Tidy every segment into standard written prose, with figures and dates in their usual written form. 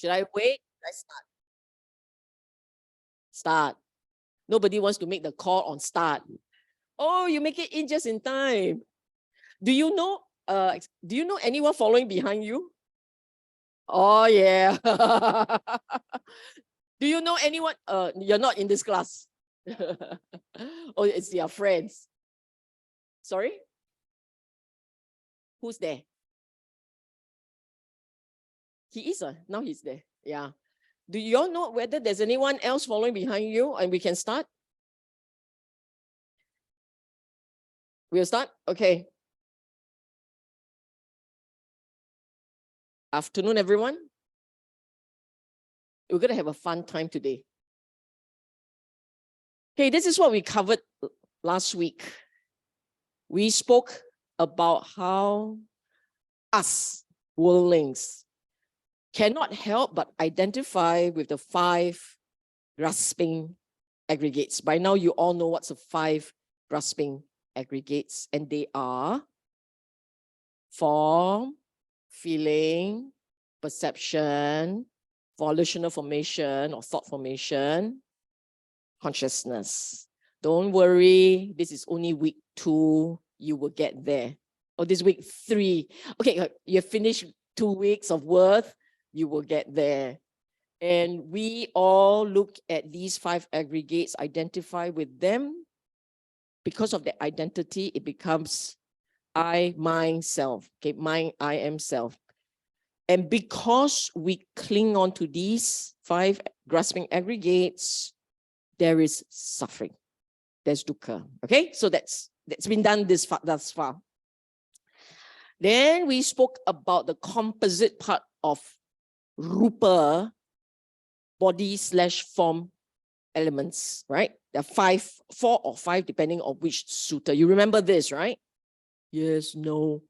Should I wait? Should I start? Start. Nobody wants to make the call on start. Oh, you make it in just in time. Do you know anyone following behind you? Oh yeah. Do you know anyone? You're not in this class. Oh, it's their friends. Sorry? Who's there? He is. Now he's there. Yeah. Do you all know whether there's anyone else following behind you and we can start? We'll start? Okay. Afternoon, everyone. We're going to have a fun time today. Okay, this is what we covered last week. We spoke about how us, worldlings, cannot help but identify with the 5 grasping aggregates. By now, you all know what's the 5 grasping aggregates, and they are form, feeling, perception, volitional formation or thought formation, consciousness. Don't worry, this is only week 2. You will get there. Or this week 3. Okay, you finished 2 weeks of worth. You will get there. And we all look at these 5 aggregates, identify with them. Because of the identity, it becomes I, mine, self. Okay, mine, I am self. And because we cling on to these 5 grasping aggregates, there is suffering. There's dukkha. Okay, so that's been done thus far. Then we spoke about the composite part of rupa, body/form elements, right? There are 4 or 5, depending on which sutta. You remember this, right? Yes, no.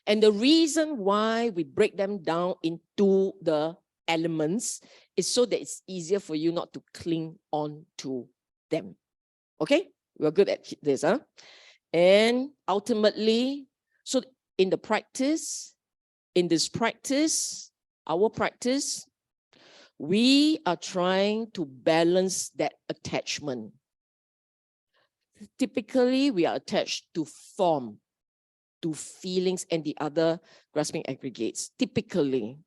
And the reason why we break them down into the elements is so that it's easier for you not to cling on to them. Okay? We're good at this, huh? And ultimately, so in this practice, our practice, we are trying to balance that attachment. Typically, we are attached to form, to feelings and the other grasping aggregates, typically.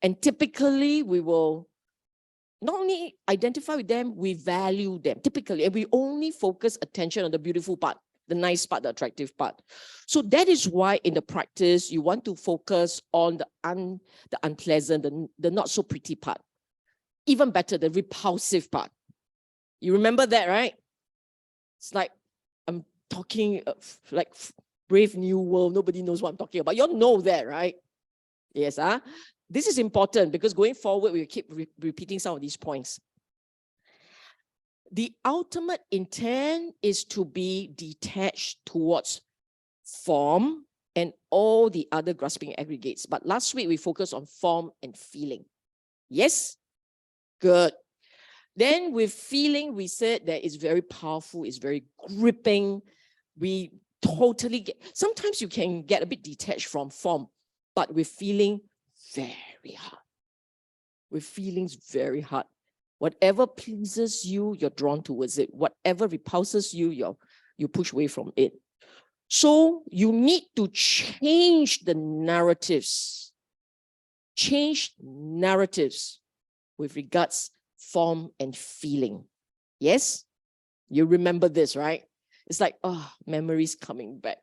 And typically, we will not only identify with them, we value them, typically, and we only focus attention on the beautiful part, the nice part, the attractive part. So that is why in the practice, you want to focus on the unpleasant, the not so pretty part. Even better, the repulsive part. You remember that, right? It's like, I'm talking like Brave New World, nobody knows what I'm talking about. You all know that, right? Yes, this is important because going forward, we'll keep repeating some of these points. The ultimate intent is to be detached towards form and all the other grasping aggregates. But last week, we focused on form and feeling. Yes? Good. Then with feeling, we said that it's very powerful, it's very gripping. We totally get, sometimes you can get a bit detached from form, but with feeling, very hard. With feelings, very hard. Whatever pleases you, you're drawn towards it. Whatever repulses you, you push away from it. So you need to change the narratives. Change narratives with regards form and feeling. Yes? You remember this, right? It's like, oh, memories coming back.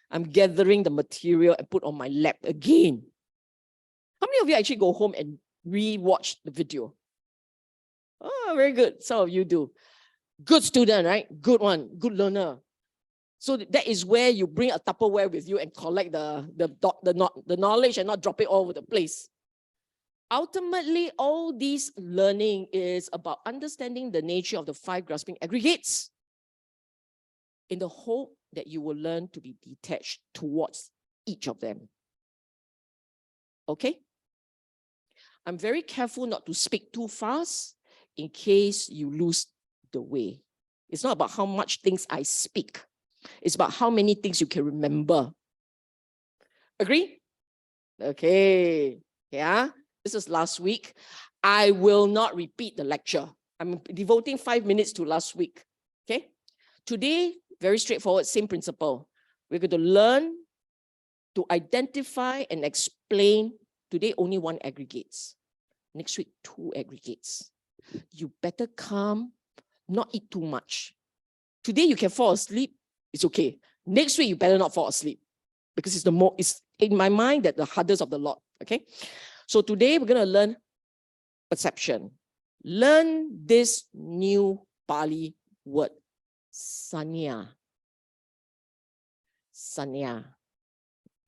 I'm gathering the material and put on my lap again. How many of you actually go home and re-watch the video? Oh, very good. Some of you do. Good student, right? Good one. Good learner. So that is where you bring a Tupperware with you and collect the knowledge and not drop it all over the place. Ultimately, all this learning is about understanding the nature of the 5 grasping aggregates in the hope that you will learn to be detached towards each of them. Okay? I'm very careful not to speak too fast in case you lose the way. It's not about how much things I speak. It's about how many things you can remember. Agree? Okay. Yeah. This is last week. I will not repeat the lecture. I'm devoting 5 minutes to last week. Okay. Today, very straightforward, same principle. We're going to learn to identify and explain. Today, only 1 aggregates. Next week, 2 aggregates. You better come, not eat too much. Today, you can fall asleep. It's okay. Next week, you better not fall asleep because it's in my mind that the hardest of the lot. Okay. So today, we're going to learn perception. Learn this new Pali word, sanya. Sanya.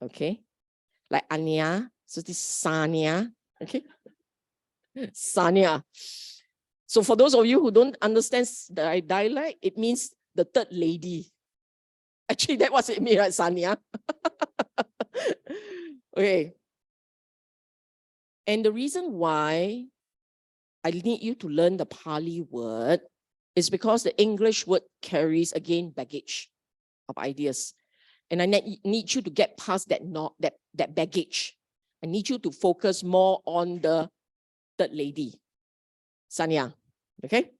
Okay. Like Anya. So this sanya. Okay. Sanya. So for those of you who don't understand the dialect, it means the third lady. Actually, that was it means, right, Sanya? Okay. And the reason why I need you to learn the Pali word is because the English word carries, again, baggage of ideas. And I need you to get past that baggage. I need you to focus more on the third lady, Sanya. Okay?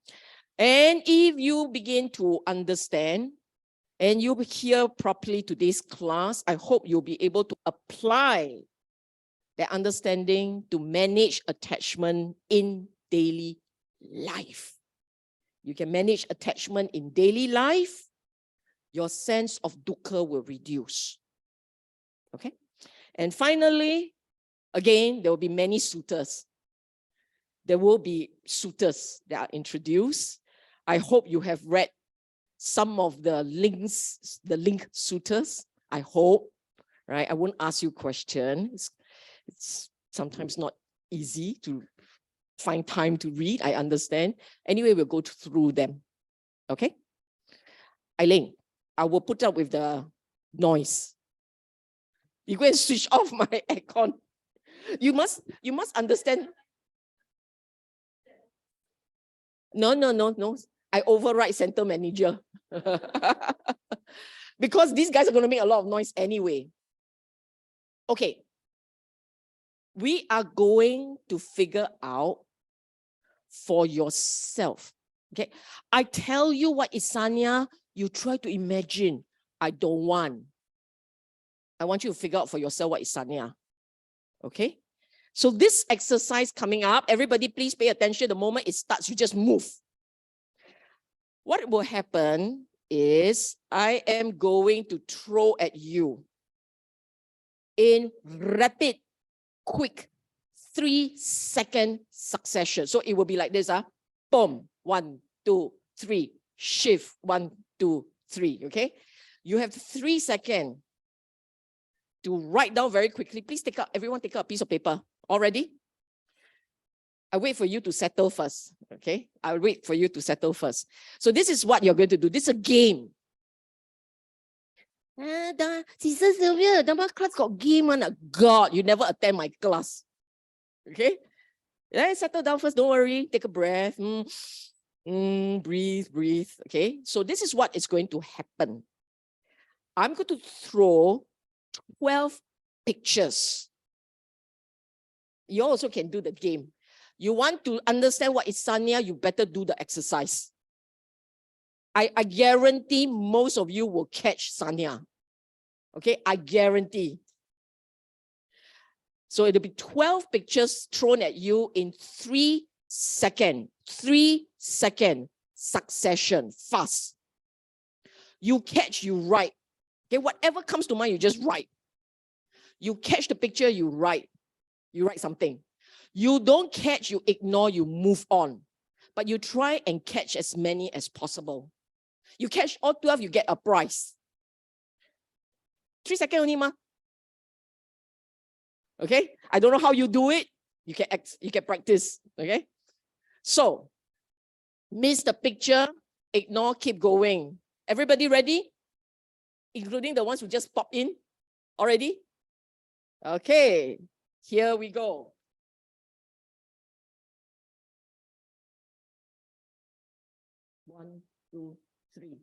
And if you begin to understand and you hear properly today's class, I hope you'll be able to apply that understanding to manage attachment in daily life. You can manage attachment in daily life, your sense of dukkha will reduce. Okay? And finally, again, there will be many suttas. There will be suttas that are introduced. I hope you have read some of the links, the link suttas. I hope, right? I won't ask you questions. It's sometimes not easy to find time to read, I understand. Anyway, we'll go through them. Okay? Eileen, I will put up with the noise. You go and switch off my aircon. You must understand. No. I override center manager. Because these guys are going to make a lot of noise anyway. Okay. We are going to figure out for yourself. Okay. I tell you what is sanya, you try to imagine. I don't want. I want you to figure out for yourself what is sanya. Okay. So this exercise coming up, everybody please pay attention. The moment it starts, you just move. What will happen is I am going to throw at you in rapid, quick, 3-second succession. So it will be like this. Boom, 1, 2, 3, shift, 1, 2, 3. Okay. You have 3 seconds to write down very quickly. Please everyone take out a piece of paper. All ready? I wait for you to settle first. Okay. I'll wait for you to settle first. So this is what you're going to do. This is a game. Sister Sylvia, the class got game one. God, you never attend my class. Okay. Let's settle down first. Don't worry. Take a breath. Breathe. Okay. So this is what is going to happen. I'm going to throw 12 pictures. You also can do the game. You want to understand what is sanya, you better do the exercise. I guarantee most of you will catch sanya. Okay, I guarantee. So it'll be 12 pictures thrown at you in 3-second succession, fast. You catch, you write. Okay, whatever comes to mind, you just write. You catch the picture, you write. You write something. You don't catch, you ignore, you move on. But you try and catch as many as possible. You catch all 12, you get a prize. 3 seconds only, ma. Okay? I don't know how you do it. You can practice. Okay? So, miss the picture, ignore, keep going. Everybody ready? Including the ones who just popped in already? Okay, here we go. One, two, three.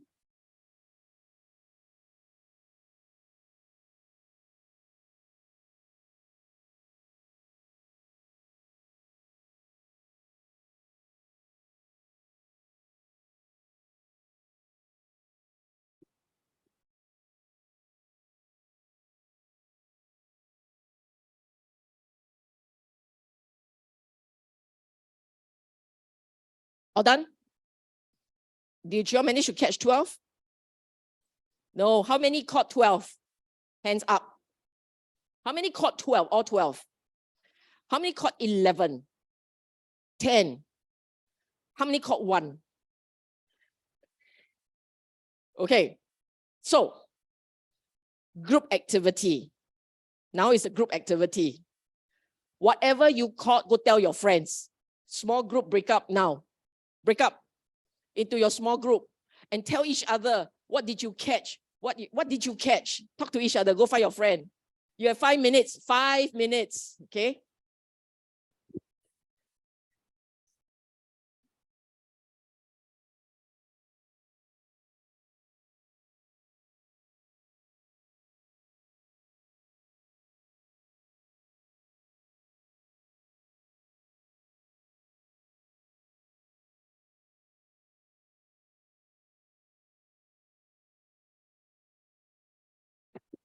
All done? Did you all manage to catch 12? No. How many caught 12? Hands up. How many caught 12? All 12. How many caught 11? 10. How many caught 1? Okay. So, group activity. Now it's a group activity. Whatever you caught, go tell your friends. Small group break up now. Break up into your small group and tell each other, what did you catch? What did you catch? Talk to each other. Go find your friend. You have 5 minutes. 5 minutes. Okay?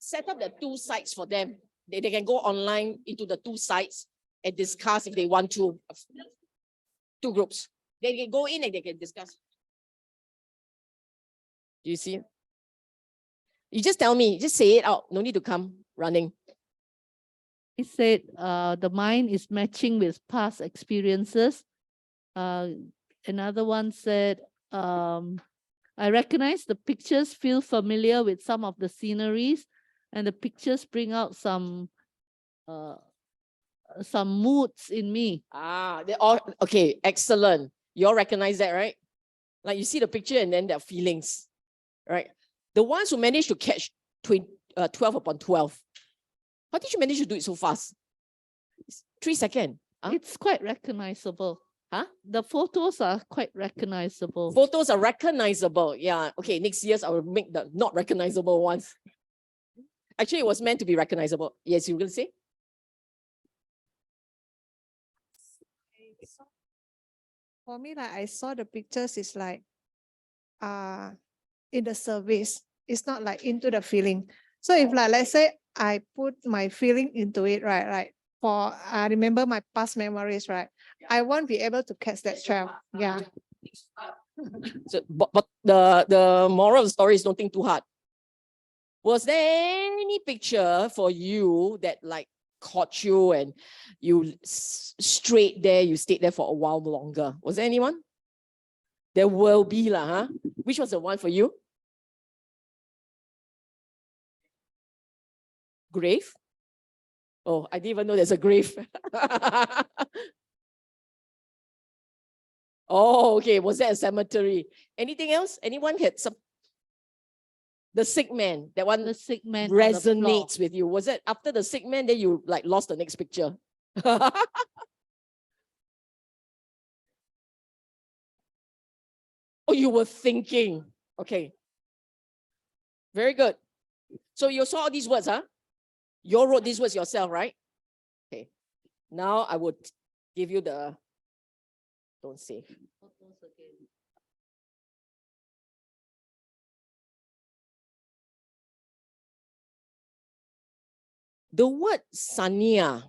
Set up the 2 sites for them. They can go online into the 2 sites and discuss if they want to. 2 groups. They can go in and they can discuss. Do you see? You just tell me, just say it out. No need to come running. He said the mind is matching with past experiences. Another one said, I recognize the pictures, feel familiar with some of the sceneries, and the pictures bring out some moods in me. They're all okay. Excellent. You all recognize that, right? Like you see the picture and then their feelings, right? The ones who managed to catch 12 upon 12. How did you manage to do it so fast? 3 seconds. Huh? It's quite recognizable. Huh? The photos are quite recognizable. Photos are recognizable. Yeah. Okay. Next year I will make the not recognizable ones. Actually, it was meant to be recognizable. Yes, you were going to say? For me, like I saw the pictures, it's like in the service. It's not like into the feeling. So if like let's say I put my feeling into it, right? For I remember my past memories, right? I won't be able to catch that 12. Yeah. So, but the moral of the story is don't think too hard. Was there any picture for you that like caught you and you stayed there for a while longer? Was there anyone? There will be lah, huh? Which was the one for you? Grave? Oh, I didn't even know there's a grave. Oh, okay. Was that a cemetery? Anything else? Anyone had some? The sick man, that one, The sick man resonates with you. Was it after the sick man, then you like lost the next picture? Oh, you were thinking. Okay. Very good. So you saw all these words, huh? You wrote these words yourself, right? Okay. Now I would give you the, don't save. The word sanya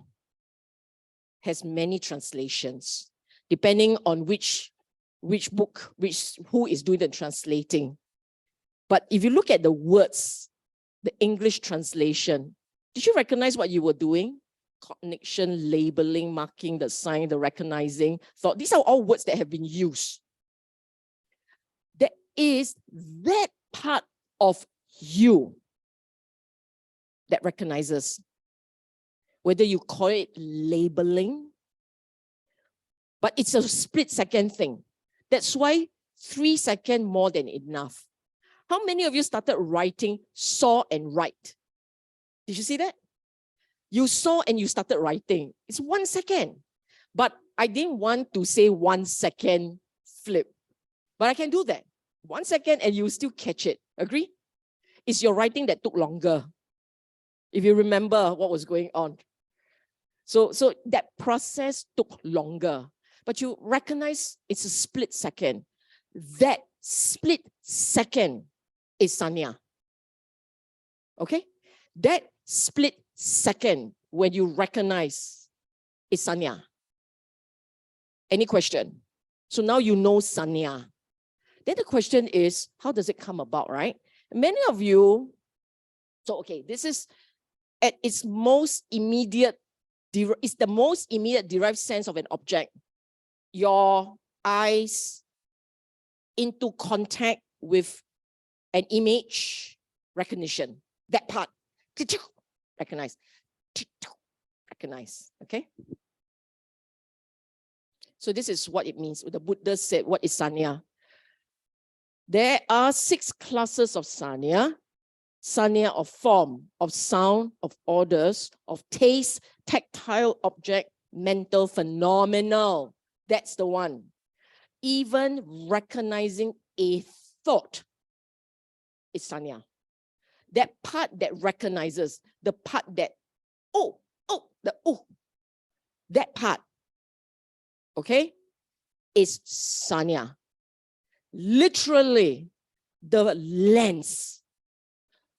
has many translations, depending on which book, who is doing the translating. But if you look at the words, the English translation, did you recognize what you were doing? Cognition, labeling, marking, the sign, the recognizing, thought. These are all words that have been used. There is that part of you that recognizes. Whether you call it labeling, but it's a split-second thing. That's why 3 seconds more than enough. How many of you started writing, saw and write? Did you see that? You saw and you started writing. It's 1 second. But I didn't want to say 1 second flip. But I can do that. 1 second and you still catch it. Agree? It's your writing that took longer. If you remember what was going on. So that process took longer, but you recognize it's a split second. That split second is sanya. Okay? That split second when you recognize is sanya. Any question? So now you know sanya. Then the question is, how does it come about, right? Many of you, so okay, this is at its most immediate, it's the most immediate derived sense of an object. Your eyes into contact with an image recognition. That part, recognize, recognize, okay? So this is what it means. The Buddha said, what is sanya? There are 6 classes of sanya. Sanya of form, of sound, of orders, of taste, tactile object, mental phenomenal. That's the one. Even recognizing a thought is sanya. That part that recognizes, the part that, that part, okay, is sanya. Literally, the lens,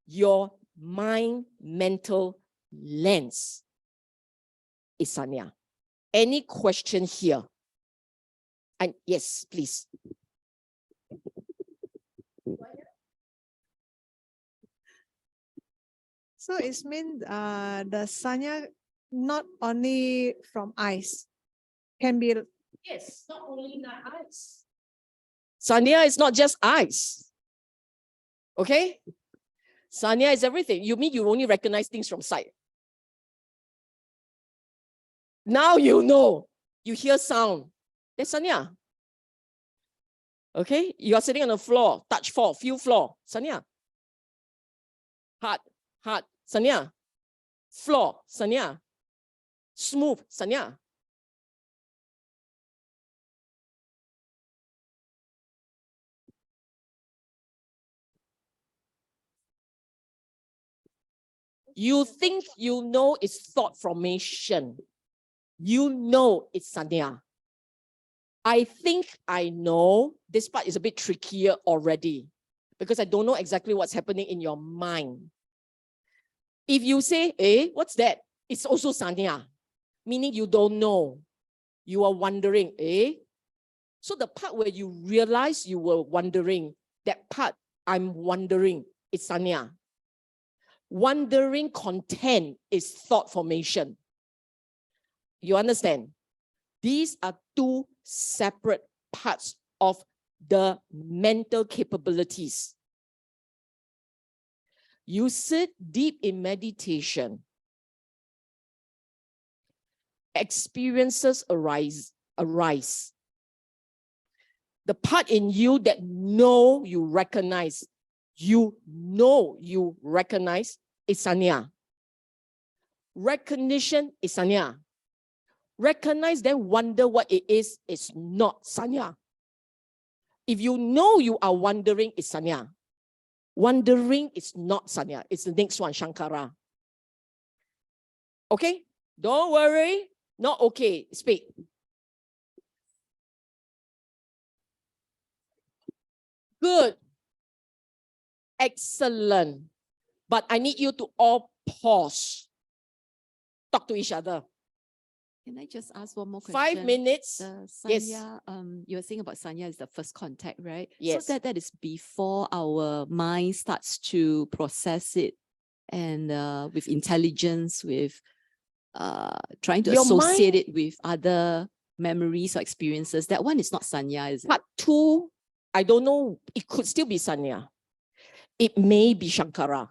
your mind, mental lens is sanya. Any question here? And yes, please. So it means the sanya not only from eyes, can be. Yes, not only the eyes. Sanya is not just eyes. Okay? Sanya is everything. You mean you only recognize things from sight? Now you know. You hear sound. That's sanya. Okay? You are sitting on the floor, touch floor, feel floor. Sanya. Hard, sanya. Floor, sanya. Smooth, sanya. You think you know it's thought formation. You know it's sanya. I think I know. This part is a bit trickier already because I don't know exactly what's happening in your mind. If you say, what's that? It's also sanya, meaning you don't know. You are wondering, So the part where you realize you were wondering, that part, I'm wondering, it's sanya. Wondering content is thought formation. You understand? These are 2 separate parts of the mental capabilities. You sit deep in meditation. Experiences arise. The part in you that know you recognize, is sanya. Recognition is sanya. Recognize, then wonder what it is not sanya. If you know you are wondering, it's sanya. Wondering is not sanya. It's the next one, Shankara. Okay? Don't worry. Not okay. Speak. Good. Excellent. But I need you to all pause. Talk to each other. Can I just ask one more 5 question? minutes. The Yes. sanya, you were saying about sanya is the first contact, right? Yes. So that is before our mind starts to process it and with intelligence, with trying to Your associate it with other memories or experiences. That one is not sanya, is it? Part 2, I don't know. It could still be sanya. It may be Shankara.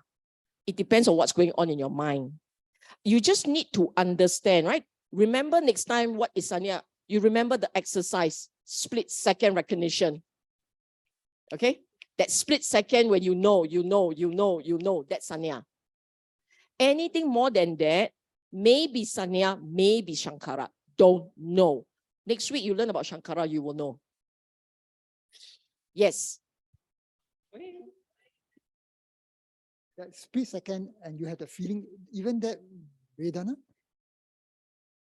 It depends on what's going on in your mind. You just need to understand, right? Remember next time what is sanya. You remember the exercise, split second recognition. Okay? That split second when you know, that's sanya. Anything more than that, maybe sanya, maybe Shankara. Don't know. Next week you learn about Shankara, you will know. Yes. That split second and you have the feeling, even that Vedana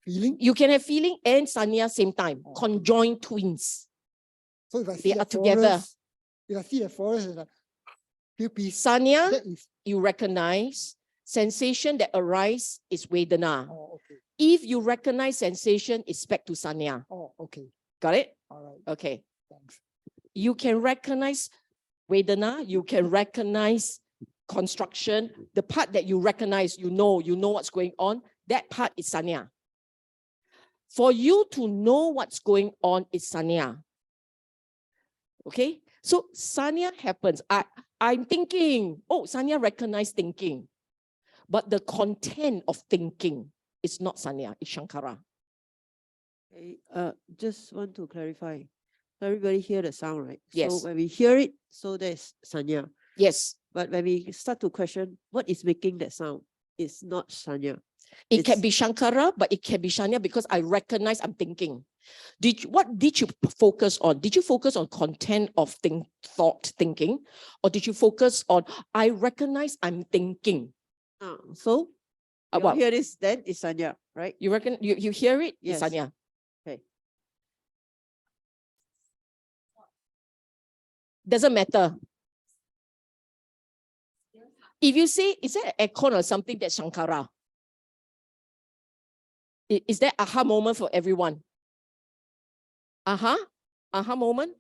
feeling. You can have feeling and sanya same time, Oh, okay. conjoined twins. So if I see They the are together. forest, if I see the forest, it's like feel peace. Sanya, That is, you recognize. Sensation that arise is Vedana. oh, okay. If you recognize sensation, it's back to sanya. Oh, okay. Got it? All right, Okay. thanks. You can recognize Vedana, you can recognize construction. The part that you recognize, you know what's going on. That part is Sanya. For you to know what's going on is Sanya. Okay? So Sanya happens. I'm thinking. Oh, Sanya recognize thinking. But the content of thinking is not Sanya, it's Shankara. Okay, just want to clarify. Everybody hear the sound, right? Yes. So when we hear it, so there's sanya. Yes. But when we start to question what is making that sound, it's not sanya. It can It's- be Shankara, but it can be Shanya because I recognize I'm thinking. What did you focus on? Did you focus on content of thought thinking? Or did you focus on, I recognize I'm thinking? So you Well, hear this, then it's sanya, right? you reckon you hear it? It's Yes. Sanya. Okay. Doesn't matter. If you say, is there an aircon or something that's Shankara? Is there aha moment for everyone? Aha moment.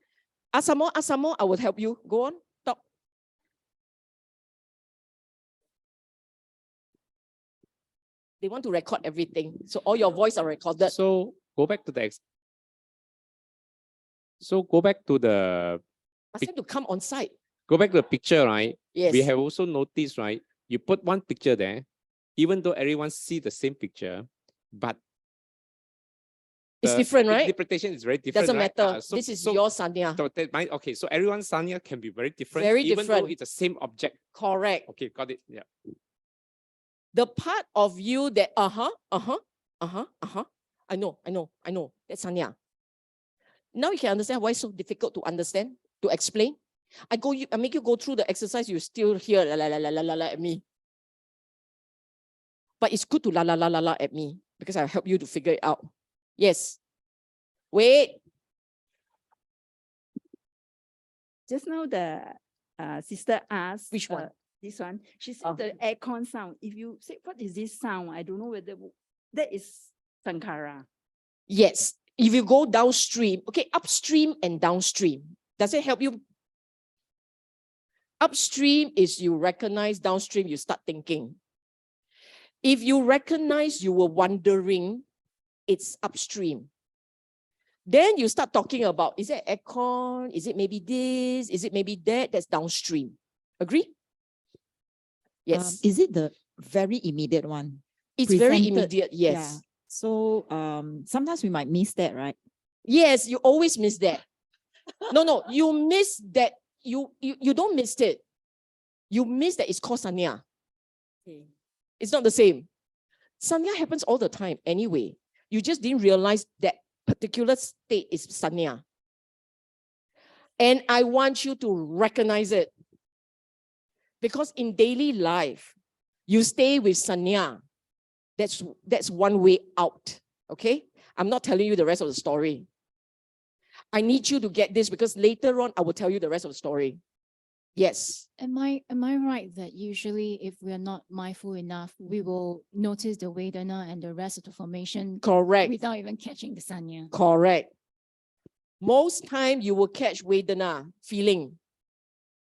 Asamo, I will help you. Go on, talk. They want to record everything. So all your voice are recorded. So go back to the go back to the Ask them to come on site. picture, right? Yes. We have also noticed, right? You put one picture there, even though everyone see the same picture, but It's the different, right? interpretation is very different. Doesn't right? matter. So- This is so- your Sanya. So that might, okay, so everyone's sanya can be very different, Very even though different. it's the same object. Correct. Okay, got it. Yeah. The part of you that I know. That's Sanya. Now you can understand why it's so difficult to understand, to explain. I make you go through the exercise, you still hear la la la la la la la at me. But it's good to la la la la la at me because I'll help you to figure it out. Yes. Wait. Just now the sister asked. Which one? This one. She said the aircon sound. If you say, what is this sound? I don't know whether that is Sankara. Yes. If you go downstream, okay, upstream and downstream. Does it help you? Upstream is you recognize, downstream you start thinking. If you recognize you were wondering, it's upstream. Then you start talking about, is it aircon? Is it maybe this? Is it maybe that? That's downstream. Agree? Yes. Is it the very immediate one? It's very presented- immediate, yes. Yeah. So sometimes we might miss that, right? Yes, you always miss that. No, you miss that. You don't miss it. You miss that it's called Sanya. It's not the same. Sanya happens all the time anyway. You just didn't realize that particular state is Sanya. And I want you to recognize it. Because in daily life, you stay with Sanya. That's one way out. Okay? I'm not telling you the rest of the story. I need you to get this because later on I will tell you the rest of the story. Yes. Am I right that usually if we are not mindful enough, we will notice the Vedana and the rest of the formation Correct. without even catching the Sanya? Correct. Most time you will catch Vedana, feeling.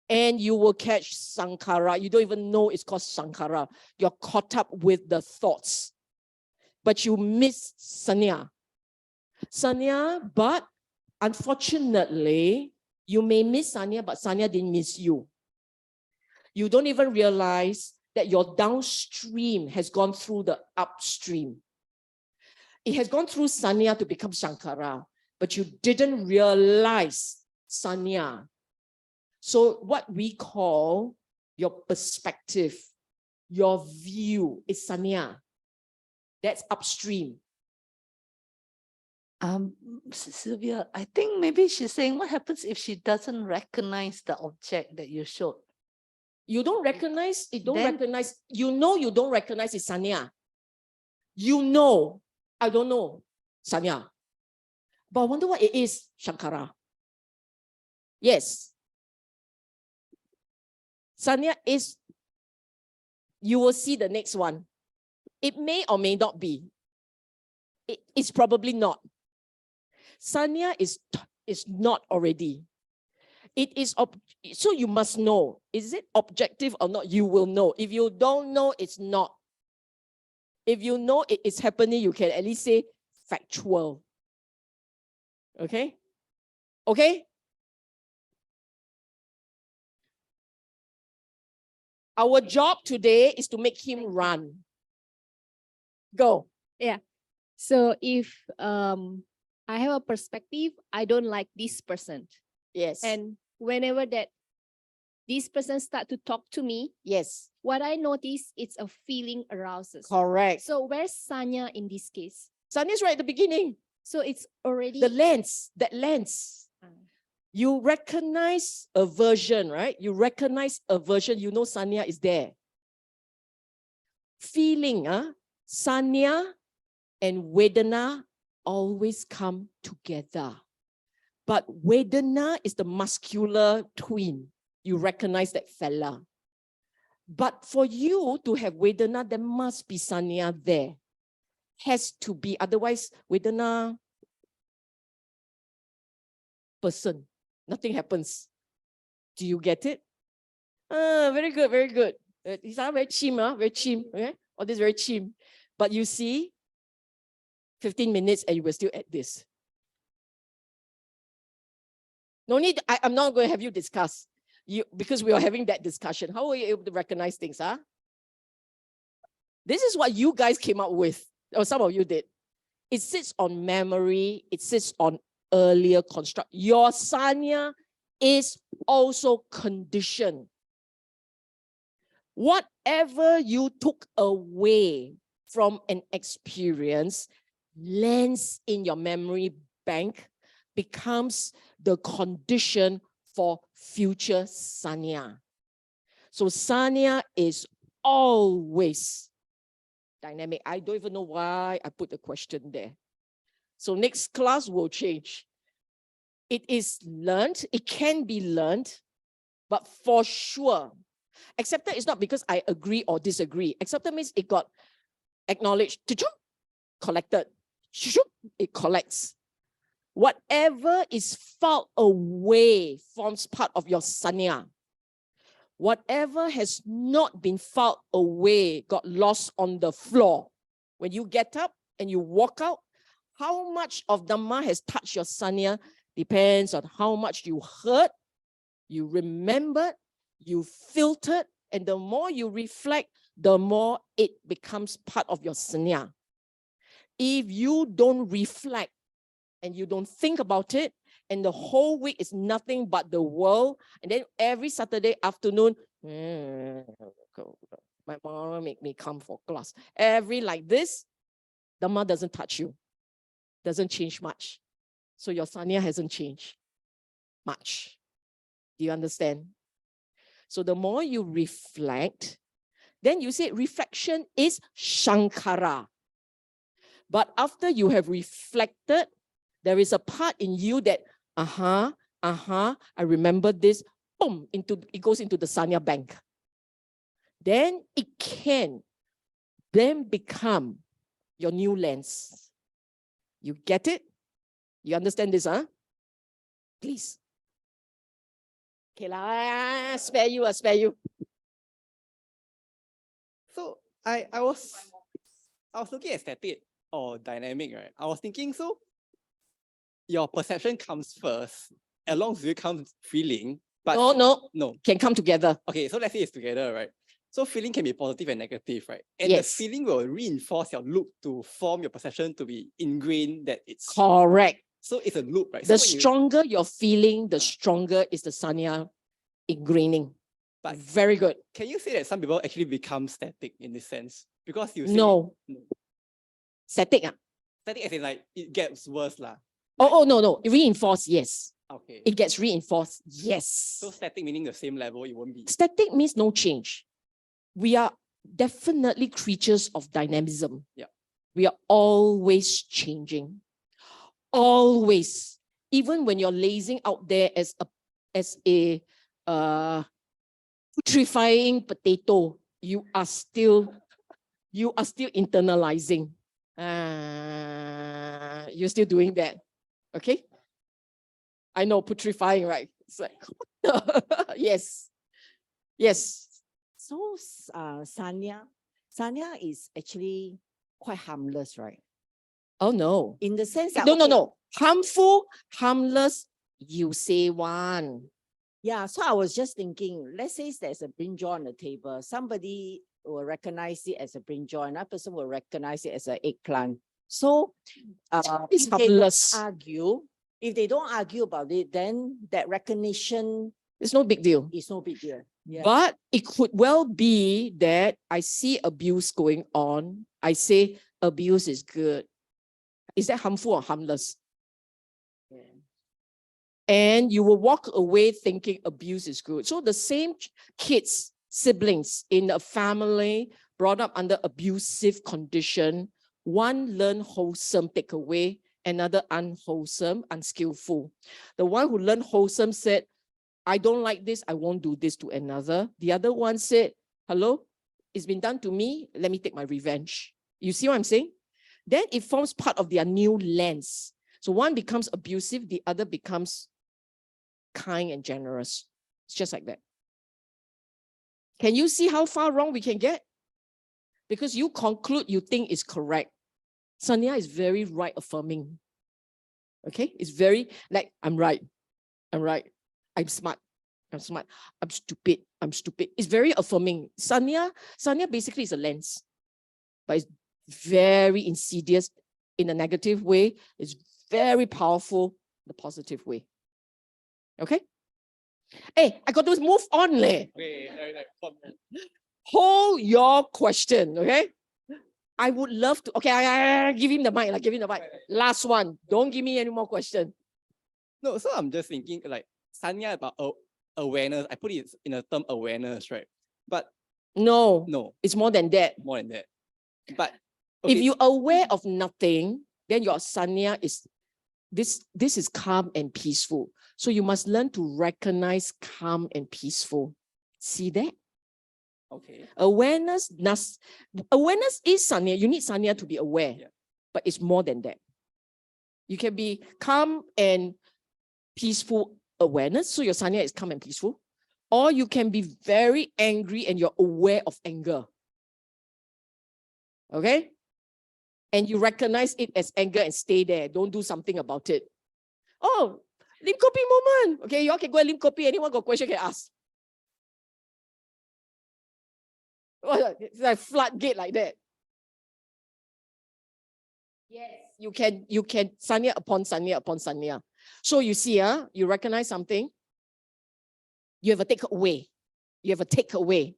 And you will catch Sankara. You don't even know it's called Sankara. You're caught up with the thoughts. But you miss Sanya. Sanya, but unfortunately, you may miss Sanya, but Sanya didn't miss you. You don't even realize that your downstream has gone through the upstream. It has gone through Sanya to become Sankara, but you didn't realize Sanya. So what we call your perspective, your view is Sanya. That's upstream. Sylvia, I think maybe she's saying what happens if she doesn't recognize the object that you showed? You don't recognize, you don't Then- recognize, you know you don't recognize it's Sanya. You know, I don't know, Sanya. But I wonder what it is, Shankara. Yes. Sanya is, you will see the next one. It may or may not be. It's probably not. Sanya is not already. It is, so you must know, is it objective or not? You will know. If you don't know, it's not. If you know it is happening, you can at least say factual. Okay? Okay? Our job today is to make him run. Go. So if I have a perspective, I don't like this person. Yes. And whenever that this person start to talk to me, yes. what I notice it's a feeling arouses. Correct. So where's Sanya in this case? Sanya's right at the beginning. So it's already The lens, that lens. You recognize aversion, right? You recognize aversion, you know Sanya is there. Feeling, Sanya and Vedana always come together. But Vedana is the muscular twin. You recognize that fella. But for you to have Vedana, there must be Sanya there. Has to be, otherwise Vedana person. Nothing happens. Do you get it? Very good, very good. These are very chim, very chim. Okay? All this very chim. But you see, 15 minutes and you will still at this. No need, I'm not going to have you discuss. Because we are having that discussion. How are you able to recognize things, huh? This is what you guys came up with, or some of you did. It sits on memory, it sits on earlier construct. Your Sanya is also conditioned. Whatever you took away from an experience lands in your memory bank, becomes the condition for future Sanya. So Sanya is always dynamic. I don't even know why I put the question there. So next class will change. It is learned, it can be learned, but for sure, accepted is not because I agree or disagree. Accepted means it got acknowledged, collected, it collects. Whatever is filed away forms part of your Sanya. Whatever has not been filed away got lost on the floor. When you get up and you walk out, how much of Dhamma has touched your Sanya depends on how much you heard, you remembered, you filtered, and the more you reflect, the more it becomes part of your Sanya. If you don't reflect and you don't think about it, and the whole week is nothing but the world, and then every Saturday afternoon, my mom make me come for class. Every like this, Dhamma doesn't touch you. Doesn't change much. So your Sanya hasn't changed much. Do you understand? So the more you reflect, then you say reflection is Shankara. But after you have reflected, there is a part in you that, I remember this, boom, it goes into the Sanya bank. Then it can then become your new lens. You get it? You understand this, huh? Please. Okay, spare you. So I was looking at static or dynamic, right? I was thinking, so your perception comes first, along with it comes feeling, but no. Can come together. Okay, so let's say it's together, right? So feeling can be positive and negative, right? And Yes. the feeling will reinforce your loop to form your perception to be ingrained that it's correct. So it's a loop, right? The So stronger your feeling, the stronger is the Sanya ingraining. But very good. Can you say that some people actually become static in this sense? Because you say no. Static. Static as in like it gets worse lah. No. Reinforced, yes. Okay. It gets reinforced, yes. So static meaning the same level, it won't be. Static means no change. We are definitely creatures of dynamism. Yeah. We are always changing. Always. Even when you're lazing out there as a putrefying potato, you are still internalizing. You're still doing that. Okay? I know, putrefying, right? It's like, yes. Yes. So, Sanya is actually quite harmless, right? Oh, no. In the sense that, No, no, okay, no. Harmful, harmless, you say one. Yeah, so I was just thinking, let's say there's a brinjal on the table, somebody will recognize it as a brinjal, another person will recognize it as an eggplant. So, It's if they don't harmless. argue, if they don't argue about it, then that recognition It's no big deal. is no big deal. Yeah. But it could well be that I see abuse going on. I say abuse is good. Is that harmful or harmless? And you will walk away thinking abuse is good. So the same kids, siblings in a family brought up under abusive condition, one learn wholesome, take away, another unwholesome, unskillful. The one who learned wholesome said, I don't like this, I won't do this to another. The other one said, hello, it's been done to me, let me take my revenge. You see what I'm saying? Then it forms part of their new lens. So one becomes abusive, the other becomes kind and generous. It's just like that. Can you see how far wrong we can get? Because you conclude you think is correct. Sanya is very right affirming. Okay? It's very like, I'm right. I'm right. I'm smart. I'm smart. I'm stupid. I'm stupid. It's very affirming. Sanya basically is a lens. But it's very insidious in a negative way. It's very powerful in the positive way. Okay? Hey, I got to move on. Hold your question, okay? I would love to. Okay, I give him the mic. Give him the mic. Last one. Don't give me any more questions. No, so I'm just thinking like Sanya about awareness. I put it in a term awareness, right? But no, it's more than that. More than that. But if you're aware of nothing, then your Sanya is this is calm and peaceful. So you must learn to recognize calm and peaceful. See that? Okay. Awareness is Sanya. You need Sanya to be aware, but it's more than that. You can be calm and peaceful awareness. So your Sanya is calm and peaceful. Or you can be very angry and you're aware of anger. Okay? And you recognize it as anger and stay there. Don't do something about it. Oh, lim kopi moment. Okay, you all can go and lim kopi. Anyone got question can ask. It's like floodgate like that. Yes, you can Sanya upon Sanya upon Sanya. So you see, you recognize something. You have a takeaway. You have a takeaway.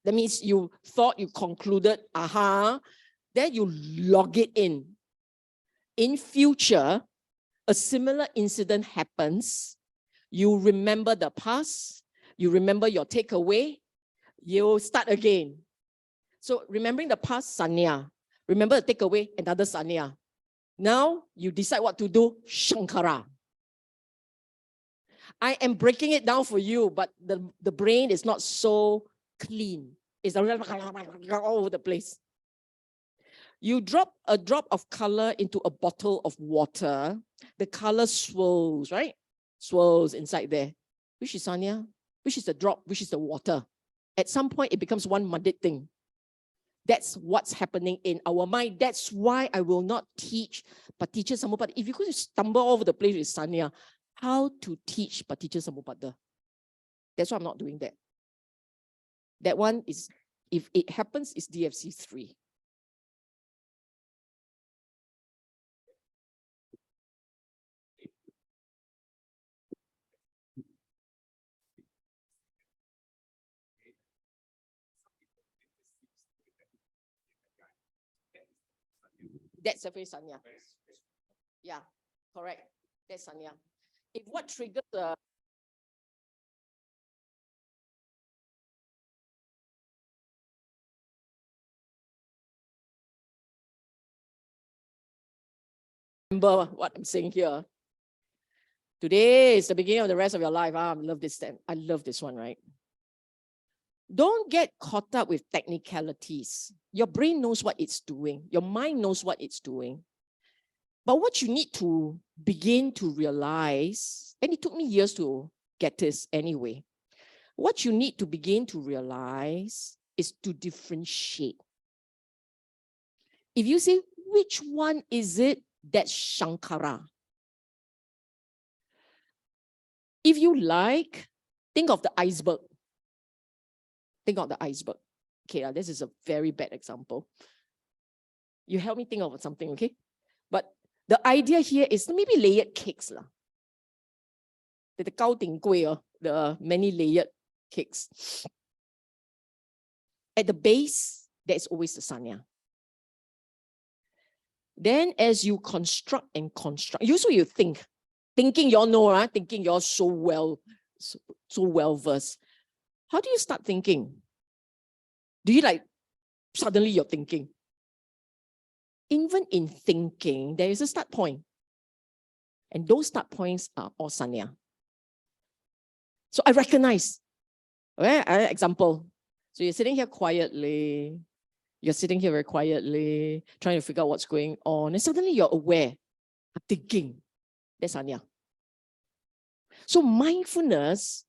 That means you thought you concluded, then you log it in. In future, a similar incident happens. You remember the past. You remember your takeaway. You start again. So remembering the past, Sanya. Remember the takeaway, another Sanya. Now you decide what to do, Shankara. I am breaking it down for you, but the brain is not so clean. It's all over the place. You drop a drop of color into a bottle of water. The color swirls, right? Swirls inside there. Which is Sanya? Which is the drop? Which is the water? At some point, it becomes one muddied thing. That's what's happening in our mind. That's why I will not teach Paticca Samuppada. If you could stumble all over the place with Sanya, how to teach Paticca Samuppada? That's why I'm not doing that. That one is, if it happens, is DFC3. That's definitely Sanya. Yeah, correct. That's Sanya. If what triggers the remember what I'm saying here. Today is the beginning of the rest of your life. I love this. I love this one, right? Don't get caught up with technicalities. Your brain knows what it's doing. Your mind knows what it's doing. But what you need to begin to realize, and it took me years to get this anyway, what you need to begin to realize is to differentiate. If you say, which one is it that's Shankara? If you like, think of the iceberg. Think of the iceberg. Okay, this is a very bad example. You help me think of something, okay? But the idea here is maybe layered cakes. The gao ting gui, the many layered cakes. At the base, there is always the sanya. Then as you construct and construct, usually you think, thinking you'll know, right? Thinking you're so well versed. How do you start thinking? Do you like, suddenly you're thinking? Even in thinking, there is a start point. And those start points are all sanya. So I recognize, okay? Example. So you're sitting here quietly, you're sitting here very quietly, trying to figure out what's going on, and suddenly you're aware, I'm thinking. That's sanya. So mindfulness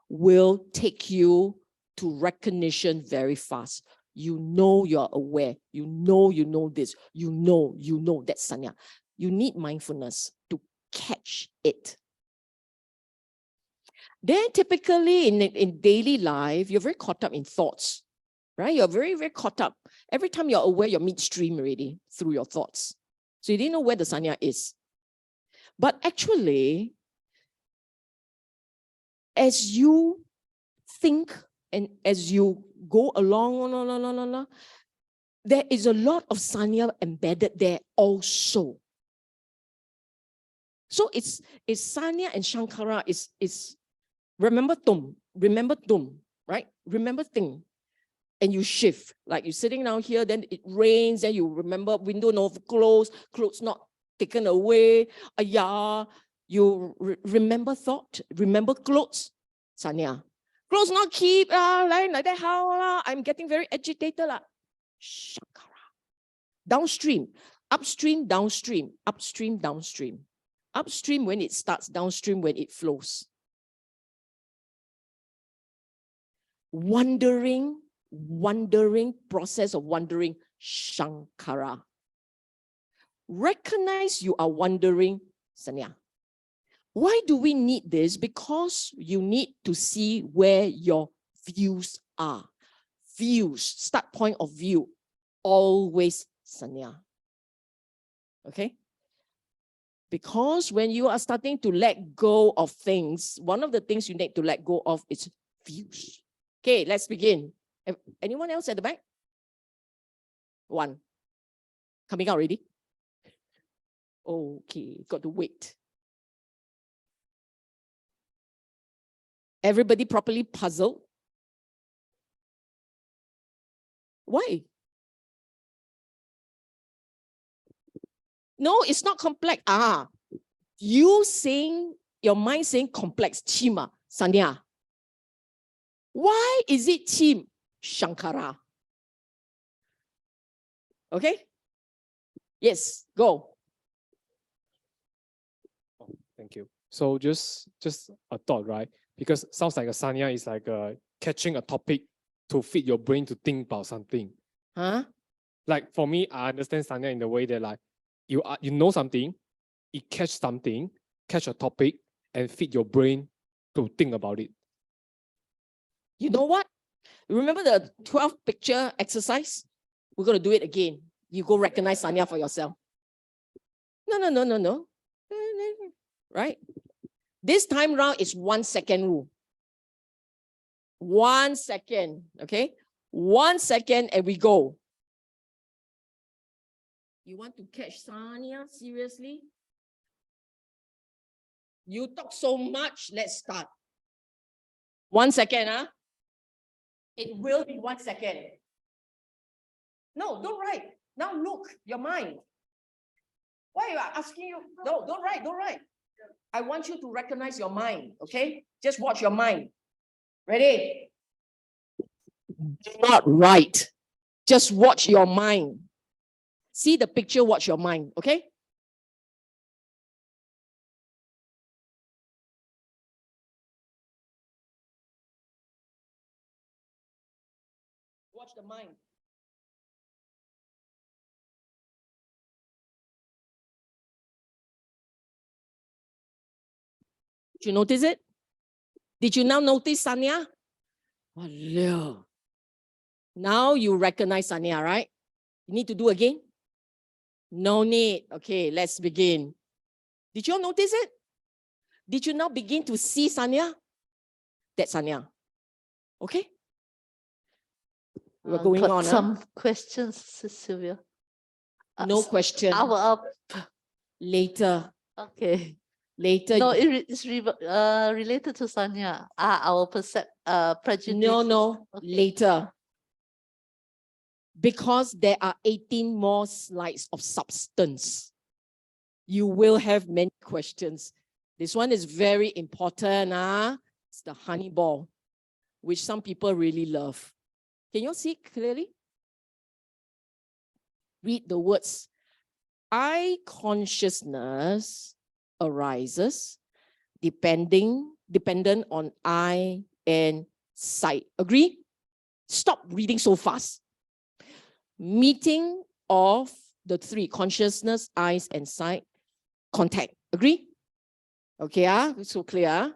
will take you to recognition very fast. You know you're aware. You know this. You know that's sanya. You need mindfulness to catch it. Then typically in daily life, you're very caught up in thoughts, right? You're very, very caught up. Every time you're aware, you're midstream already through your thoughts. So you didn't know where the sanya is. But actually, as you think and as you go along, there is a lot of sanya embedded there also. So it's sanya and shankara is remember tum, right? Remember thing. And you shift, like you're sitting down here, then it rains, then you remember window not closed, clothes not taken away. You remember thought, remember clothes, sanya. Clothes not keep, like that, how, I'm getting very agitated. Shankara. Downstream, upstream, downstream, upstream, downstream. Upstream when it starts, downstream when it flows. Wondering, process of wondering, shankara. Recognize you are wondering, sanya. Why do we need this? Because you need to see where your views are. Views, start point of view, always sanya. Okay? Because when you are starting to let go of things, one of the things you need to let go of is views. Okay, let's begin. Anyone else at the back? One. Coming out already? Okay, got to wait. Everybody properly puzzled? Why? No, it's not complex. You saying, your mind saying complex, chima, sanya. Why is it chim, shankara? Okay? Yes, go. Oh, thank you. So just a thought, right? Because sounds like a sanya is like catching a topic to feed your brain to think about something. Huh? Like for me, I understand sanya in the way that like you know something, it catch a topic, and feed your brain to think about it. You know what? Remember the 12 picture exercise? We're going to do it again. You go recognize sanya for yourself. No. Right? This time round is 1 second rule. 1 second, okay? 1 second and we go. You want to catch sanya seriously? You talk so much, let's start. 1 second, huh? It will be 1 second. No, don't write. Now look, your mind. Why are you asking you? No, don't write. I want you to recognize your mind, okay? Just watch your mind. Ready? Do not write. Just watch your mind. See the picture, watch your mind, okay? Watch the mind. Did you notice it? Did you now notice Sanya? Hello. Now you recognize Sanya, right? You need to do again? No need. Okay, let's begin. Did you notice it? Did you now begin to see Sanya? That's Sanya. Okay? We're going Got on. some questions, Sylvia. No question. Later. Okay. Later. No, it's related to Sanya. Our prejudice. No. Okay. Later. Because there are 18 more slides of substance. You will have many questions. This one is very important. It's the honey ball, which some people really love. Can you see clearly? Read the words. Eye consciousness arises dependent on eye and sight. Agree? Stop reading so fast. Meeting of the three, consciousness, eyes, and sight, contact. Agree? Okay, so clear.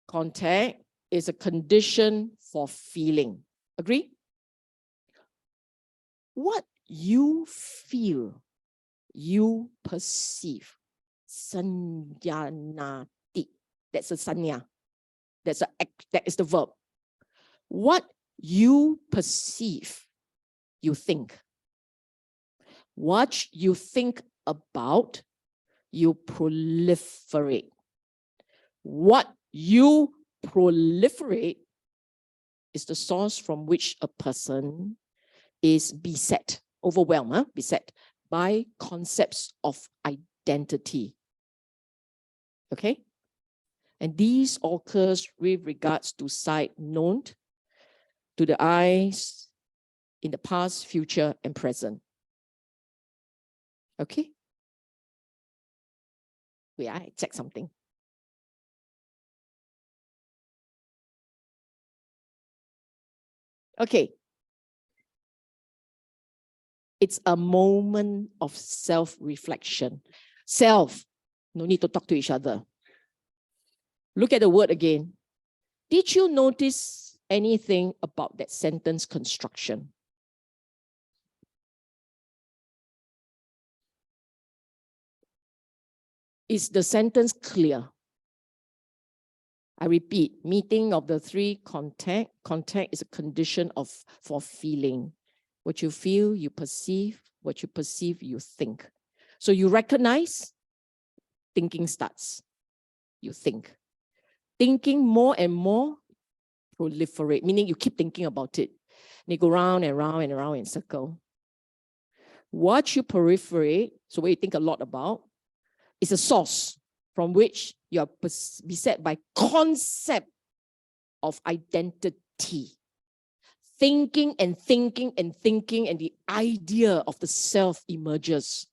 Contact is a condition for feeling. Agree? What you feel, you perceive. Sanyanati. That's a sanya. That is the verb. What you perceive, you think. What you think about, you proliferate. What you proliferate is the source from which a person is beset, overwhelmed, beset by concepts of identity. Okay? And these occurs with regards to sight known to the eyes in the past, future, and present. Okay? Wait, I check something. Okay. It's a moment of self-reflection. Self, no need to talk to each other. Look at the word again. Did you notice anything about that sentence construction? Is the sentence clear? I repeat, meeting of the three, contact. Contact is a condition for feeling. What you feel, you perceive. What you perceive, you think. So you recognize, thinking starts. You think. Thinking more and more, proliferate, meaning you keep thinking about it. And you go round and round and round in circle. What you proliferate, so what you think a lot about, is a source from which you are beset by concept of identity. Thinking and thinking and thinking, and the idea of the self emerges.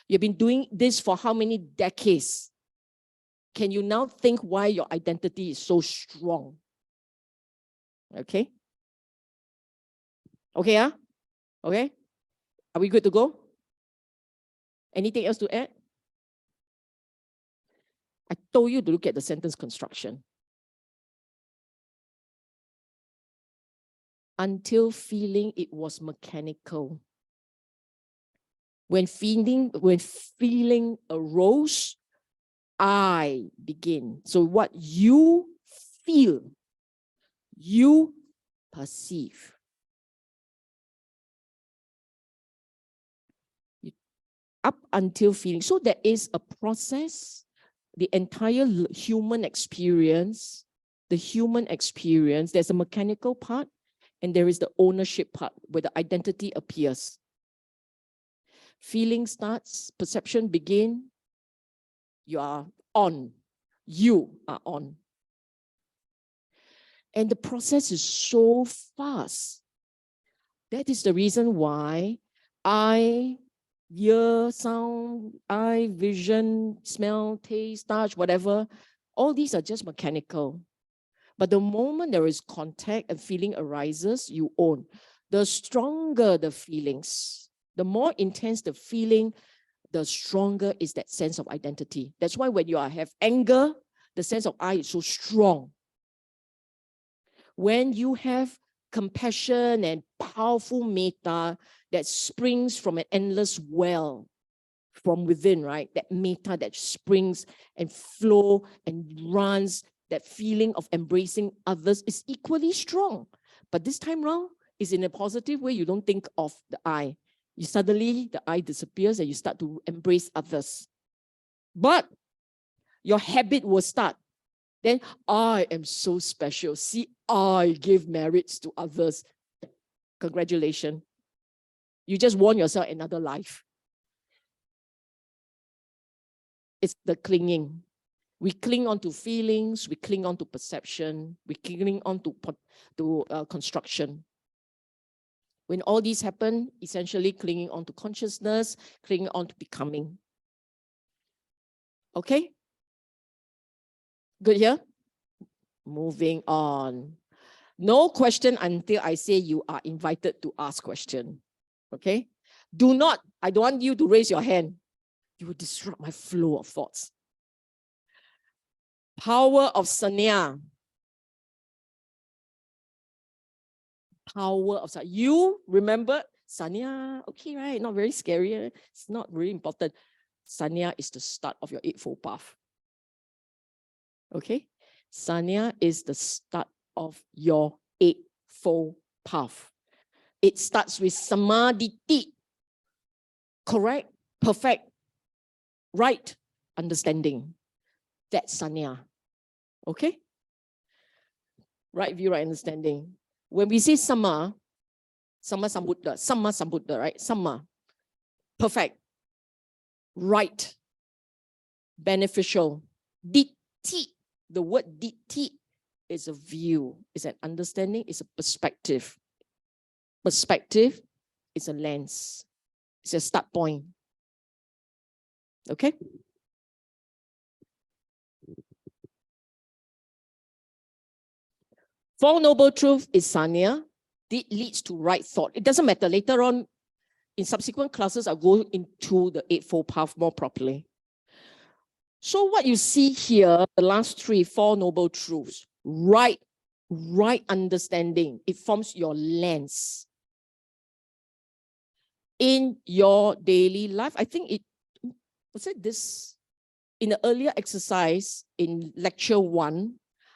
You've been doing this for how many decades? Can you now think why your identity is so strong? Okay? Okay, Okay? Are we good to go? Anything else to add? I told you to look at the sentence construction. Until feeling it was mechanical. When feeling arose, I begin. So what you feel, you perceive. Up until feeling. So there is a process. The entire human experience, there's a mechanical part and there is the ownership part where the identity appears. Feeling starts, perception begin, you are on. You are on. And the process is so fast. That is the reason why eye, ear, sound, eye, vision, smell, taste, touch, whatever, all these are just mechanical. But the moment there is contact and feeling arises, you own. The stronger the feelings, the more intense the feeling, the stronger is that sense of identity. That's why when you have anger, the sense of I is so strong. When you have compassion and powerful metta that springs from an endless well from within, right? That metta that springs and flow and runs, that feeling of embracing others is equally strong. But this time round is in a positive way. You don't think of the I. You suddenly, the I disappears and you start to embrace others. But your habit will start. Then I am so special. See, I give merits to others. Congratulations. You just won yourself another life. It's the clinging. We cling on to feelings, we cling on to perception, we cling on to construction. When all these happen, essentially clinging on to consciousness, clinging on to becoming. Okay? Good here? Moving on. No question until I say you are invited to ask question. Okay? Do not, I don't want you to raise your hand. You will disrupt my flow of thoughts. Power of sanya. Power of sanya. You remember sanya? Okay, right? Not very scary. It's not really important. Sanya is the start of your Eightfold Path. Okay? Sanya is the start of your Eightfold Path. It starts with samadhi. Correct, perfect, right understanding. That's sanya. Okay? Right view, right understanding. When we say sama sambuddha, right? Sama, perfect, right, beneficial. Ditti, the word ditti is a view, is an understanding, is a perspective. Perspective is a lens, it's a start point. Okay? Four Noble Truths is sanya. It leads to right thought. It doesn't matter. Later on, in subsequent classes, I'll go into the Eightfold Path more properly. So what you see here, the last three, Four Noble Truths, right understanding, it forms your lens. In your daily life, I think it, was it this, in the earlier exercise in lecture 1,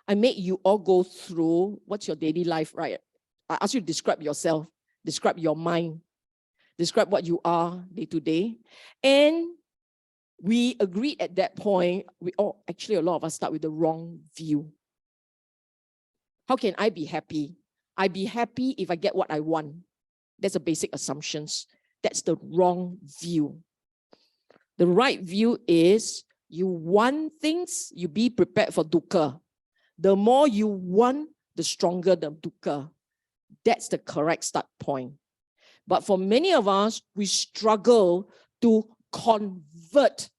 I made you all go through what's your daily life, right? I asked you to describe yourself, describe your mind, describe what you are day to day. And we agreed at that point, actually a lot of us start with the wrong view. How can I be happy? I be happy if I get what I want. That's a basic assumptions. That's the wrong view. The right view is you want things, you be prepared for dukkha. The more you want, the stronger the dukkha. That's the correct start point. But for many of us, we struggle to convert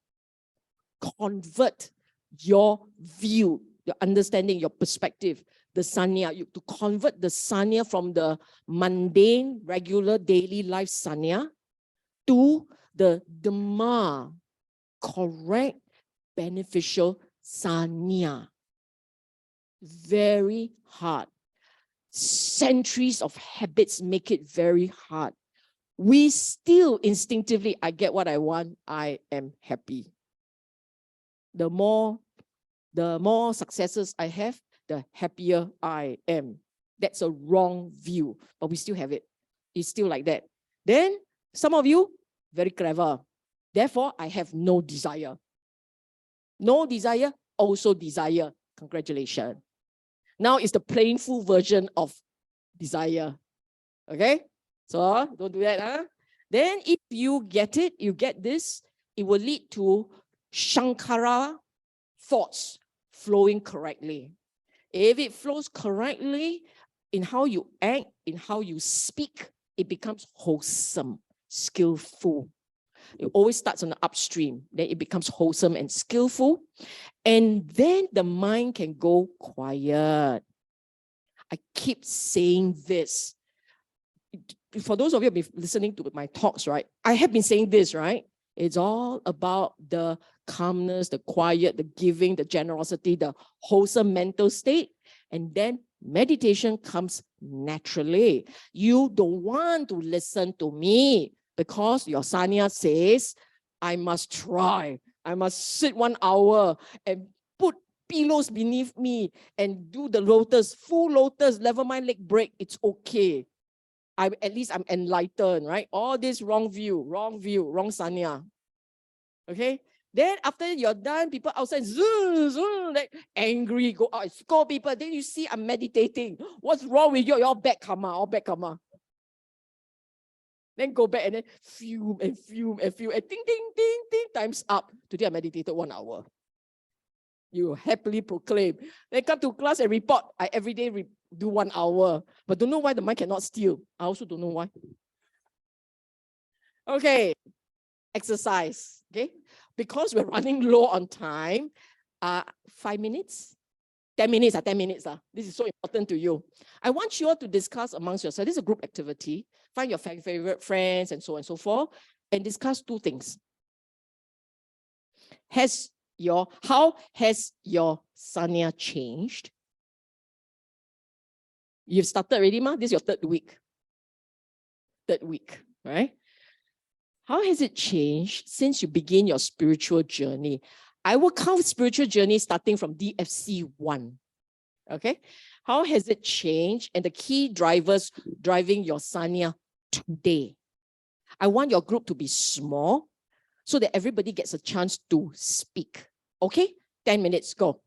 your view, your understanding, your perspective, the sanya. To convert the sanya from the mundane, regular, daily life sanya to the dhamma, correct, beneficial sanya. Very hard. Centuries of habits make it very hard. We still instinctively, I get what I want, I am happy. The more successes I have, the happier I am. That's a wrong view, but we still have it. It's still like that. Then some of you, very clever. Therefore, I have no desire. No desire, also desire. Congratulations. Now it's the painful version of desire. Okay? So don't do that. Huh? Then if you get it, you get this, it will lead to Shankara thoughts flowing correctly. If it flows correctly in how you act, in how you speak, it becomes wholesome. skillful. It always starts on the upstream, then it becomes wholesome and skillful. And then the mind can go quiet. I keep saying this. For those of you who have been listening to my talks, right? I have been saying this, right? It's all about the calmness, the quiet, the giving, the generosity, the wholesome mental state. And then meditation comes naturally. You don't want to listen to me because your sanya says, I must try. I must sit 1 hour and put pillows beneath me and do the lotus, full lotus, never mind leg break. It's okay. At least I'm enlightened, right? All this wrong view, wrong sanya. Okay? Then after you're done, people outside like angry, go out, scold people. Then you see I'm meditating. What's wrong with you? You're all bad karma, all bad karma. Then go back and then fume and fume and fume and ding, ding, ding, ding, time's up. Today I meditated 1 hour. You happily proclaim. Then come to class and report. I every day do 1 hour. But don't know why the mind cannot steal. I also don't know why. Okay. Exercise. Okay. Because we're running low on time. 5 minutes? 10 minutes. 10 minutes. This is so important to you. I want you all to discuss amongst yourselves. This is a group activity. Find your favorite friends and so on and so forth. And discuss 2 things. How has your sanya changed? You've started already, ma? This is your 3rd week. 3rd week, right? How has it changed since you begin your spiritual journey? I will count spiritual journey starting from DFC1. Okay? How has it changed and the key drivers driving your sanya today? I want your group to be small so that everybody gets a chance to speak. Okay? 10 minutes, go.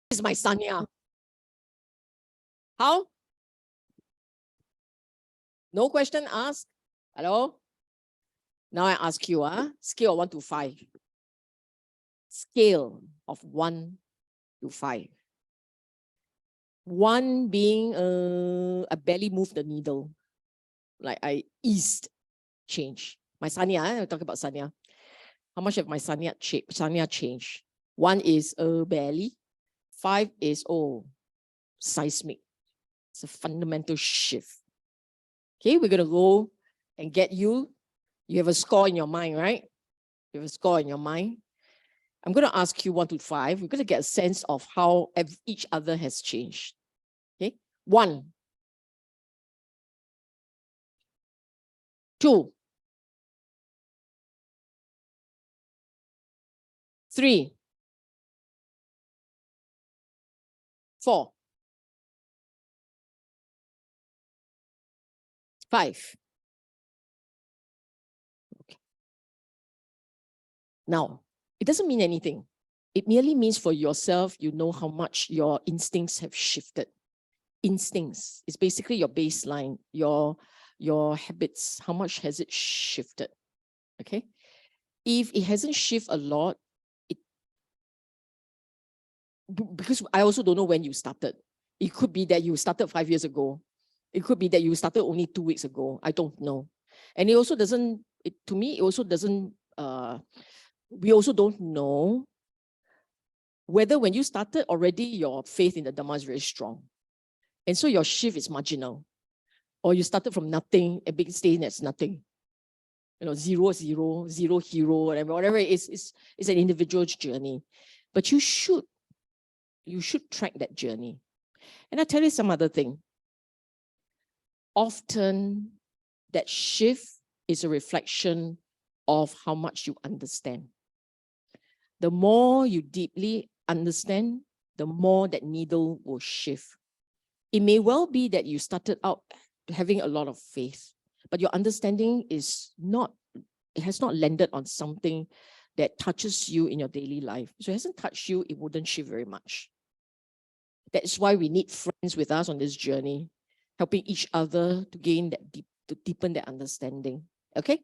This is my sanya. How? No question asked? Hello? Now I ask you, scale of 1 to 5. scale of 1 to 5. 1 being I barely moved the needle. Like I eased change. My Sanya, I'll talk about Sanya. How much have my Sanya changed? 1 is barely. 5 is seismic. It's a fundamental shift. Okay, we're gonna go and get you. You have a score in your mind, right? You have a score in your mind. I'm gonna ask you 1 to 5. We're gonna get a sense of how each other has changed. Okay, 1, 2, 3, 4, 5. Okay. Now, it doesn't mean anything. It merely means for yourself, you know how much your instincts have shifted. Instincts is basically your baseline, your habits. How much has it shifted? Okay. If it hasn't shifted a lot, because I also don't know when you started. It could be that you started 5 years ago. It could be that you started only 2 weeks ago. I don't know. And it also doesn't, to me, it also doesn't, we also don't know whether when you started already, your faith in the Dhamma is very strong. And so your shift is marginal. Or you started from nothing and big staying as nothing. You know, zero hero, whatever it is, it's an individual journey. But you should track that journey. And I'll tell you some other thing. Often that shift is a reflection of how much you understand. The more you deeply understand, the more that needle will shift. It may well be that you started out having a lot of faith, but your understanding has not landed on something that touches you in your daily life. So it hasn't touched you, it wouldn't shift very much. That's why we need friends with us on this journey, helping each other to gain that to deepen that understanding. Okay?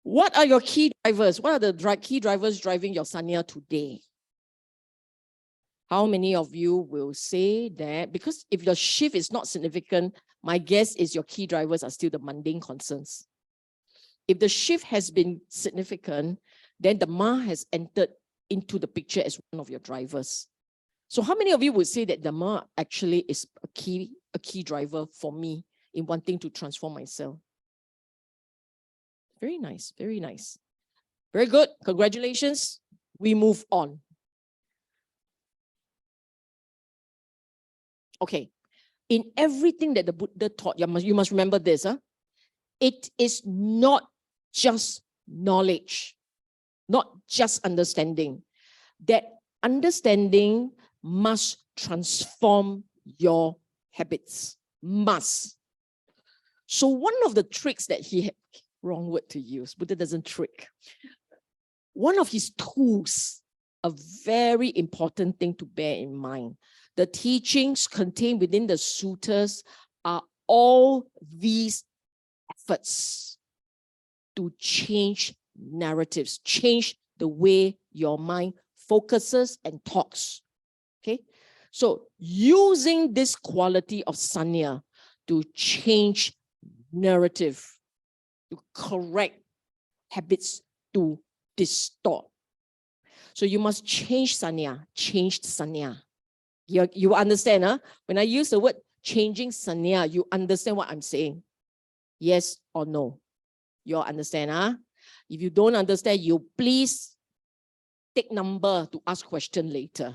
What are your key drivers? What are the key drivers driving your Sanya today? How many of you will say that? Because if your shift is not significant, my guess is your key drivers are still the mundane concerns. If the shift has been significant, then the Ma has entered into the picture as one of your drivers. So how many of you would say that the Ma actually is a key driver for me in wanting to transform myself? Very nice, very nice. Very good, congratulations. We move on. Okay, in everything that the Buddha taught, you must remember this. It is not just knowledge, not just understanding. That understanding must transform your habits. Must. So one of the tricks that he had, wrong word to use, Buddha doesn't trick. One of his tools, a very important thing to bear in mind. The teachings contained within the suttas are all these efforts to change narratives, change the way your mind focuses and talks. Okay, so using this quality of Sanya to change narrative, to correct habits, to distort. So you must change Sanya, changed Sanya. You understand, huh? When I use the word changing Sanya, you understand what I'm saying? Yes or no? You all understand, huh? If you don't understand, you please take number to ask question later.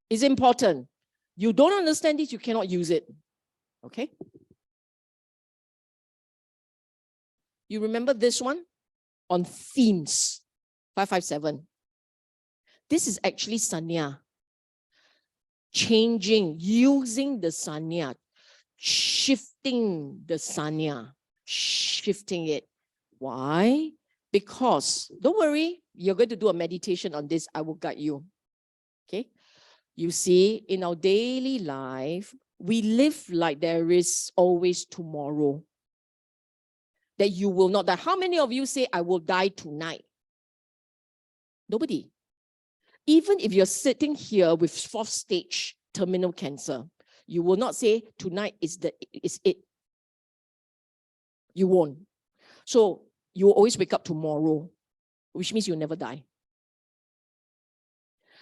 It's important. You don't understand this, you cannot use it. Okay? You remember this one? On themes, 557. This is actually Sanya. Changing, using the Sanya, shifting the Sanya, shifting it. Why? Because, don't worry, you're going to do a meditation on this. I will guide you. Okay? You see, in our daily life, we live like there is always tomorrow. That you will not die. How many of you say, I will die tonight? Nobody. Even if you're sitting here with 4th stage terminal cancer, you will not say tonight is it. You won't. So you will always wake up tomorrow, which means you'll never die.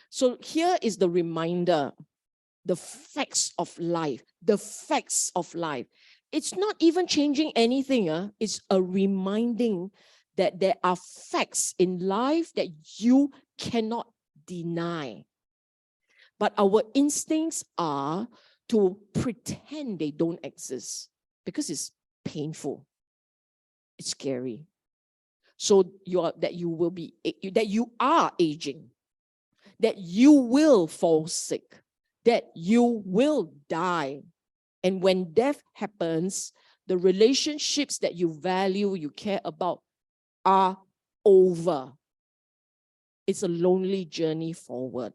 So here is the reminder, the facts of life, the facts of life. It's not even changing anything. It's a reminding that there are facts in life that you cannot deny. But our instincts are to pretend they don't exist because it's painful. It's scary. So you are aging, that you will fall sick, that you will die. And when death happens, the relationships that you value, you care about are over. It's a lonely journey forward.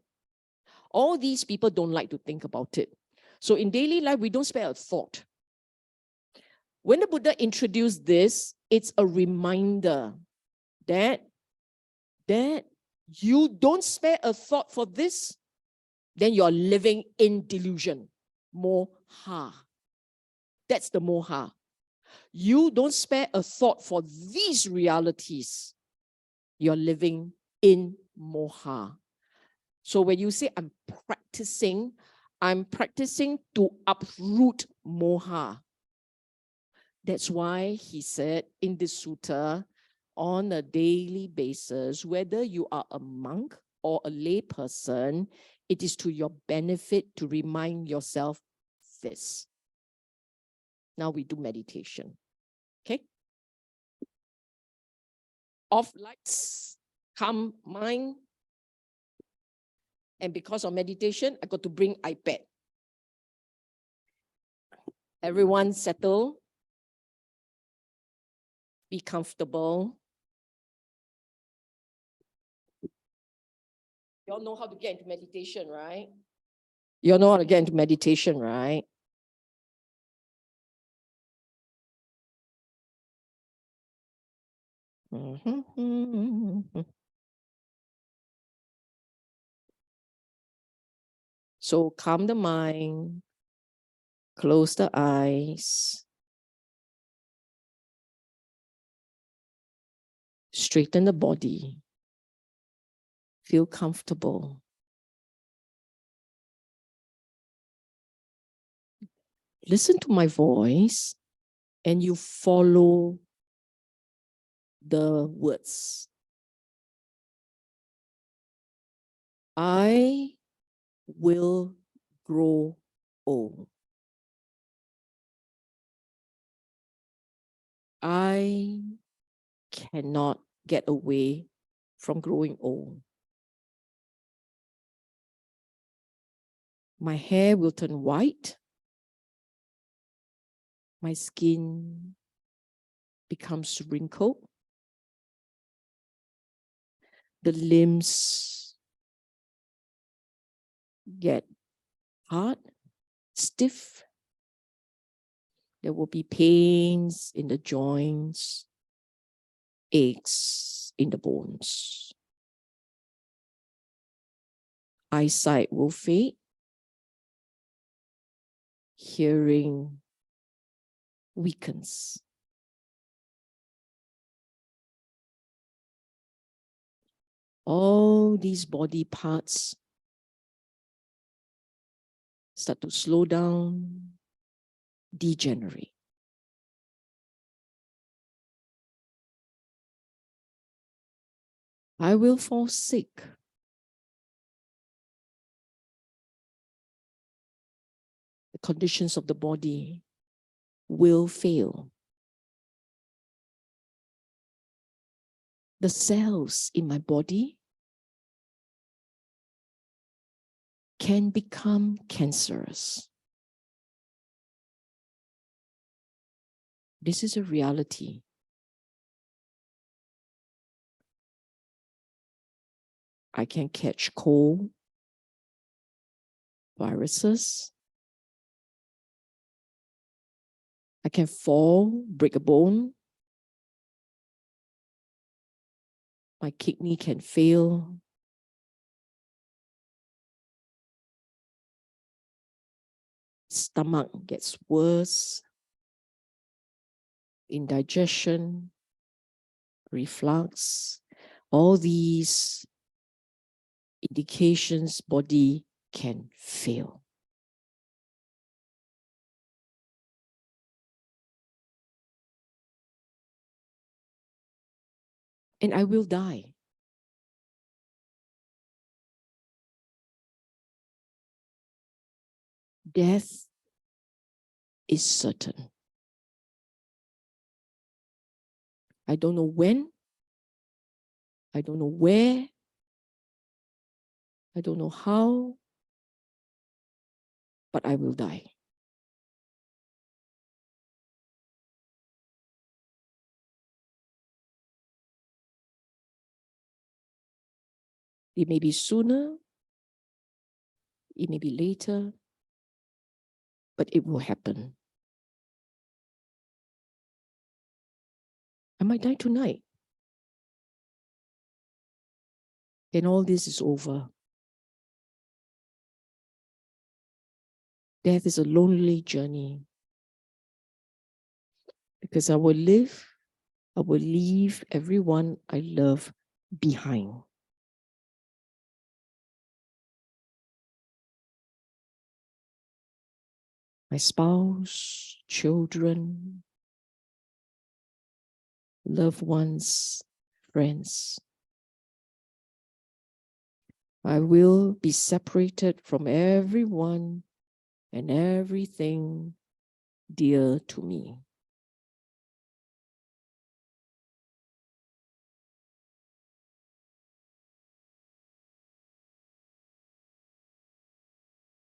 All these people don't like to think about it. So in daily life, we don't spare a thought. When the Buddha introduced this, it's a reminder that you don't spare a thought for this, then you're living in delusion. Moha. That's the moha. You don't spare a thought for these realities, you're living in moha. So when you say I'm practicing to uproot moha. That's why he said in this sutta, on a daily basis, whether you are a monk or a lay person, it is to your benefit to remind yourself this. Now we do meditation. Okay? Off lights, calm mind. And because of meditation, I got to bring iPad. Everyone settle. Be comfortable. You all know how to get into meditation, right? You all know how to get into meditation, right? So calm the mind, close the eyes, straighten the body, feel comfortable. Listen to my voice and you follow the words. I will grow old. I cannot get away from growing old. My hair will turn white. My skin becomes wrinkled. The limbs get hard, stiff. There will be pains in the joints, aches in the bones. Eyesight will fade. Hearing weakens. All these body parts start to slow down, degenerate. I will fall sick. The conditions of the body will fail. The cells in my body can become cancerous. This is a reality. I can catch cold, viruses. I can fall, break a bone. My kidney can fail. Stomach gets worse. Indigestion, reflux, all these indications body can fail. And I will die. Death is certain. I don't know when. I don't know where. I don't know how. But I will die. It may be sooner. It may be later. But it will happen. I might die tonight. Then all this is over. Death is a lonely journey. Because I will leave everyone I love behind. My spouse, children, loved ones, friends. I will be separated from everyone and everything dear to me.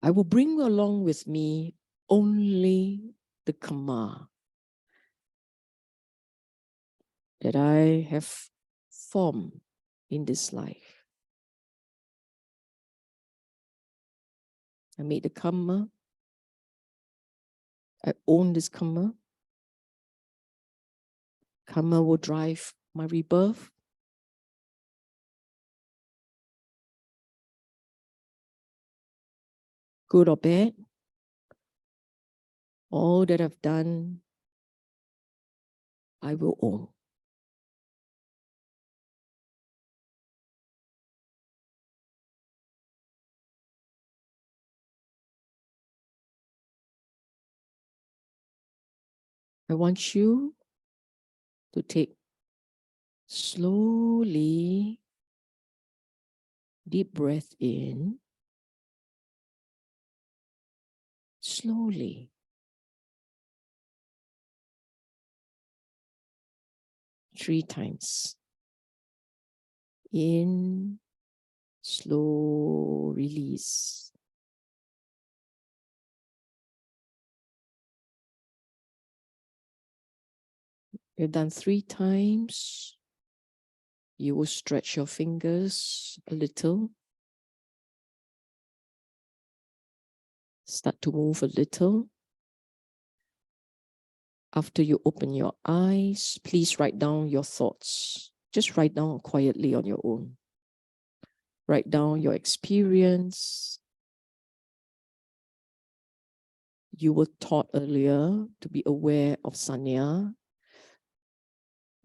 I will bring along with me only the karma that I have formed in this life. I made the karma. I own this karma. Karma will drive my rebirth. Good or bad, all that I've done, I will own. I want you to take slowly deep breath in, slowly. 3 times. In, slow release. You've done 3 times. You will stretch your fingers a little. Start to move a little. After you open your eyes, please write down your thoughts. Just write down quietly on your own. Write down your experience. You were taught earlier to be aware of sanya.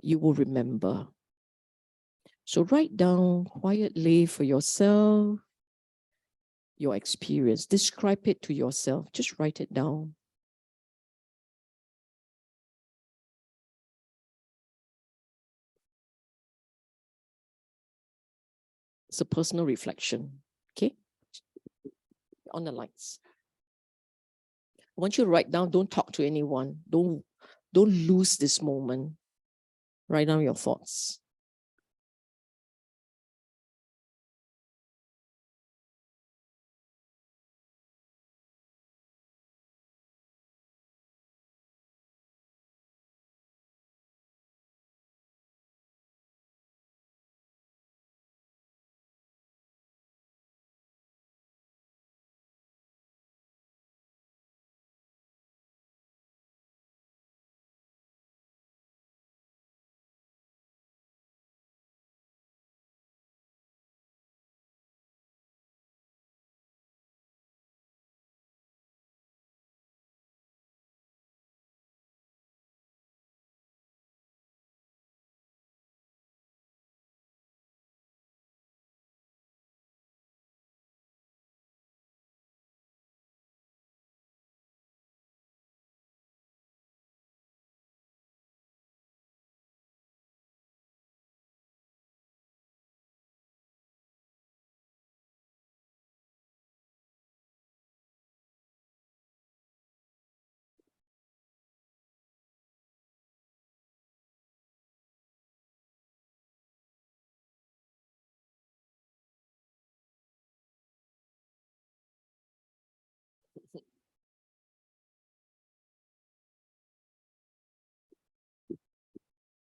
You will remember. So write down quietly for yourself your experience. Describe it to yourself. Just write it down. It's a personal reflection. Okay? On the lights. I want you to write down, don't talk to anyone. Don't lose this moment. Write down your thoughts.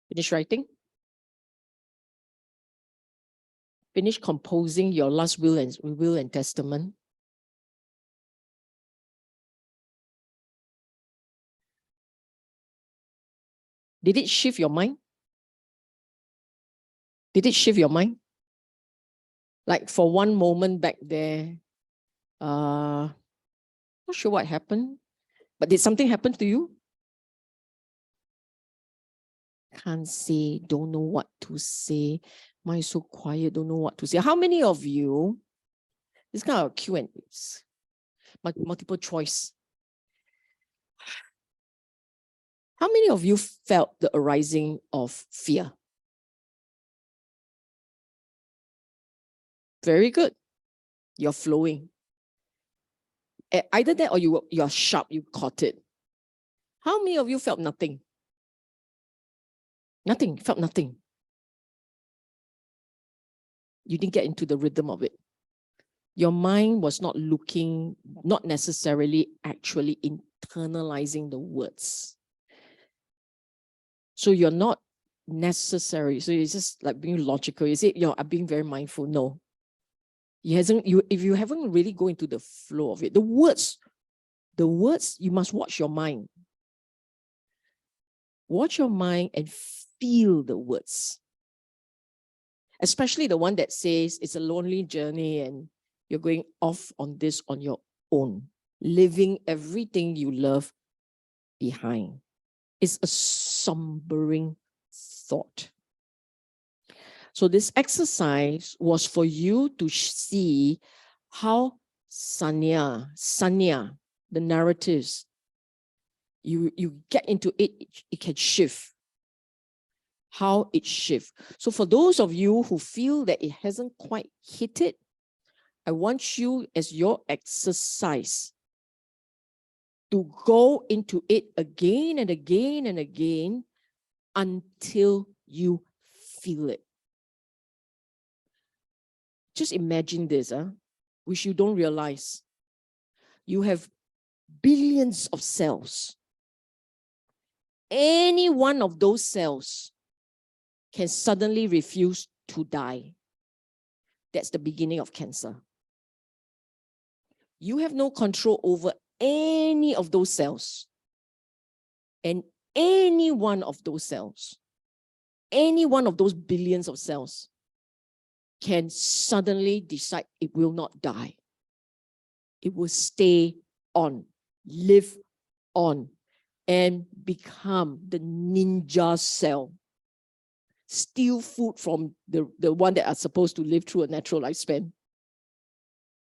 Finish writing? Finish composing your last will and testament? Did it shift your mind? Did it shift your mind? Like for one moment back there, not sure what happened, but did something happen to you? Can't say, don't know what to say. Mind so quiet, don't know what to say. How many of you, this kind of Q&As, multiple choice. How many of you felt the arising of fear? Very good. You're flowing. Either that or you're sharp, you caught it. How many of you felt nothing? Nothing, felt nothing. You didn't get into the rhythm of it. Your mind was not looking, not necessarily actually internalizing the words. So you're not necessary. So it's just like being logical. You say, I'm being very mindful. No. If you haven't really go into the flow of it, the words, you must watch your mind. Watch your mind and feel the words. Especially the one that says it's a lonely journey and you're going off on this on your own, leaving everything you love behind. It's a sombering thought. So this exercise was for you to see how sanya, the narratives, you get into it, it can shift. How it shifts. So for those of you who feel that it hasn't quite hit it, I want you as your exercise to go into it again and again and again until you feel it. Just imagine this, which you don't realize. You have billions of cells. Any one of those cells can suddenly refuse to die. That's the beginning of cancer. You have no control over any of those cells. And any one of those cells, any one of those billions of cells can suddenly decide it will not die. It will stay on, live on, and become the ninja cell. Steal food from the one that are supposed to live through a natural lifespan.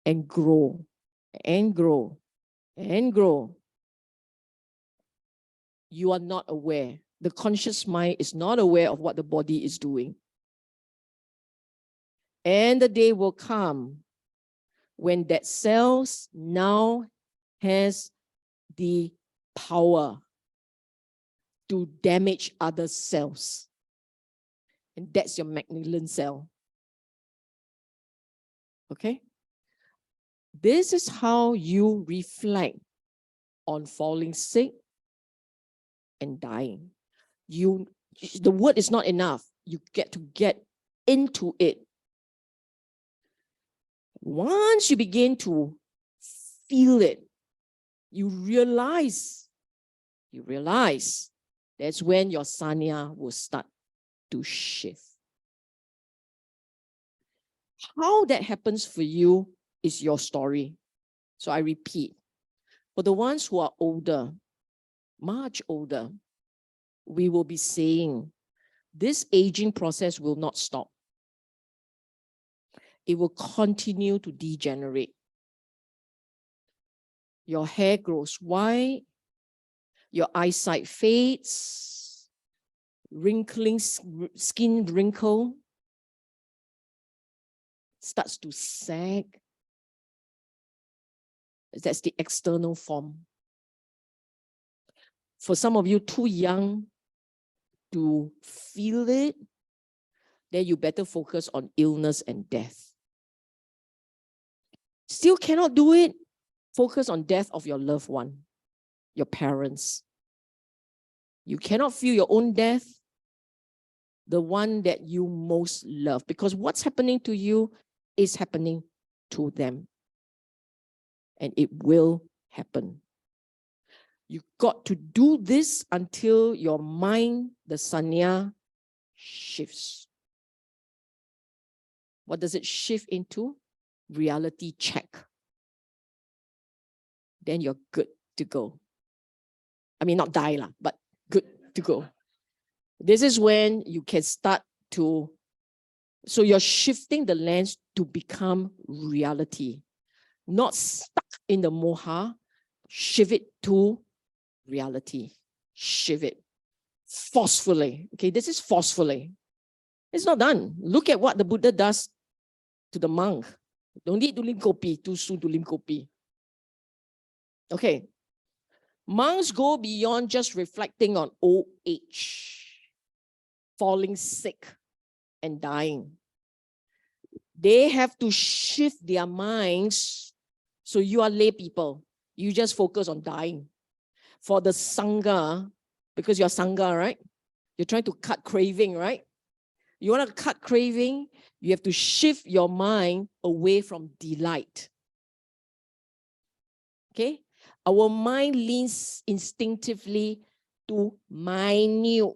And grow, and grow, and grow. You are not aware. The conscious mind is not aware of what the body is doing. And the day will come when that cells now has the power to damage other cells. And that's your mammalian cell. Okay? This is how you reflect on falling sick and dying. The word is not enough. You get to get into it. Once you begin to feel it, you realize that's when your sanya will start to shift. How that happens for you is your story. So I repeat, for the ones who are older, much older, we will be saying this aging process will not stop. It will continue to degenerate. Your hair grows white, your eyesight fades, wrinkling, skin wrinkle starts to sag. That's the external form. For some of you too young to feel it, then you better focus on illness and death. Still cannot do it? Focus on death of your loved one, your parents. You cannot feel your own death, the one that you most love, because what's happening to you is happening to them. And it will happen. You got to do this until your mind, the sanya, shifts. What does it shift into? Reality check. Then you're good to go. I mean, not die, but good to go. This is when you can start to, so you're shifting the lens to become reality. Not stuck in the moha, shift it to reality. Shift it forcefully. Okay, this is forcefully. It's not done. Look at what the Buddha does to the monk. Don't need to lim kopi, too soon to lim kopi. Okay. Monks go beyond just reflecting on old age, falling sick, and dying. They have to shift their minds. So you are lay people. You just focus on dying. For the Sangha, because you're Sangha, right? You're trying to cut craving, right? You want to cut craving, you have to shift your mind away from delight. Okay? Our mind leans instinctively to minute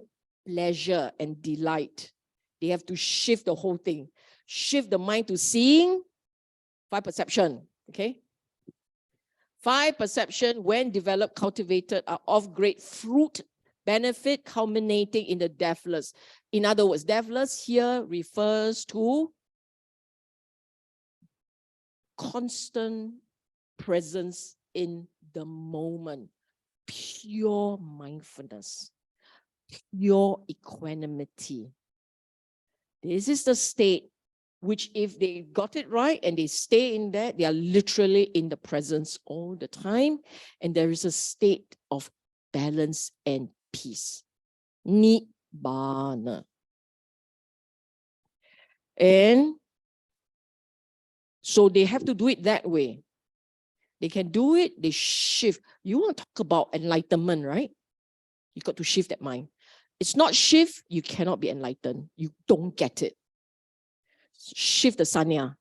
pleasure and delight. They have to shift the whole thing. Shift the mind to seeing, 5 perception. Okay? 5 perception, when developed, cultivated, are of great fruit, benefit, culminating in the deathless. In other words, deathless here refers to constant presence in the moment, pure mindfulness, pure equanimity. This is the state which, if they got it right and they stay in that, they are literally in the presence all the time. And there is a state of balance and peace. Nibbana. And so they have to do it that way. They can do it, they shift. You want to talk about enlightenment, right? You got to shift that mind. It's not shift, you cannot be enlightened. You don't get it. Shift the sanya.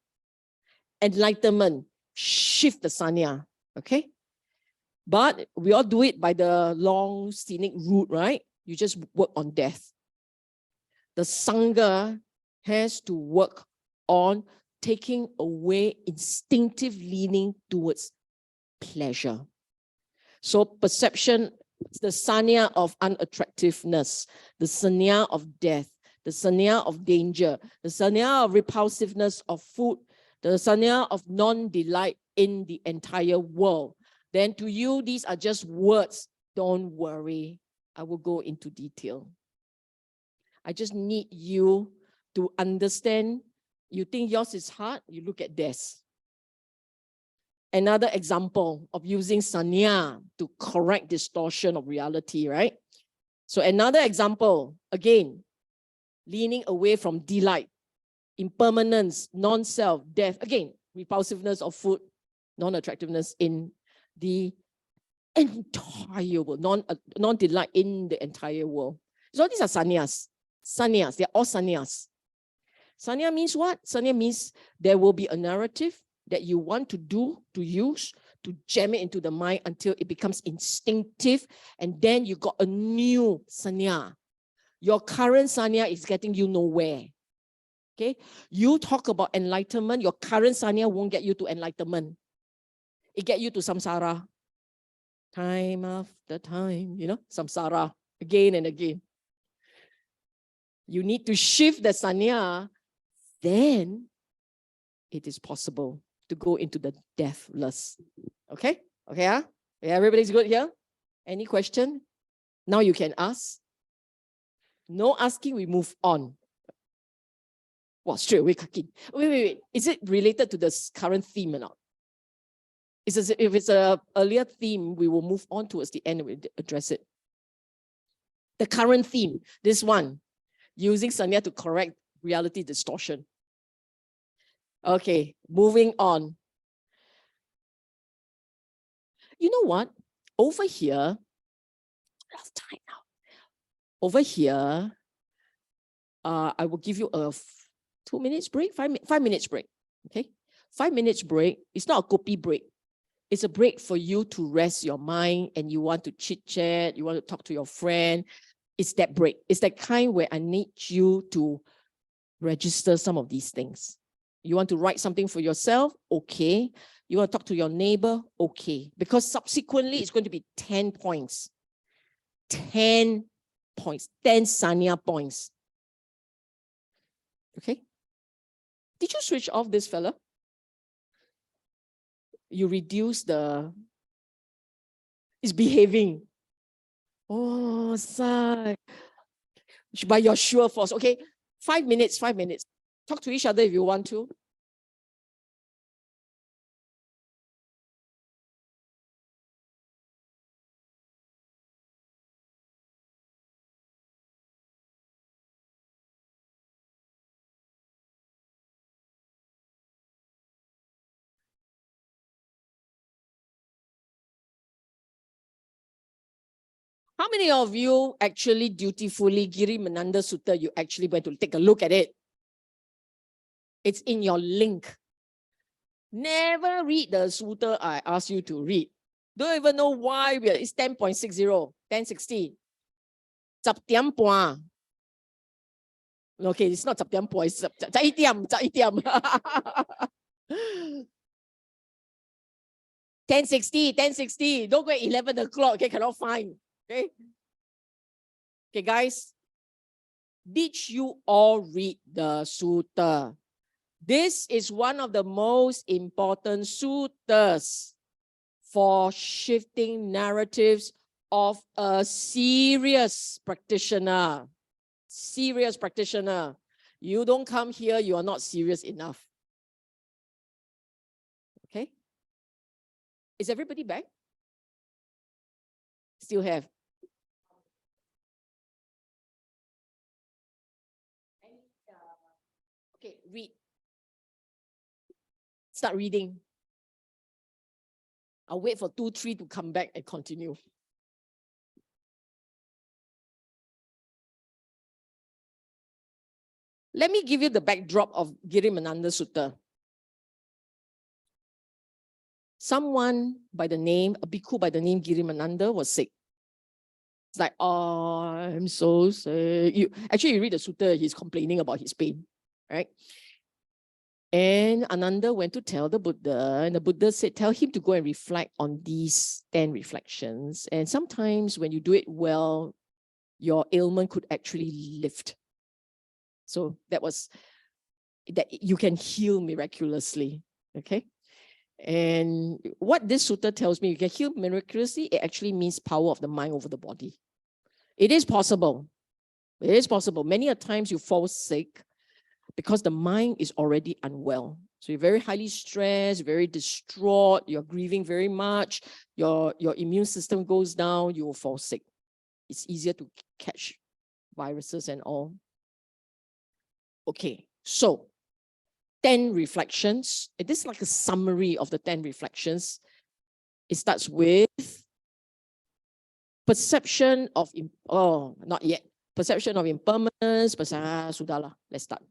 Enlightenment, shift the sanya. Okay? But we all do it by the long scenic route, right? You just work on death. The Sangha has to work on taking away instinctive leaning towards pleasure. So perception, the sanya of unattractiveness, the sanya of death, the sanya of danger, the sanya of repulsiveness of food, the sanya of non-delight in the entire world. Then to you, these are just words. Don't worry. I will go into detail. I just need you to understand. You think yours is hard, you look at this. Another example of using sanya to correct distortion of reality, right? So another example, again, leaning away from delight, impermanence, non-self, death, again, repulsiveness of food, non-attractiveness in the entire world, non-delight in the entire world. So these are sanyas. Sanyas, they're all sanyas. Sanya means what? Sanya means there will be a narrative that you want to do, to use, to jam it into the mind until it becomes instinctive, and then you got a new sanya. Your current sanya is getting you nowhere. Okay? You talk about enlightenment, your current sanya won't get you to enlightenment. It get you to samsara. Time after time, samsara, again and again. You need to shift the sanya, then it is possible to go into the deathless. Okay? Okay, yeah, everybody's good here? Any question? Now you can ask. No asking, we move on. Well, straight away, Kaki. Wait. Is it related to the current theme or not? If it's an earlier theme, we will move on towards the end and we'll address it. The current theme, this one, using sanya to correct reality distortion. Okay, moving on. You know what? Over here, last time now. Over here, I will give you a 2 minutes break, 5 minutes break. Okay, 5 minutes break. It's not a kopi break. It's a break for you to rest your mind and you want to chit chat, you want to talk to your friend. It's that break. It's that kind where I need you to register some of these things. You want to write something for yourself? Okay. You want to talk to your neighbor? Okay. Because subsequently, it's going to be 10 points. 10 points. 10 Sanya points. Okay. Did you switch off this fella? You reduce the... It's behaving. Oh, sigh. By your sure force. Okay. 5 minutes, 5 minutes. Talk to each other if you want to. How many of you actually dutifully, Giri Mananda Sutta, you actually went to take a look at it? It's in your link. Never read the sutta I asked you to read. Don't even know why it's 10.60, 1060. Okay, it's not 10.60, it's 1060. Don't go at 11 o'clock, okay, cannot find. Okay. Okay, guys. Did you all read the sutta? This is one of the most important suttas for shifting narratives of a serious practitioner. Serious practitioner. You don't come here, you are not serious enough. Okay? Is everybody back? Still have. Okay, read. Start reading. I'll wait for 2, 3 to come back and continue. Let me give you the backdrop of Girimananda Sutta. Someone by the name, a bhikkhu by the name Girimananda was sick. It's like, oh, I'm so sick. You read the sutta, he's complaining about his pain, right? And Ananda went to tell the Buddha, and the Buddha said, tell him to go and reflect on these 10 reflections. And sometimes when you do it well, your ailment could actually lift. So that you can heal miraculously, okay? And what this sutta tells me, you can heal miraculously, it actually means power of the mind over the body. It is possible. It is possible. Many a times you fall sick because the mind is already unwell. So you're very highly stressed, very distraught, you're grieving very much, your immune system goes down, you will fall sick. It's easier to catch viruses and all. Okay, so 10 reflections. This is like a summary of the 10 reflections. It starts with perception of, not yet. Perception of impermanence, sudahlah, let's start.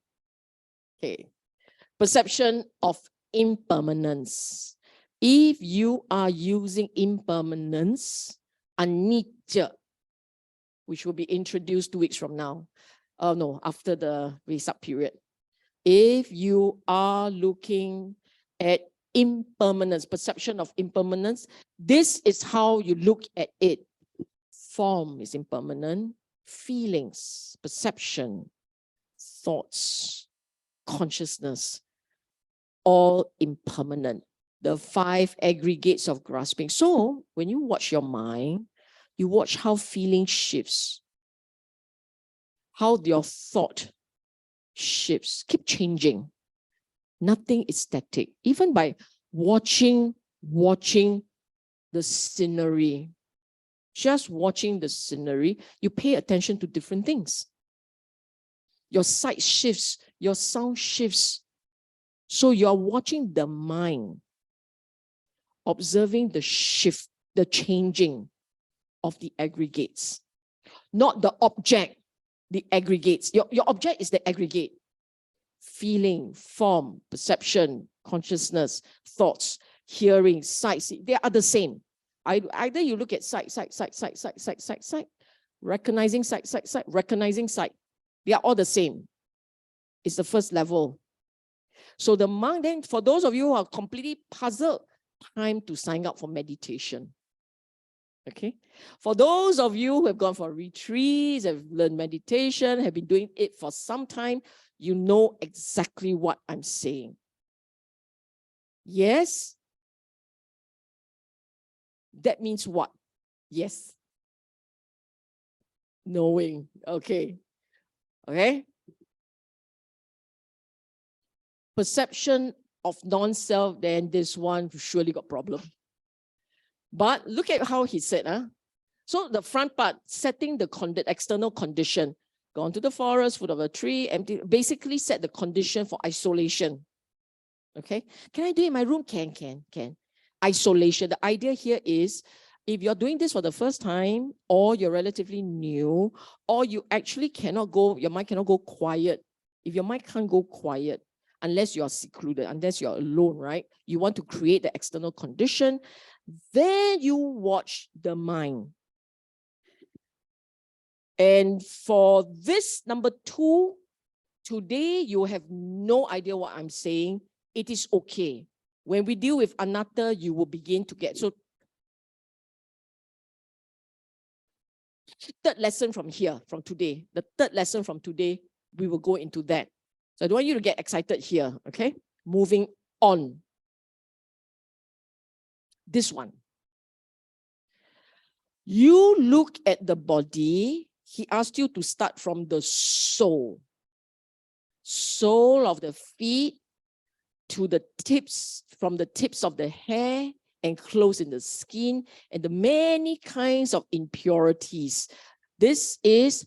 Okay. Perception of impermanence. If you are using impermanence, anicca, which will be introduced 2 weeks from now. No, after the Vesak period. If you are looking at impermanence, perception of impermanence, this is how you look at it. Form is impermanent, feelings, perception, thoughts, consciousness, all impermanent. The 5 aggregates of grasping. So when you watch your mind, you watch how feeling shifts, how your thought shifts, keep changing. Nothing is static. Even by watching the scenery, just watching the scenery, you pay attention to different things. Your sight shifts, your sound shifts. So you're watching the mind, observing the shift the changing of the aggregates, not the object, the aggregates. Your object is the aggregate. Feeling, form, perception, consciousness, thoughts, hearing, sight, they are the same. Either you look at sight, recognizing sight, recognizing sight. They are all the same. It's the first level. So the mind, then for those of you who are completely puzzled, time to sign up for meditation. Okay. For those of you who have gone for retreats, have learned meditation, have been doing it for some time, you know exactly what I'm saying. Yes? That means what? Yes. Knowing. Okay. Okay. Perception of non-self, then this one surely got problem. But look at how he said, So the front part, setting the external condition. Gone to the forest, foot of a tree, empty, basically set the condition for isolation. Okay. Can I do it in my room? Can. Isolation. The idea here is, if you're doing this for the first time, or you're relatively new, or you actually cannot go, your mind cannot go quiet. If your mind can't go quiet, unless you're secluded, unless you're alone, right? You want to create the external condition, then you watch the mind. And for this number 2, today you have no idea what I'm saying. It is okay. When we deal with anatta, you will begin to get. So third lesson from here, from today, the third lesson from today, we will go into that. So I don't want you to get excited here, okay? Moving on. This one. You look at the body. He asked you to start from the sole. Sole of the feet to the tips, from the tips of the hair and close in the skin, and the many kinds of impurities. This is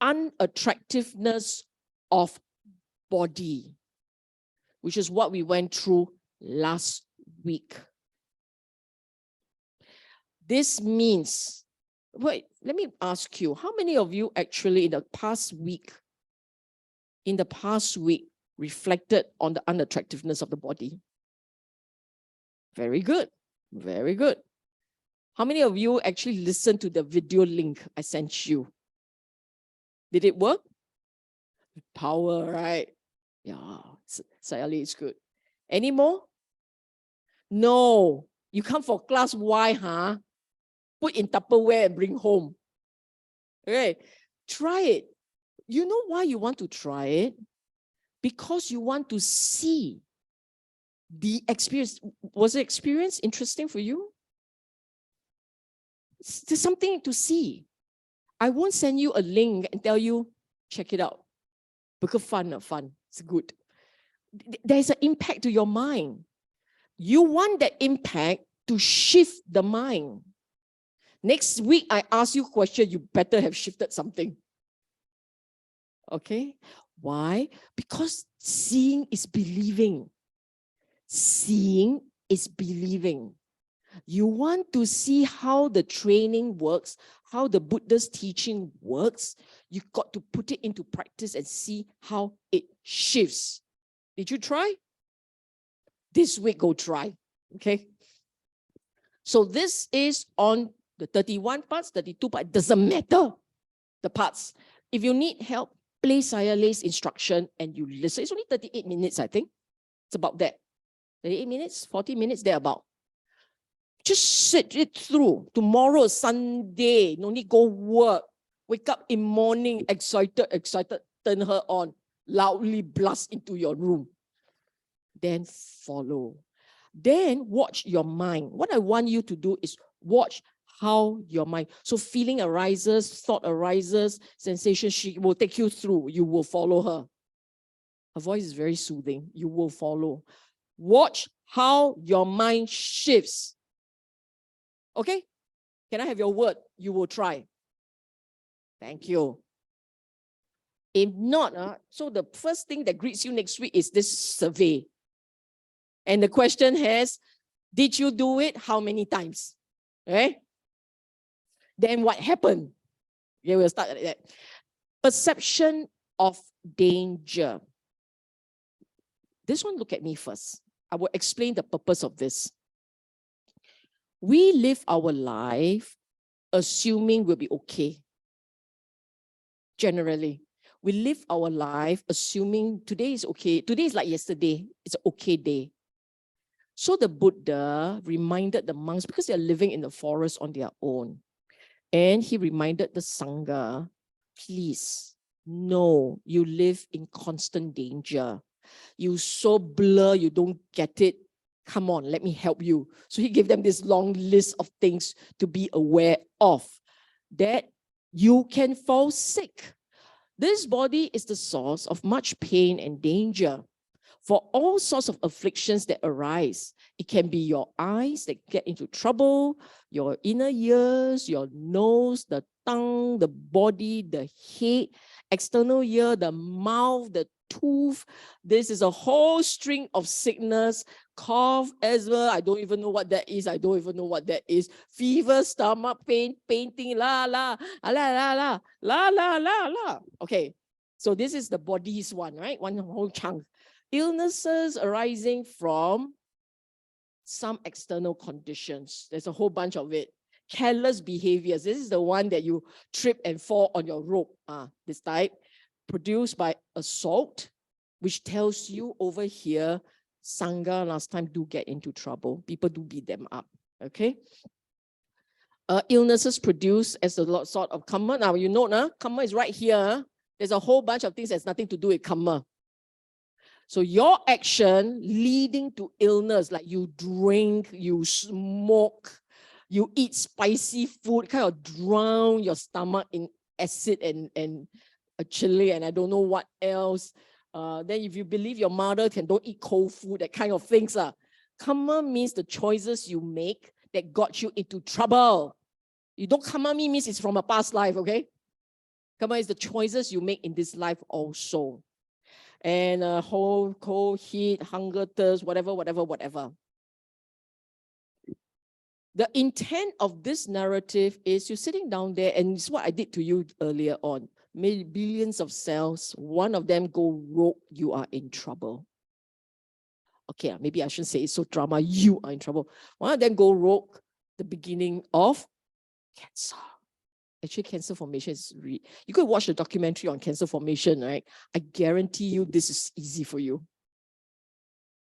unattractiveness of body, which is what we went through last week. This means, wait, let me ask you, how many of you actually in the past week reflected on the unattractiveness of the body? Very good. Very good. How many of you actually listened to the video link I sent you? Did it work? Power, right? Yeah, Sayali is good. Any more? No. You come for class, why, huh? Put in Tupperware and bring home. Okay, try it. You know why you want to try it? Because you want to see the experience. Was the experience interesting for you? There's something to see. I won't send you a link and tell you, check it out. Because fun. It's good. There's an impact to your mind. You want that impact to shift the mind. Next week, I ask you a question, you better have shifted something. Okay? Why? Because seeing is believing. Seeing is believing. You want to see how the training works, how the Buddhist teaching works. You've got to put it into practice and see how it shifts. Did you try? This week, go try. Okay? So this is on the 31 parts, 32 parts. It doesn't matter the parts. If you need help, play Sayale's instruction and you listen. It's only 38 minutes, I think. It's about that. 38 minutes, 40 minutes, thereabout. Just sit it through. Tomorrow, Sunday, no need go work. Wake up in morning, excited, turn her on, loudly blast into your room. Then follow. Then watch your mind. What I want you to do is watch how your mind, so feeling arises, thought arises, sensation, she will take you through. You will follow her. Her voice is very soothing. You will follow. Watch how your mind shifts. Okay? Can I have your word? You will try. Thank you. If not, so the first thing that greets you next week is this survey. And the question has, did you do it? How many times? Okay? Then what happened? Okay, we'll start like that. Perception of danger. This one, look at me first. I will explain the purpose of this. We live our life assuming we'll be okay. Generally, we live our life assuming today is okay. Today is like yesterday. It's an okay day. So the Buddha reminded the monks, because they're living in the forest on their own, and he reminded the Sangha, please, no, you live in constant danger. You so blur, you don't get it. Come on, let me help you. So he gave them this long list of things to be aware of, that you can fall sick. This body is the source of much pain and danger for all sorts of afflictions that arise. It can be your eyes that get into trouble, your inner ears, your nose, the tongue, the body, the head, external ear, the mouth, the tooth. This is a whole string of sickness, cough, asthma. I don't even know what that is. I don't even know what that is. Fever, stomach pain, painting, la, la, la, la, la, la, la, la, la. Okay, so this is the body's one, right? One whole chunk. Illnesses arising from some external conditions. There's a whole bunch of it. Careless behaviors. This is the one that you trip and fall on your rope. This type. Produced by assault, which tells you over here, Sangha last time do get into trouble. People do beat them up. Okay. Illnesses produced as a sort of karma. Now you know, karma is right here. There's a whole bunch of things that's nothing to do with karma. So your action leading to illness, like you drink, you smoke, you eat spicy food, kind of drown your stomach in acid and a chili and I don't know what else. Then if you believe your mother don't eat cold food, that kind of things. Karma means the choices you make that got you into trouble. You don't karma means it's from a past life, okay? Karma is the choices you make in this life also. And whole cold, heat, hunger, thirst, whatever. The intent of this narrative is you're sitting down there, and it's what I did to you earlier on. Maybe billions of cells, one of them go rogue, you are in trouble. Okay, maybe I shouldn't say it's so drama, you are in trouble. One of them go rogue, the beginning of cancer. Actually, cancer formation is you could watch the documentary on cancer formation, right? I guarantee you this is easy for you.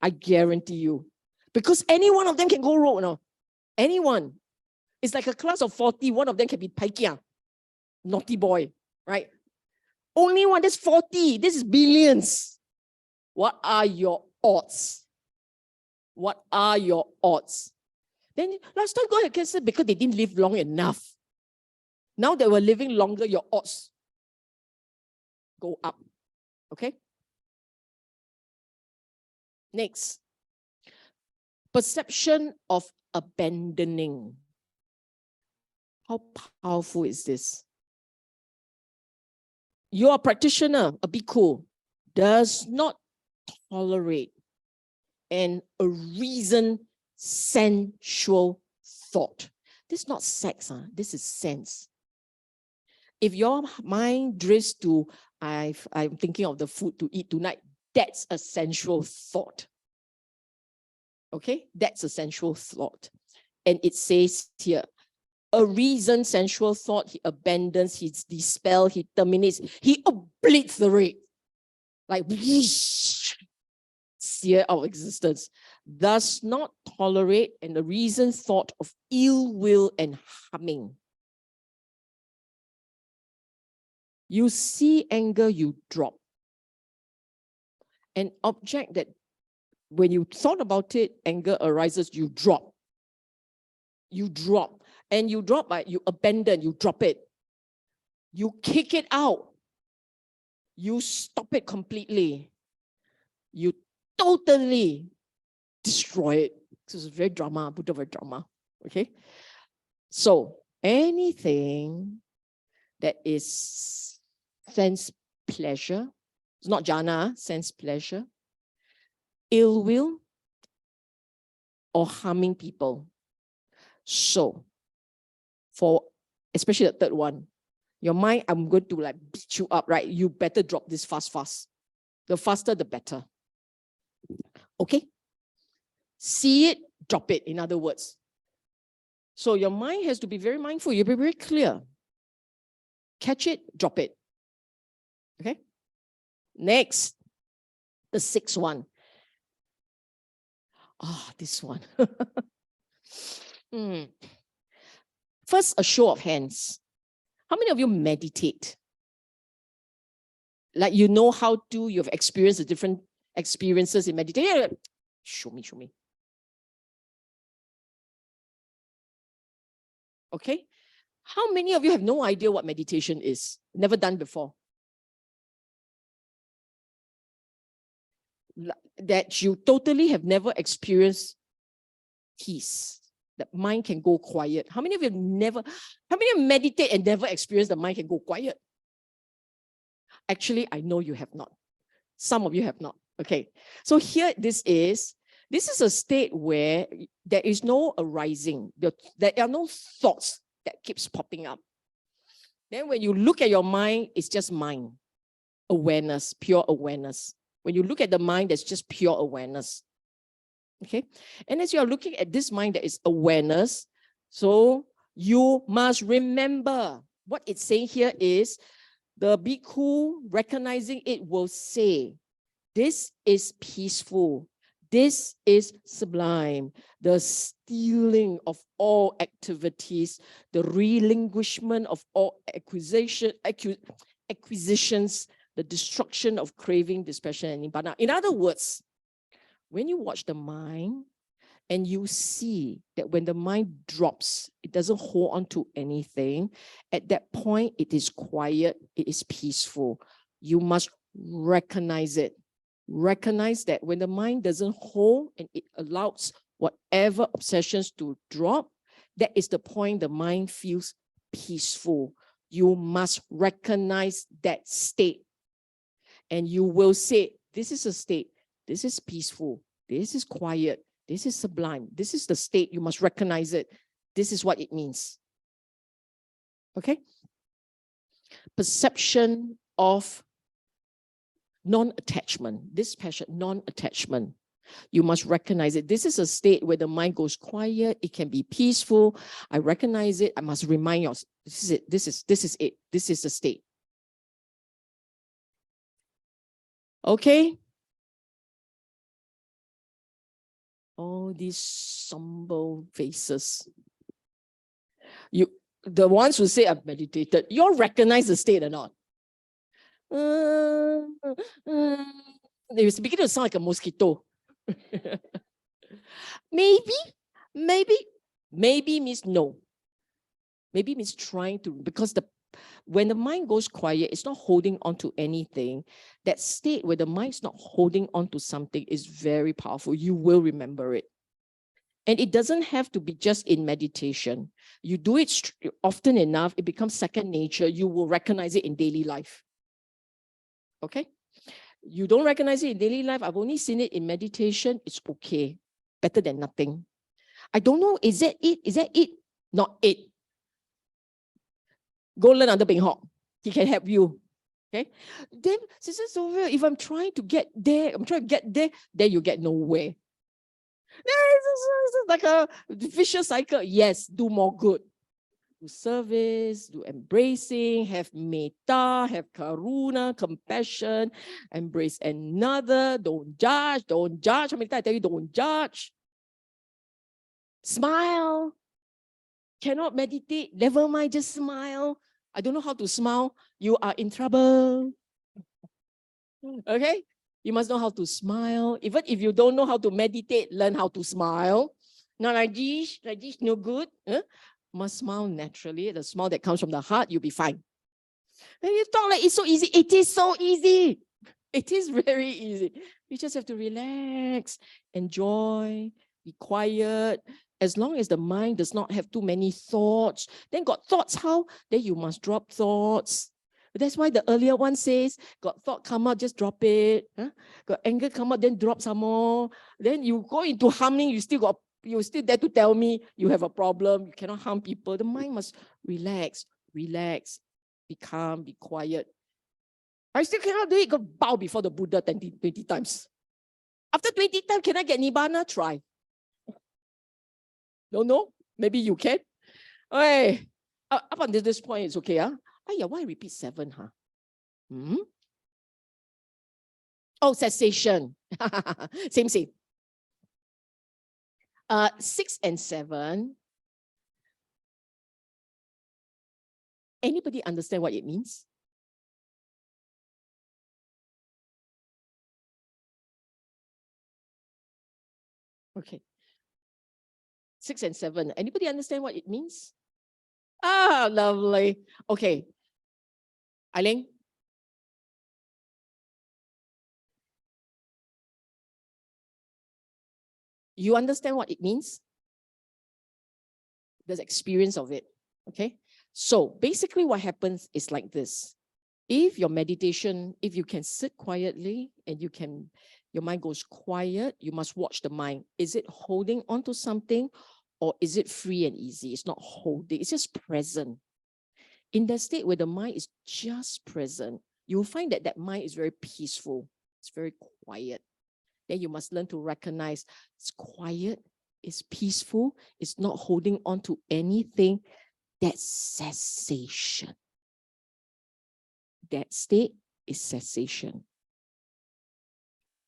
I guarantee you. Because any one of them can go rogue, no? Anyone. It's like a class of 40, one of them can be paikia, naughty boy, right? Only one, that's 40. This is billions. What are your odds? What are your odds? Then last time go had cancer because they didn't live long enough. Now that we're living longer, your odds go up. Okay? Next. Perception of abandoning. How powerful is this? Your practitioner, a bhikkhu, does not tolerate a reasoned sensual thought. This is not sex, this is sense. If your mind drifts to, I'm thinking of the food to eat tonight, that's a sensual thought. Okay, that's a sensual thought. And it says here, a reasoned sensual thought, he abandons, he dispels, he terminates, he obliterates. Like, whoosh, sear our existence. Does not tolerate and the reasoned thought of ill will and harming. You see anger, you drop. An object that when you thought about it, anger arises, you drop. You drop. And you drop by, you abandon, you drop it. You kick it out. You stop it completely. You totally destroy it. This is very drama, Buddha very drama. Okay? So anything that is sense pleasure, it's not jhana, sense pleasure, ill will, or harming people. So for especially the third one. Your mind, I'm going to like beat you up, right? You better drop this fast. The faster, the better. Okay? See it, drop it, in other words. So your mind has to be very mindful. You be very clear. Catch it, drop it. Okay? Next, the sixth one. This one. First, a show of hands. How many of you meditate? Like you know how to, you've experienced the different experiences in meditation. Show me. Okay? How many of you have no idea what meditation is? Never done before? That you totally have never experienced peace. That mind can go quiet. How many of you meditate and never experienced the mind can go quiet? Actually, I know you have not. Some of you have not. Okay. So here this is a state where there is no arising. There are no thoughts that keeps popping up. Then when you look at your mind, it's just mind. Awareness, pure awareness. When you look at the mind, there's just pure awareness. Okay? And as you are looking at this mind that is awareness, so you must remember what it's saying here is the bhikkhu recognizing it will say, this is peaceful. This is sublime. The stealing of all activities, the relinquishment of all acquisitions, the destruction of craving, dispassion, and nibbana. In other words, when you watch the mind and you see that when the mind drops, it doesn't hold on to anything, at that point, it is quiet, it is peaceful. You must recognize it. Recognize that when the mind doesn't hold and it allows whatever obsessions to drop, that is the point the mind feels peaceful. You must recognize that state. And you will say, this is a state. This is peaceful. This is quiet. This is sublime. This is the state. You must recognize it. This is what it means. Okay? Perception of non-attachment. This passion, non-attachment. You must recognize it. This is a state where the mind goes quiet. It can be peaceful. I recognize it. I must remind you, this is it. This is it. This is the state. Okay? All these somber faces. The ones who say I've meditated, you all recognize the state or not? They begin to sound like a mosquito. Maybe means no. Maybe means trying to, because when the mind goes quiet, it's not holding on to anything. That state where the mind is not holding on to something is very powerful. You will remember it. And it doesn't have to be just in meditation. You do it often enough, it becomes second nature. You will recognize it in daily life. Okay? You don't recognize it in daily life. I've only seen it in meditation. It's okay. Better than nothing. I don't know, is that it? Is that it? Not it. Go learn under Beng Hok. He can help you. Okay? Then, Sister Sylvia, if I'm trying to get there, then you get nowhere. It's like a vicious cycle. Yes, do more good. Do service, do embracing, have metta, have karuna, compassion, embrace another, don't judge. How many times I tell you don't judge? Smile. Cannot meditate, never mind, just smile. I don't know how to smile. You are in trouble. Okay? You must know how to smile. Even if you don't know how to meditate, learn how to smile. Not like this, no good. Must smile naturally. The smile that comes from the heart, you'll be fine. And you talk like it's so easy. It is so easy. It is very easy. You just have to relax, enjoy, be quiet. As long as the mind does not have too many thoughts, then got thoughts, how? Then you must drop thoughts. That's why the earlier one says, got thought come out, just drop it. Got anger come out, then drop some more. Then you go into harming, you still got You still dare to tell me you have a problem, you cannot harm people. The mind must relax, relax, be calm, be quiet. I still cannot do it, go bow before the Buddha 20 times. After 20 times, can I get Nibbana? Try. Don't know. Maybe you can. Hey, up until this point, it's okay. Huh? Oh, yeah, why repeat 7? Huh? Oh, cessation. Same. 6 and 7. Anybody understand what it means? Okay. 6 and 7. Anybody understand what it means? Ah, lovely. Okay. Eileen? You understand what it means? There's experience of it. Okay. So basically what happens is like this. If your meditation, if you can sit quietly and your mind goes quiet, you must watch the mind. Is it holding on to something or is it free and easy? It's not holding, it's just present. In that state where the mind is just present, you'll find that that mind is very peaceful. It's very quiet. Then you must learn to recognize it's quiet, it's peaceful, it's not holding on to anything. That's cessation. That state is cessation.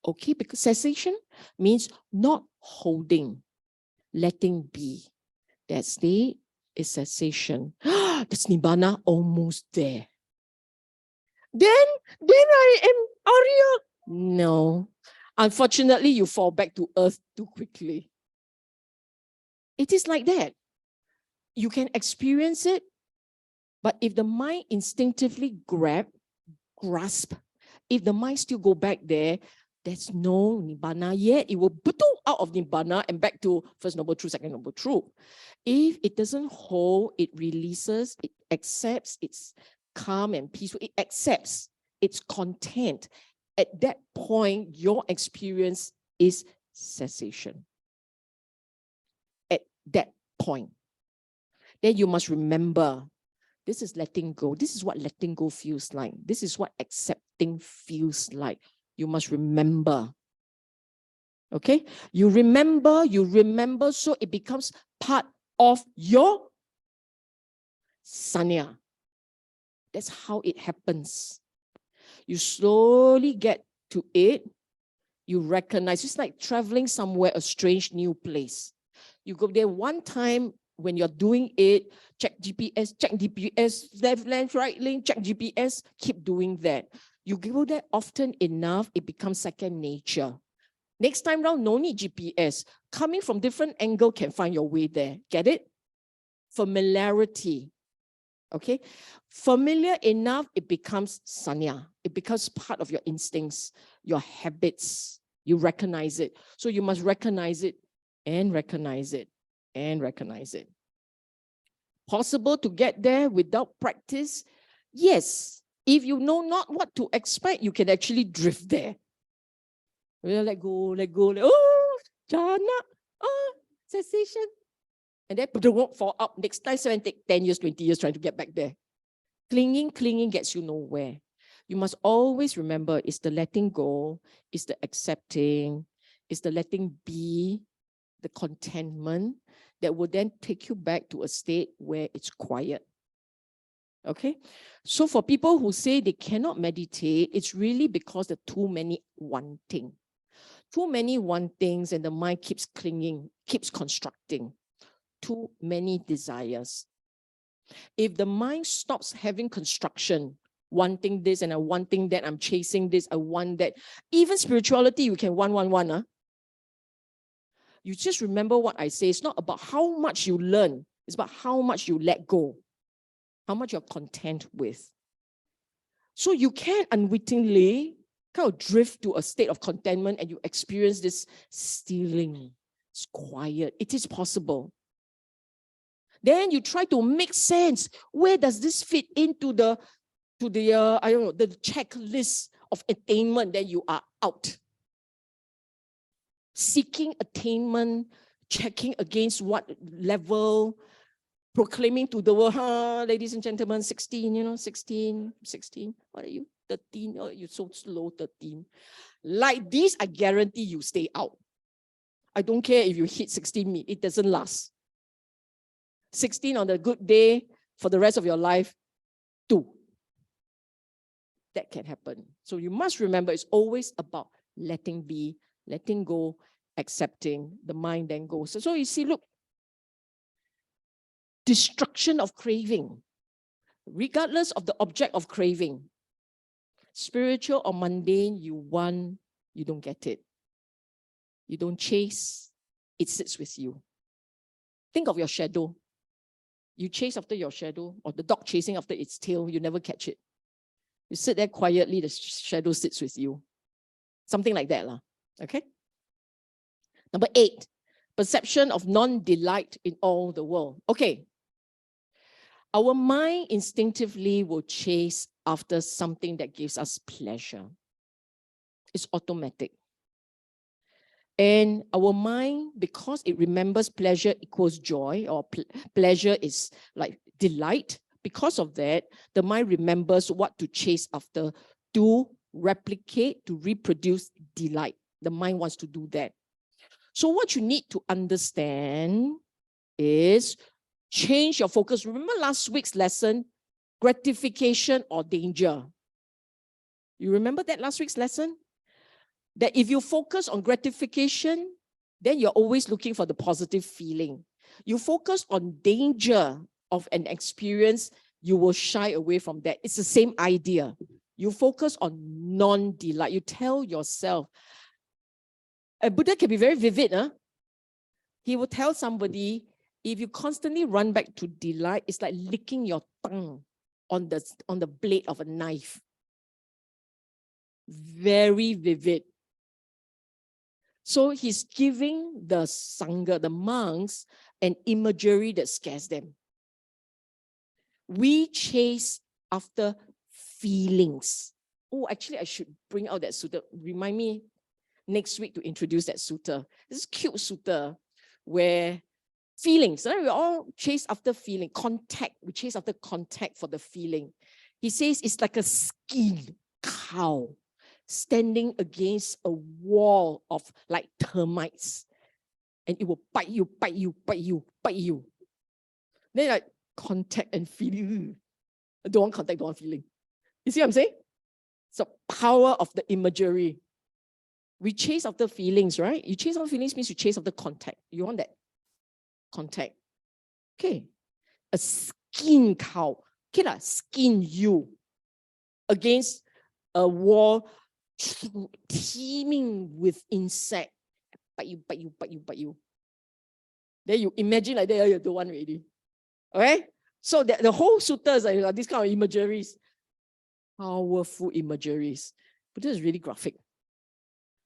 Okay, because cessation means not holding, letting be. That state is cessation. That's Nibbana, almost there. Then I am Arya. No. Unfortunately, you fall back to earth too quickly. It is like that. You can experience it, but if the mind instinctively grasp, if the mind still go back there, there's no Nibbana yet. It will out of Nibbana and back to first noble truth, second noble truth. If it doesn't hold, it releases, it accepts, it's calm and peaceful, it accepts, it's content. At that point, your experience is cessation. At that point. Then you must remember, this is letting go. This is what letting go feels like. This is what accepting feels like. You must remember. Okay? You remember, so it becomes part of your sanya. That's how it happens. You slowly get to it. You recognize. It's like traveling somewhere, a strange new place. You go there one time. When you're doing it, check GPS, left lane, right lane, check GPS, keep doing that. You go there often enough, it becomes second nature. Next time round, no need GPS. Coming from different angle can find your way there. Get it? Familiarity. Okay? Familiar enough, it becomes sanya. It becomes part of your instincts, your habits. You recognize it. So you must recognize it and recognize it. And recognize it. Possible to get there without practice? Yes. If you know not what to expect, you can actually drift there. Let go, oh, jhana, oh, cessation. And then fall up. Next time, take 10 years, 20 years trying to get back there. Clinging gets you nowhere. You must always remember, it's the letting go, it's the accepting, it's the letting be, the contentment that will then take you back to a state where it's quiet. Okay? So for people who say they cannot meditate, it's really because there are too many wanting. Too many wantings and the mind keeps clinging, keeps constructing. Too many desires. If the mind stops having construction, wanting this and I'm wanting that, I'm chasing this, I want that. Even spirituality, you can want. You just remember what I say. It's not about how much you learn. It's about how much you let go. How much you're content with. So you can unwittingly kind of drift to a state of contentment and you experience this stealing. It's quiet. It is possible. Then you try to make sense. Where does this fit into the checklist of attainment? Then you are out. Seeking attainment checking against what level, proclaiming to the world, ladies and gentlemen, 16, 16. What are you? 13? Oh, you're so slow, 13. Like this, I guarantee you stay out. I don't care if you hit 16 meet, it doesn't last. 16 on a good day for the rest of your life, 2. That can happen. So you must remember, it's always about letting be, letting go, accepting. The mind then goes. So you see, look, destruction of craving, regardless of the object of craving, spiritual or mundane, you want, you don't get it. You don't chase, it sits with you. Think of your shadow. You chase after your shadow, or the dog chasing after its tail, you never catch it. You sit there quietly, the shadow sits with you. Something like that. Okay? Number 8, perception of non-delight in all the world. Okay. Our mind instinctively will chase after something that gives us pleasure. It's automatic. And our mind, because it remembers pleasure equals joy, or pleasure is like delight, because of that, the mind remembers what to chase after, to replicate, to reproduce delight. The mind wants to do that. So what you need to understand is change your focus. Remember last week's lesson, gratification or danger? You remember that last week's lesson? That if you focus on gratification, then you're always looking for the positive feeling. You focus on danger of an experience, you will shy away from that. It's the same idea. You focus on non-delight. You tell yourself, a Buddha can be very vivid. He will tell somebody, if you constantly run back to delight, it's like licking your tongue on the blade of a knife. Very vivid. So he's giving the Sangha, the monks, an imagery that scares them. We chase after feelings. Oh, actually, I should bring out that sutta. Remind me next week to introduce that sutta. This is cute sutta where feelings, we all chase after feeling, contact. We chase after contact for the feeling. He says it's like a skinned cow standing against a wall of like termites, and it will bite you, bite you, bite you, bite you. Then like contact and feeling. I don't want contact, don't want feeling. You see what I'm saying? So power of the imagery. We chase after feelings, right? You chase after feelings means you chase after contact. You want that contact. Okay. A skin cow. Okay, skin you against a wall teeming with insect. Bite you, bite you, bite you, bite you. Then you imagine like that, you're the one already. Okay? So the whole sutta is like these kind of imageries. Powerful imageries. But this is really graphic.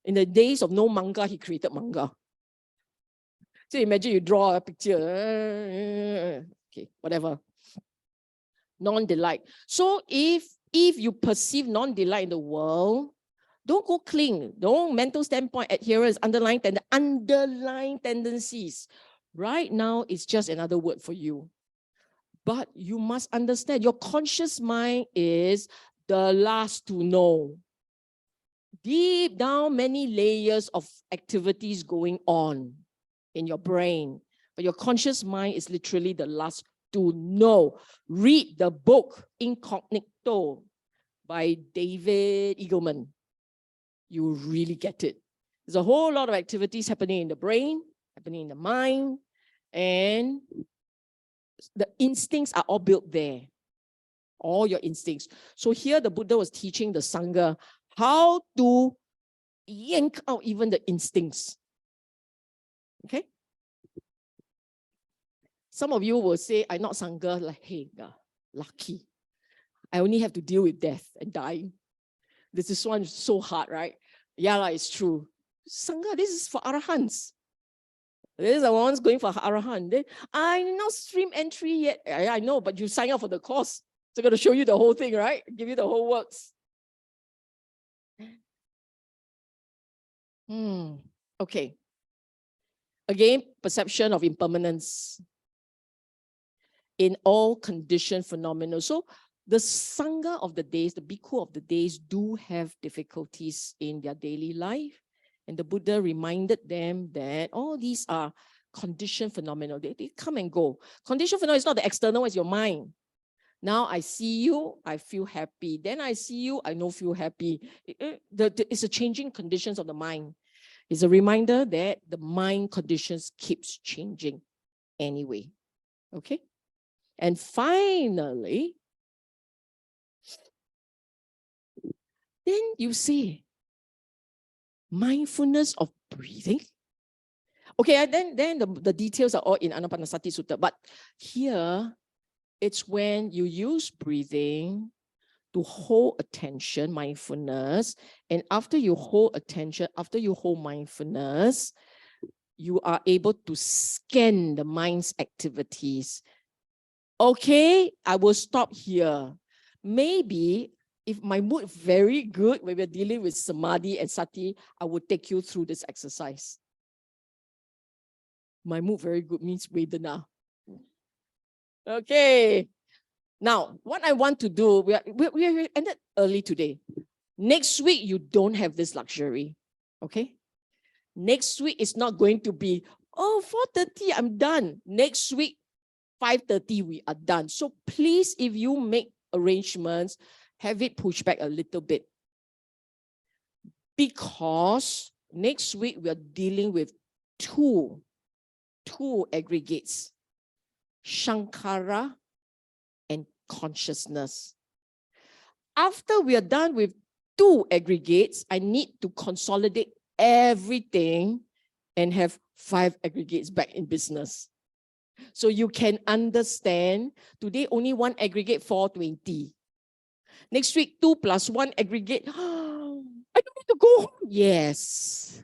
In the days of no manga, he created manga. So imagine you draw a picture. Okay, whatever. Non-delight. So if you perceive non-delight in the world, don't go cling. Don't mental standpoint, adherence, underlying tendencies. Right now, it's just another word for you. But you must understand, your conscious mind is the last to know. Deep down, many layers of activities going on in your brain. But your conscious mind is literally the last to know. Read the book Incognito by David Eagleman. You really get it. There's a whole lot of activities happening in the brain, happening in the mind, and the instincts are all built there. All your instincts. So here the Buddha was teaching the Sangha how to yank out even the instincts. Okay? Some of you will say, I'm not Sangha, like, hey, lucky. I only have to deal with death and dying. This one is so hard, right? Yeah, it's true. Sangha, this is for Arahants. This is the ones going for Arahant. Then I'm not stream entry yet. I know, but you sign up for the course. So I'm going to show you the whole thing, right? Give you the whole works. Okay. Again, perception of impermanence in all conditioned phenomena. So the Sangha of the days, the Bhikkhu of the days do have difficulties in their daily life. And the Buddha reminded them that all these are conditioned phenomena. They come and go. Conditioned phenomena is not the external, it's your mind. Now I see you, I feel happy. Then I see you, I don't feel happy. It's a changing conditions of the mind. It's a reminder that the mind conditions keeps changing anyway. Okay? And finally, then you see mindfulness of breathing. Okay, then the details are all in Anapanasati Sutta. But here, it's when you use breathing to hold attention, mindfulness. And after you hold attention, after you hold mindfulness, you are able to scan the mind's activities. Okay, I will stop here. Maybe if my mood is very good when we're dealing with samadhi and sati, I will take you through this exercise. My mood very good means Vedana. Okay. Now, what I want to do, we ended early today. Next week, you don't have this luxury. Okay? Next week is not going to be, oh, 4:30, I'm done. Next week, 5:30, we are done. So please, if you make arrangements, have it pushed back a little bit. Because next week, we are dealing with two aggregates, Shankara and consciousness. After we are done with two aggregates, I need to consolidate everything and have 5 aggregates back in business. So you can understand, today only one aggregate, 420. Next week, 2 + 1 aggregate. I don't need to go home. Yes.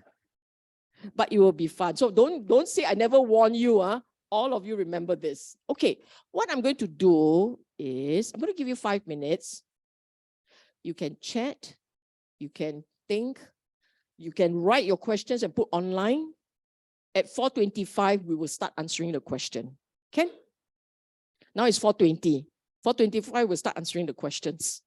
But it will be fun. So don't say I never warned you. All of you remember this. Okay, what I'm going to do is, I'm going to give you 5 minutes. You can chat, you can think, you can write your questions and put online. At 4:25, we will start answering the question. Okay? Now it's 4:20. 4:25, we'll start answering the questions.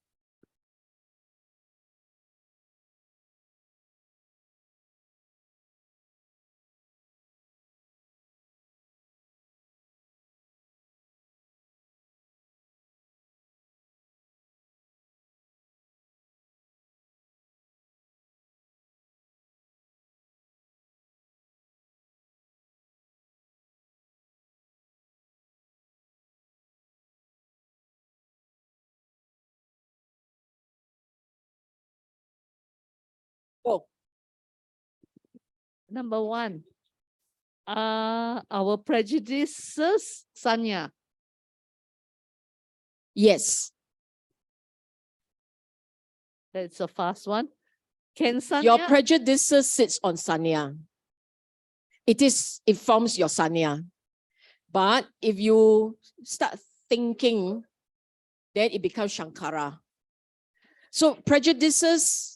Go. Number 1, our prejudices, Sanya. Yes. That's a fast one. Can Sanya? Your prejudices sits on Sanya. It forms your Sanya. But if you start thinking, then it becomes Shankara. So prejudices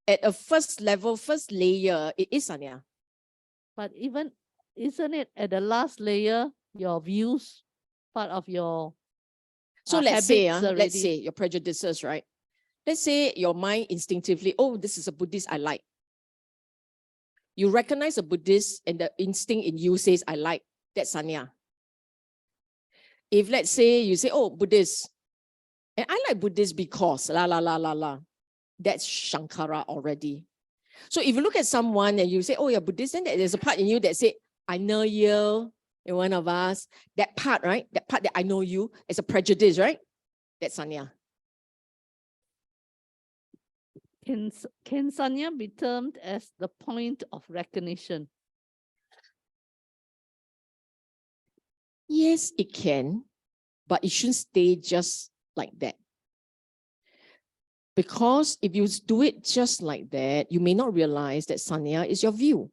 at a first level, first layer, it is Sanya. But even, isn't it at the last layer, your views, part of your So let's say already? your prejudices, right? Let's say your mind instinctively, oh, this is a Buddhist I like. You recognize a Buddhist and the instinct in you says, I like, that's Sanya. If let's say you say, oh, Buddhist, and I like Buddhist because, that's Shankara already. So if you look at someone and you say, oh, you're Buddhist, then there's a part in you that say, I know you, you're one of us. That part, right? That part that I know you is a prejudice, right? That's Sanya. Can Sanya be termed as the point of recognition? Yes, it can, but it shouldn't stay just like that. Because if you do it just like that, you may not realize that Sanya is your view.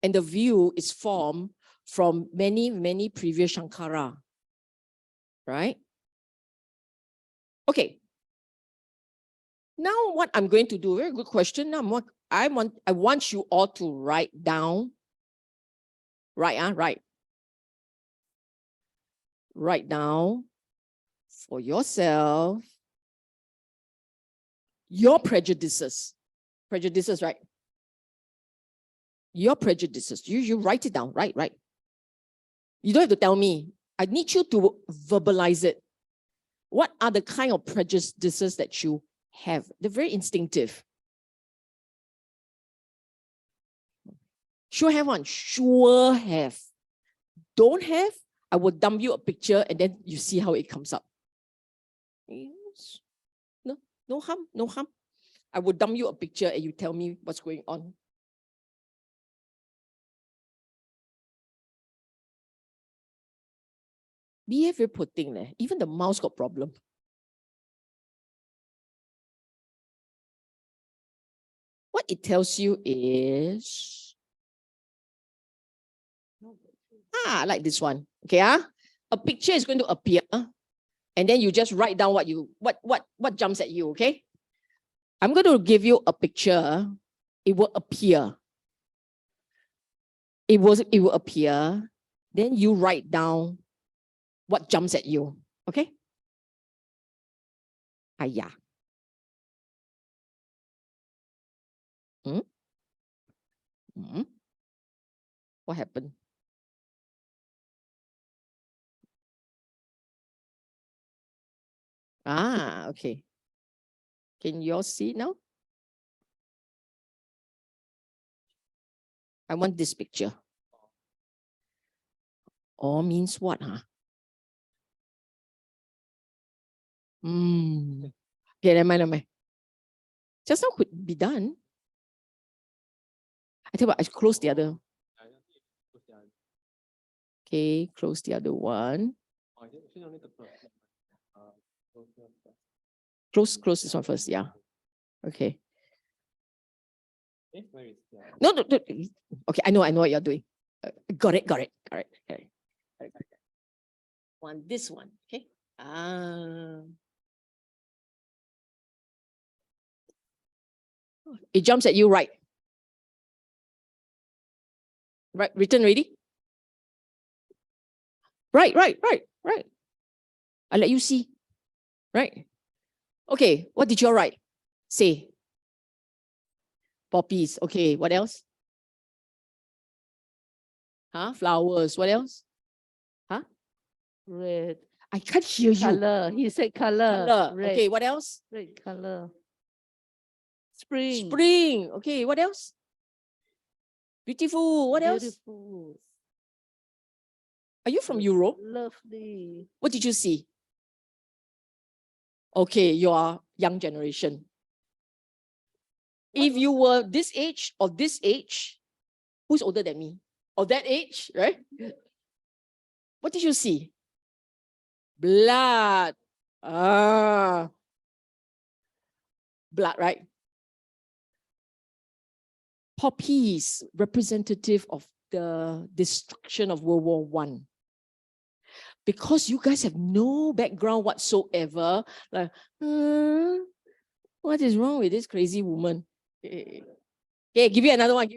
And the view is formed from many, many previous Shankara, right? Okay. Now what I'm going to do, very good question. Now I want you all to write down Right, right. Write down for yourself your prejudices. Prejudices, right? Your prejudices. You write it down, right? You don't have to tell me. I need you to verbalize it. What are the kind of prejudices that you have? They're very instinctive. Sure have one. Sure have. Don't have, I will dump you a picture and then you see how it comes up. Yes. No harm. I will dump you a picture and you tell me what's going on. Behave very poor thing. Even the mouse got problem. What it tells you is, like this one. Okay, a picture is going to appear, and then you just write down what jumps at you. Okay, I'm going to give you a picture. It will appear. It will appear. Then you write down what jumps at you. Okay. Ayah. What happened? Okay. Can you all see it now? I want this picture. All means what, Okay, never mind. Just now could be done. I tell you what, I close the other. Okay, close the other one. Close this one first, yeah. Okay. No. Okay, I know what you're doing. Got it. This one, okay. It jumps at you, right? Right, written ready? Right. I let you see. Right? Okay, what did you all write? Say. Poppies. Okay, what else? Flowers. What else? Red. I can't hear you. Color. He said color. Red. Okay, what else? Red color. Spring. Spring. Okay, what else? Beautiful. What else? Beautiful. Are you from Europe? Lovely. What did you see? Okay, you are young generation. If you were this age or this age, who's older than me? Or that age, right? What did you see? Blood. Blood, right? Poppies, representative of the destruction of World War I. Because you guys have no background whatsoever, like, what is wrong with this crazy woman? Okay, give you another one.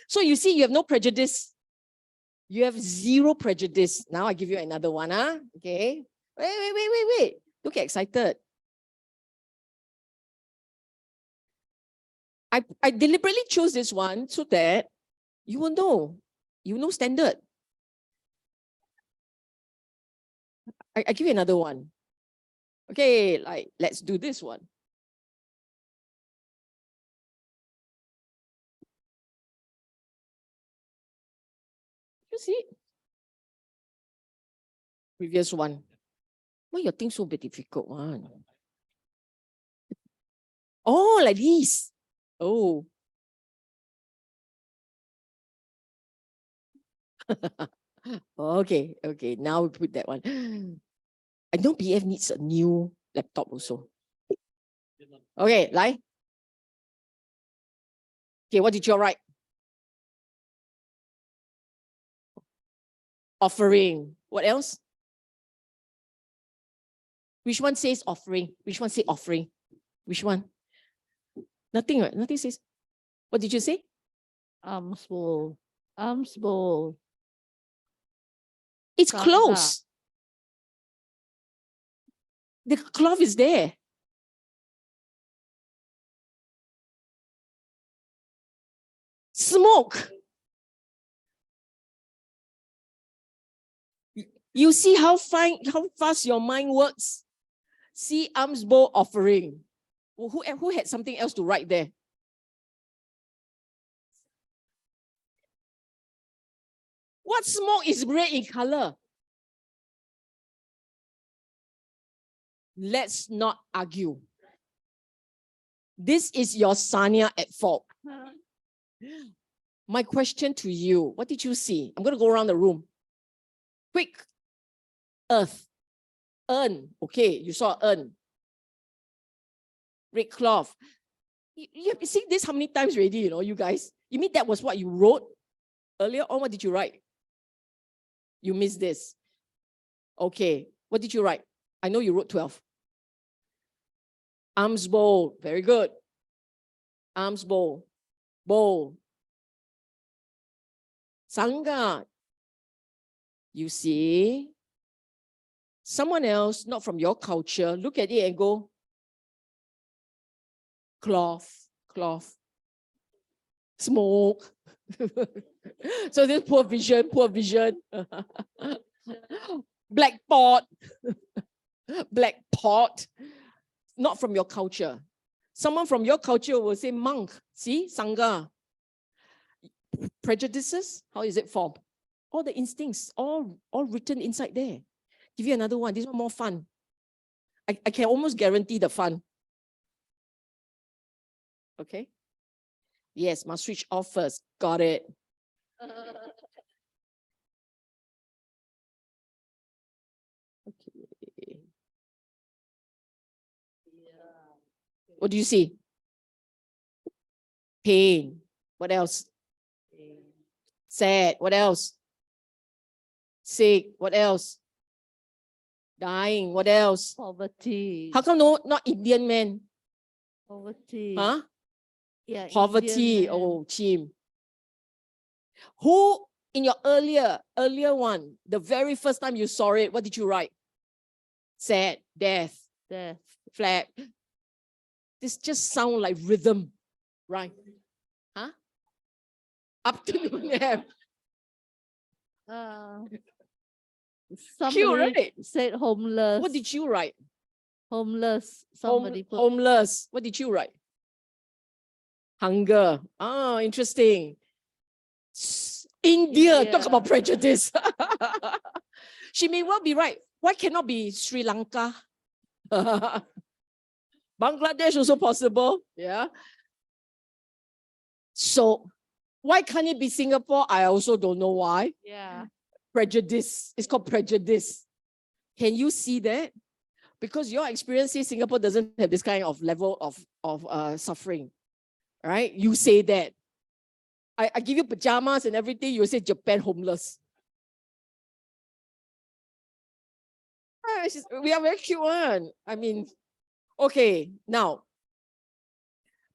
So you see, you have no prejudice. You have zero prejudice. Now I give you another one. Okay. Wait. Don't get excited. I deliberately chose this one so that you will know. You know standard. I give you another one. Okay, like, let's do this one. You see? Previous one. Why your thing so difficult one? Oh, like this. Oh. Okay. Now we put that one. I know BF needs a new laptop also. Okay, like. Okay, what did you write? Offering. What else? Which one says offering? Which one say offering? Which one? Nothing, right? Nothing says. What did you say? Arms bowl. It's Sangha. close. The cloth is there. Smoke. You see how fast your mind works? See alms bowl offering. Who had something else to write there? What smoke is red in color? Let's not argue. This is your sanya at fault. My question to you, what did you see? I'm going to go around the room. Quick. Earth. Urn. Okay, you saw urn. Red cloth. You have seen this how many times already, you guys? You mean that was what you wrote earlier on? What did you write? You missed this. Okay, what did you write? I know you wrote 12. Alms bowl. Very good. Alms bowl. Bowl. Sangha. You see, someone else, not from your culture, look at it and go, cloth, cloth, smoke. So this poor vision, poor vision. Black pot, black pot, not from your culture. Someone from your culture will say monk, see, sangha. Prejudices, how is it formed? All the instincts, all written inside there. Give you another one, this one more fun. I can almost guarantee the fun. Okay? Yes, must switch off first. Got it. Okay. What do you see? Pain. What else? Sad. What else? Sick. What else? Dying. What else? Poverty. How come not Indian men? Poverty. Huh? Yeah, Poverty. Indian man. Oh, Chim. Who in your earlier one, the very first time you saw it, what did you write? Sad, death, Death. flat. This just sound like rhythm, right? Huh? Afternoon nap. Somebody right? said homeless. What did you write? Homeless. Somebody put Homeless. What did you write? Hunger. Ah, interesting. India. Talk about prejudice. She may well be right. Why cannot be Sri Lanka? Bangladesh also possible. Yeah. So why can't it be Singapore? I also don't know why. Yeah. Prejudice. It's called prejudice. Can you see that? Because your experience says Singapore doesn't have this kind of level of suffering. Right? You say that. I give you pajamas and everything, you say Japan homeless. We are very cute one. I mean, okay, now,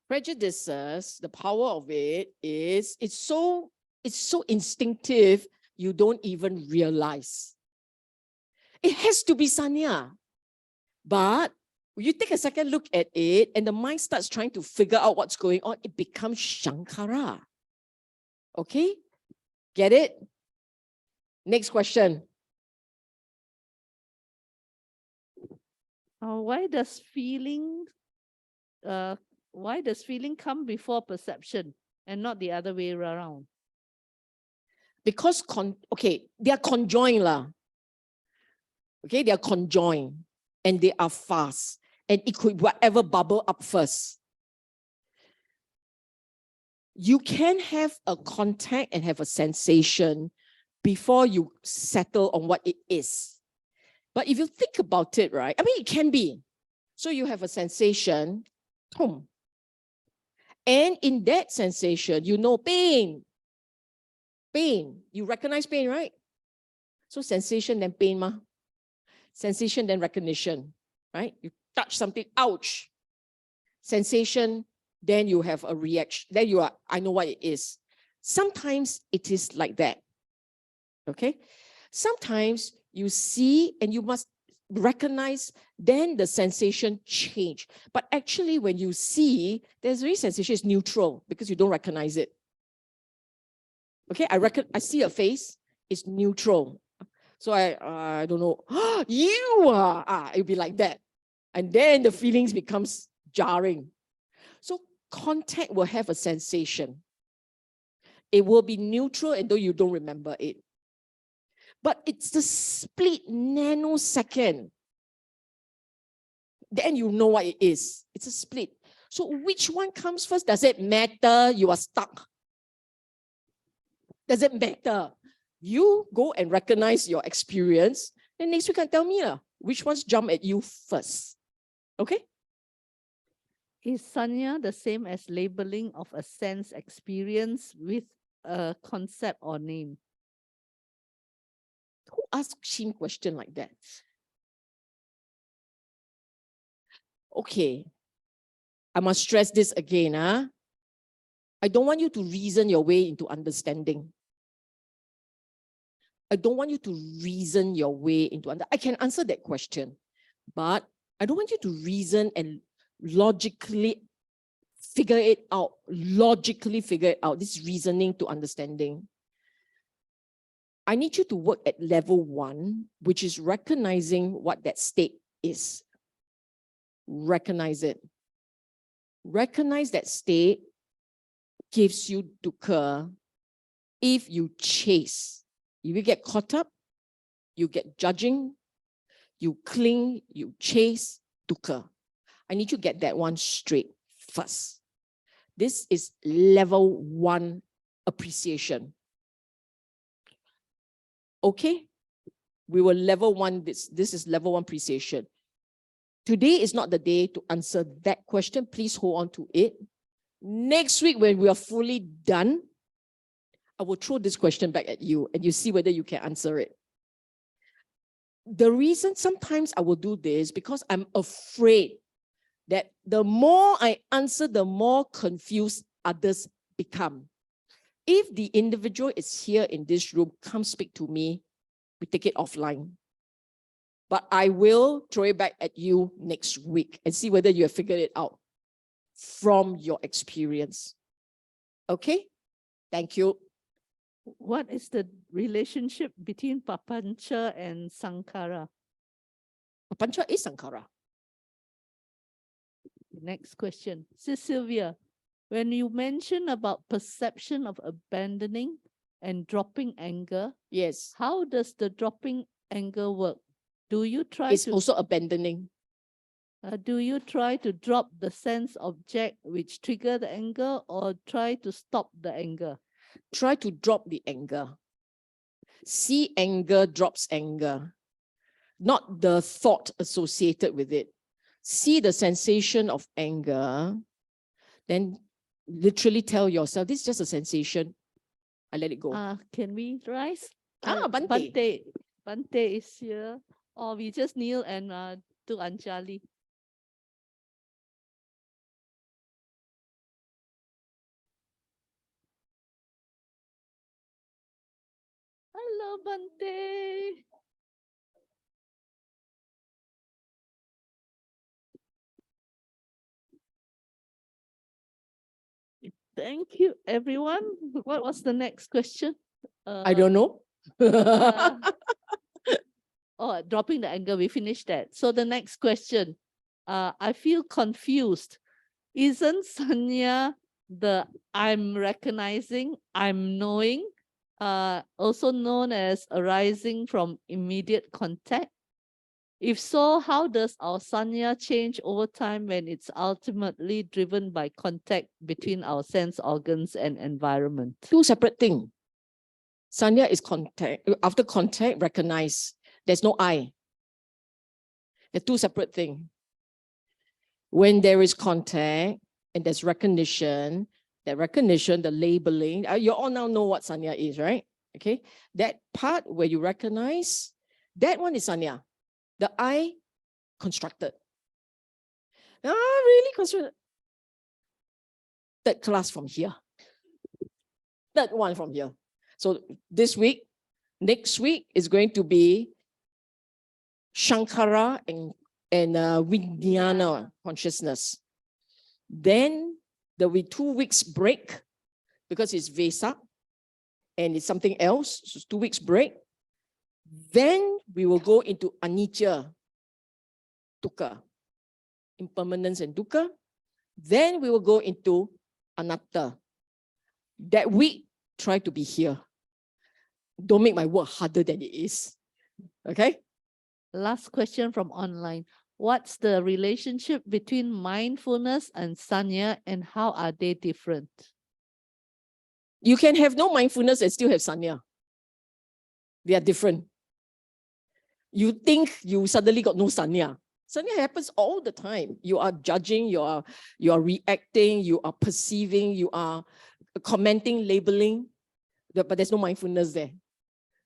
prejudices, the power of it is, it's so instinctive, you don't even realize. It has to be sanya. But you take a second look at it and the mind starts trying to figure out what's going on, it becomes shankara. Okay? Get it? Next question. Why does feeling come before perception and not the other way around? Because they are conjoined lah. Okay, they are conjoined and they are fast. And it could whatever bubble up first. You can have a contact and have a sensation before you settle on what it is. But if you think about it, right? I mean, it can be. So you have a sensation, boom. And in that sensation, you know pain. Pain. You recognize pain, right? So sensation, then pain, ma. Sensation, then recognition, right? You touch something, ouch. Sensation, then you have a reaction. Then I know what it is. Sometimes it is like that. Okay? Sometimes you see and you must recognize, then the sensation change. But actually, when you see, there's very sensation is neutral because you don't recognize it. Okay, I see a face, it's neutral. So I don't know, you are, it'll be like that. And then the feelings becomes jarring. So contact will have a sensation. It will be neutral and though you don't remember it. But it's the split nanosecond. Then you know what it is. It's a split. So which one comes first? Does it matter? You are stuck. Does it matter? You go and recognize your experience. Then next week you can tell me which ones jump at you first. Okay? Is sanya the same as labeling of a sense experience with a concept or name? Who asked Shin question like that? Okay. I must stress this again. I don't want you to reason your way into understanding. I don't want you to reason your way into I can answer that question, but I don't want you to reason and logically figure it out. This is reasoning to understanding. I need you to work at level 1, which is recognizing what that state is. Recognize it. Recognize that state gives you dukkha. If you chase, if you get caught up, you get judging, you cling, you chase, dukkha. I need you to get that one straight first. This is level 1 appreciation. Okay? We will level 1, this is level 1 appreciation. Today is not the day to answer that question. Please hold on to it. Next week, when we are fully done, I will throw this question back at you and you see whether you can answer it. The reason sometimes I will do this because I'm afraid that the more I answer, the more confused others become. If the individual is here in this room, come speak to me, we take it offline. But I will throw it back at you next week and see whether you have figured it out from your experience. Okay? Thank you. What is the relationship between papancha and sankhara? Papancha is sankhara. Next question. Sylvia, when you mention about perception of abandoning and dropping anger, yes, how does the dropping anger work? Do you try it's to also abandoning. do you try to drop the sense object which trigger the anger or try to stop the anger? Try to drop the anger. See anger drops anger, not the thought associated with it. See the sensation of anger, then literally tell yourself, this is just a sensation. I let it go. Can we rise? Bante. Bante is here. Or we just kneel and do Anjali. Hello, Bante. Thank you, everyone. What was the next question? I don't know. Oh, dropping the anger, we finished that. So the next question, I feel confused. Isn't sanya the I'm recognizing, I'm knowing, also known as arising from immediate contact? If so, how does our sanya change over time when it's ultimately driven by contact between our sense organs and environment? Two separate things. Sanya is contact. After contact, recognize. There's no I. They're two separate things. When there is contact and there's recognition, that recognition, the labeling, you all now know what sanya is, right? Okay. That part where you recognize, that one is sanya. The I constructed. Really constructed. Third class from here. Third one from here. So this week, Next week is going to be Shankara and Vijnana consciousness. Then there'll be 2 weeks break because it's Vesak and it's something else. So it's 2 weeks break. Then we will go into Anicca, Dukkha, impermanence and Dukkha. Then we will go into Anatta. That week, try to be here. Don't make my work harder than it is. Okay? Last question from online. What's the relationship between mindfulness and sanya, and how are they different? You can have no mindfulness and still have sanya. They are different. You think you suddenly got no sanya. Sanya happens all the time. You are judging, you are reacting, you are perceiving, you are commenting, labeling, but there's no mindfulness there.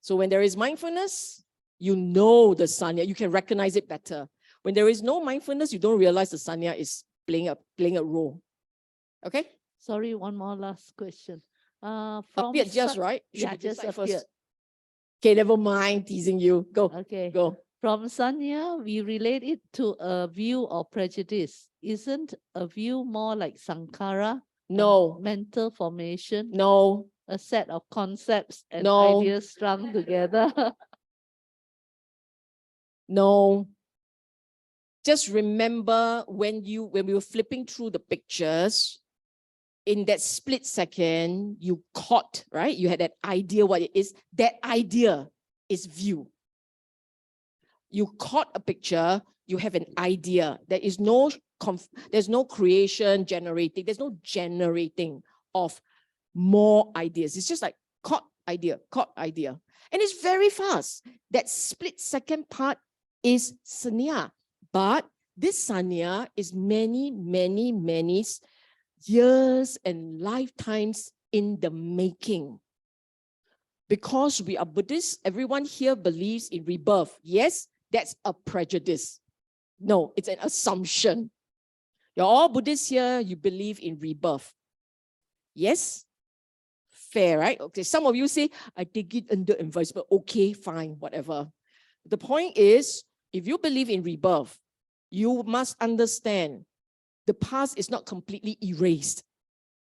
So when there is mindfulness, you know the sanya, you can recognize it better. When there is no mindfulness, you don't realize the sanya is playing a role. Okay? Sorry, one more last question. From Appeared just right. Should Yeah, be this just side appeared. first. Okay, never mind teasing you. Go. Okay. Go. From Sanya, we relate it to a view or prejudice. Isn't a view more like Sankara? No. Mental formation? No. A set of concepts and No. ideas strung together? No. Just remember when we were flipping through the pictures, in that split second, you caught, right? You had that idea what it is. That idea is view. You caught a picture, you have an idea. There's no creation generating, there's no generating of more ideas. It's just like caught idea. And it's very fast. That split second part is sanya. But this sanya is many, many, many years and lifetimes in the making. Because we are Buddhists, everyone here believes in rebirth. Yes, that's a prejudice. No, it's an assumption. You're all Buddhists here, you believe in rebirth. Yes? Fair, right? Okay, some of you say, I take it under advisement. Okay, fine, whatever. The point is, if you believe in rebirth, you must understand the past is not completely erased.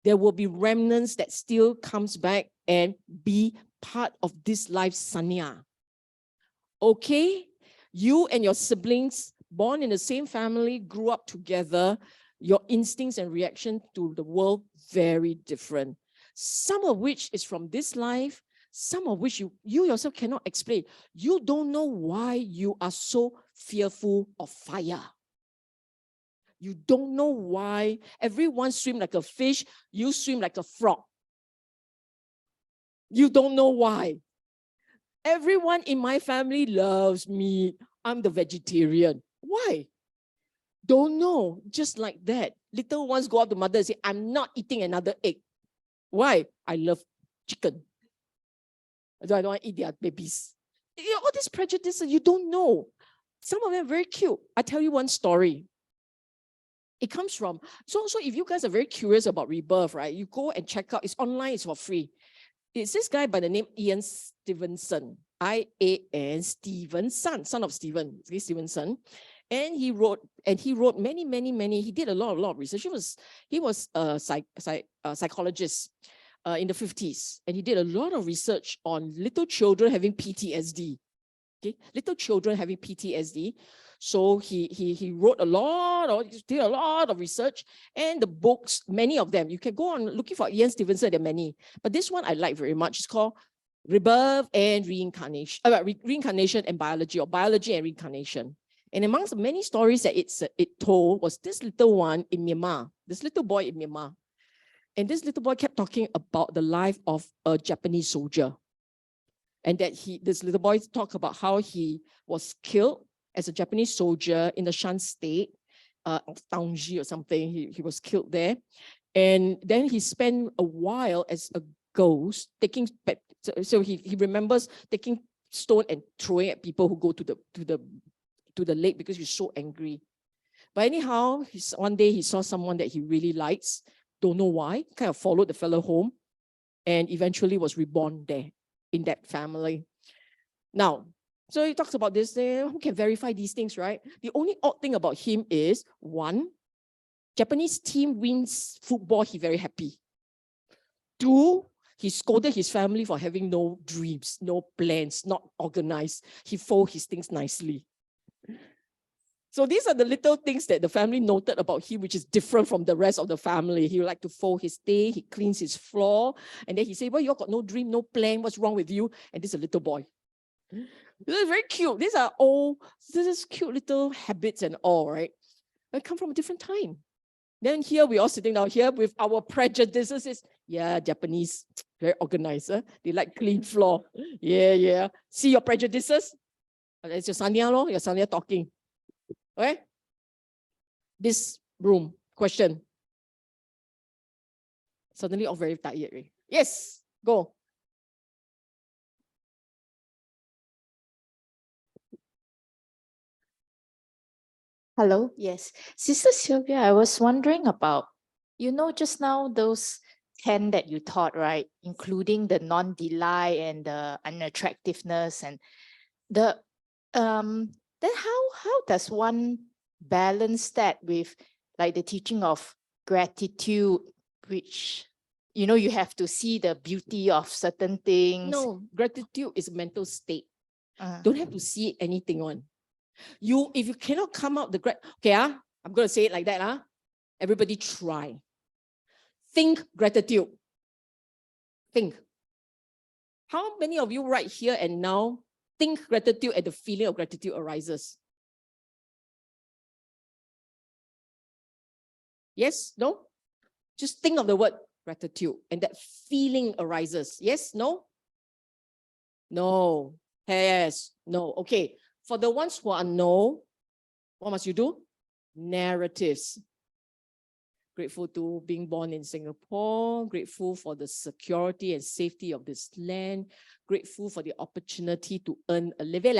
There will be remnants that still comes back and be part of this life's sanya. Okay? You and your siblings, born in the same family, grew up together, your instincts and reaction to the world, very different. Some of which is from this life, some of which you yourself cannot explain. You don't know why you are so fearful of fire. You don't know why everyone swim like a fish, you swim like a frog. You don't know why. Everyone in my family loves meat. I'm the vegetarian. Why? Don't know. Just like that. Little ones go up to mother and say, I'm not eating another egg. Why? I love chicken. I don't want to eat their babies. You know, all these prejudices, you don't know. Some of them are very cute. I tell you one story. It comes from, so if you guys are very curious about rebirth, right, you go and check out, it's online, it's for free. It's this guy by the name Ian Stevenson, I-A-N, Stevenson, son of Stephen, Stevenson. And he wrote many, he did a lot of research. He was a psychologist in the 50s, and he did a lot of research on little children having PTSD. Okay, little children having PTSD. So he did a lot of research, and the books, many of them, you can go on looking for Ian Stevenson, there are many. But this one I like very much. It's called Rebirth and Reincarnation, Reincarnation and Biology, or Biology and Reincarnation. And amongst the many stories that it told was this little one in Myanmar, this little boy in Myanmar. And this little boy kept talking about the life of a Japanese soldier. And that this little boy talked about how he was killed as a Japanese soldier in the Shan state of Taungji or something. He was killed there. And then he spent a while as a ghost, so he remembers taking stone and throwing at people who go to the lake because he's so angry. But anyhow, one day he saw someone that he really likes, don't know why, kind of followed the fellow home, and eventually was reborn there in that family. Now, so he talks about this, who can verify these things, right? The only odd thing about him is, one, Japanese team wins football, he very happy. Two, he scolded his family for having no dreams, no plans, not organized. He fold his things nicely. So these are the little things that the family noted about him, which is different from the rest of the family. He would like to fold his thing, he cleans his floor, and then he say, well, you all got no dream, no plan, what's wrong with you? And this is a little boy. This is very cute. These are all, this is cute little habits and all, right? They come from a different time. Then here we all sitting down here with our prejudices. Yeah, Japanese, very organized. They like clean floor. Yeah. See your prejudices? It's your sanya, your sanya talking. Okay? This room, question. Suddenly all very tired. Right? Yes, go. Hello, yes. Sister Sylvia, I was wondering about, just now those 10 that you taught, right? Including the non-delight and the unattractiveness and the then how does one balance that with like the teaching of gratitude, which you have to see the beauty of certain things? No, gratitude is a mental state. Don't have to see anything on. If you cannot come out okay, I'm going to say it like that. Everybody try. Think gratitude. Think. How many of you right here and now think gratitude and the feeling of gratitude arises? Yes? No? Just think of the word gratitude and that feeling arises. Yes? No? No. Yes. No. Okay. For the ones who are no, what must you do? Narratives. Grateful to being born in Singapore, grateful for the security and safety of this land, grateful for the opportunity to earn a living.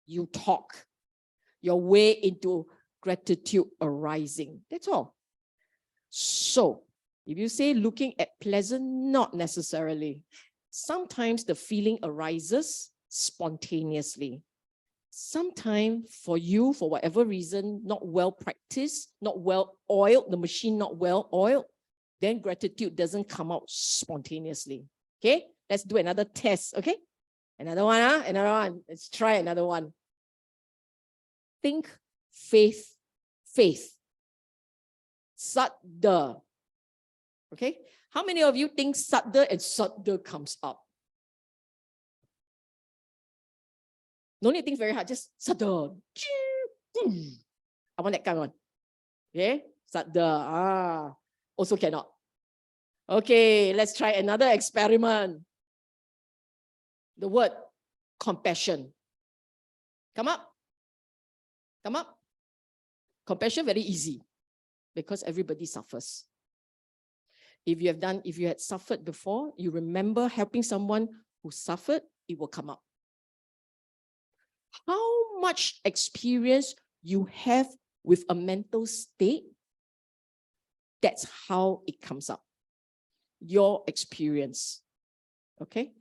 You talk your way into gratitude arising. That's all. So, if you say looking at pleasant, not necessarily. Sometimes the feeling arises spontaneously. Sometimes for you, for whatever reason, not well practiced, not well oiled, the machine not well oiled, then gratitude doesn't come out spontaneously. Okay, let's do another test. Okay, another one, another one. Let's try another one. Think faith. Sadda. Okay, how many of you think sadda and sadda comes up? No need to think very hard, just sadda. I want that kind of one. Okay, sadda. Also cannot. Okay, let's try another experiment. The word compassion. Come up. Come up. Compassion, very easy because everybody suffers. If you had suffered before, you remember helping someone who suffered, it will come up. How much experience you have with a mental state, that's how it comes up. Your experience. Okay?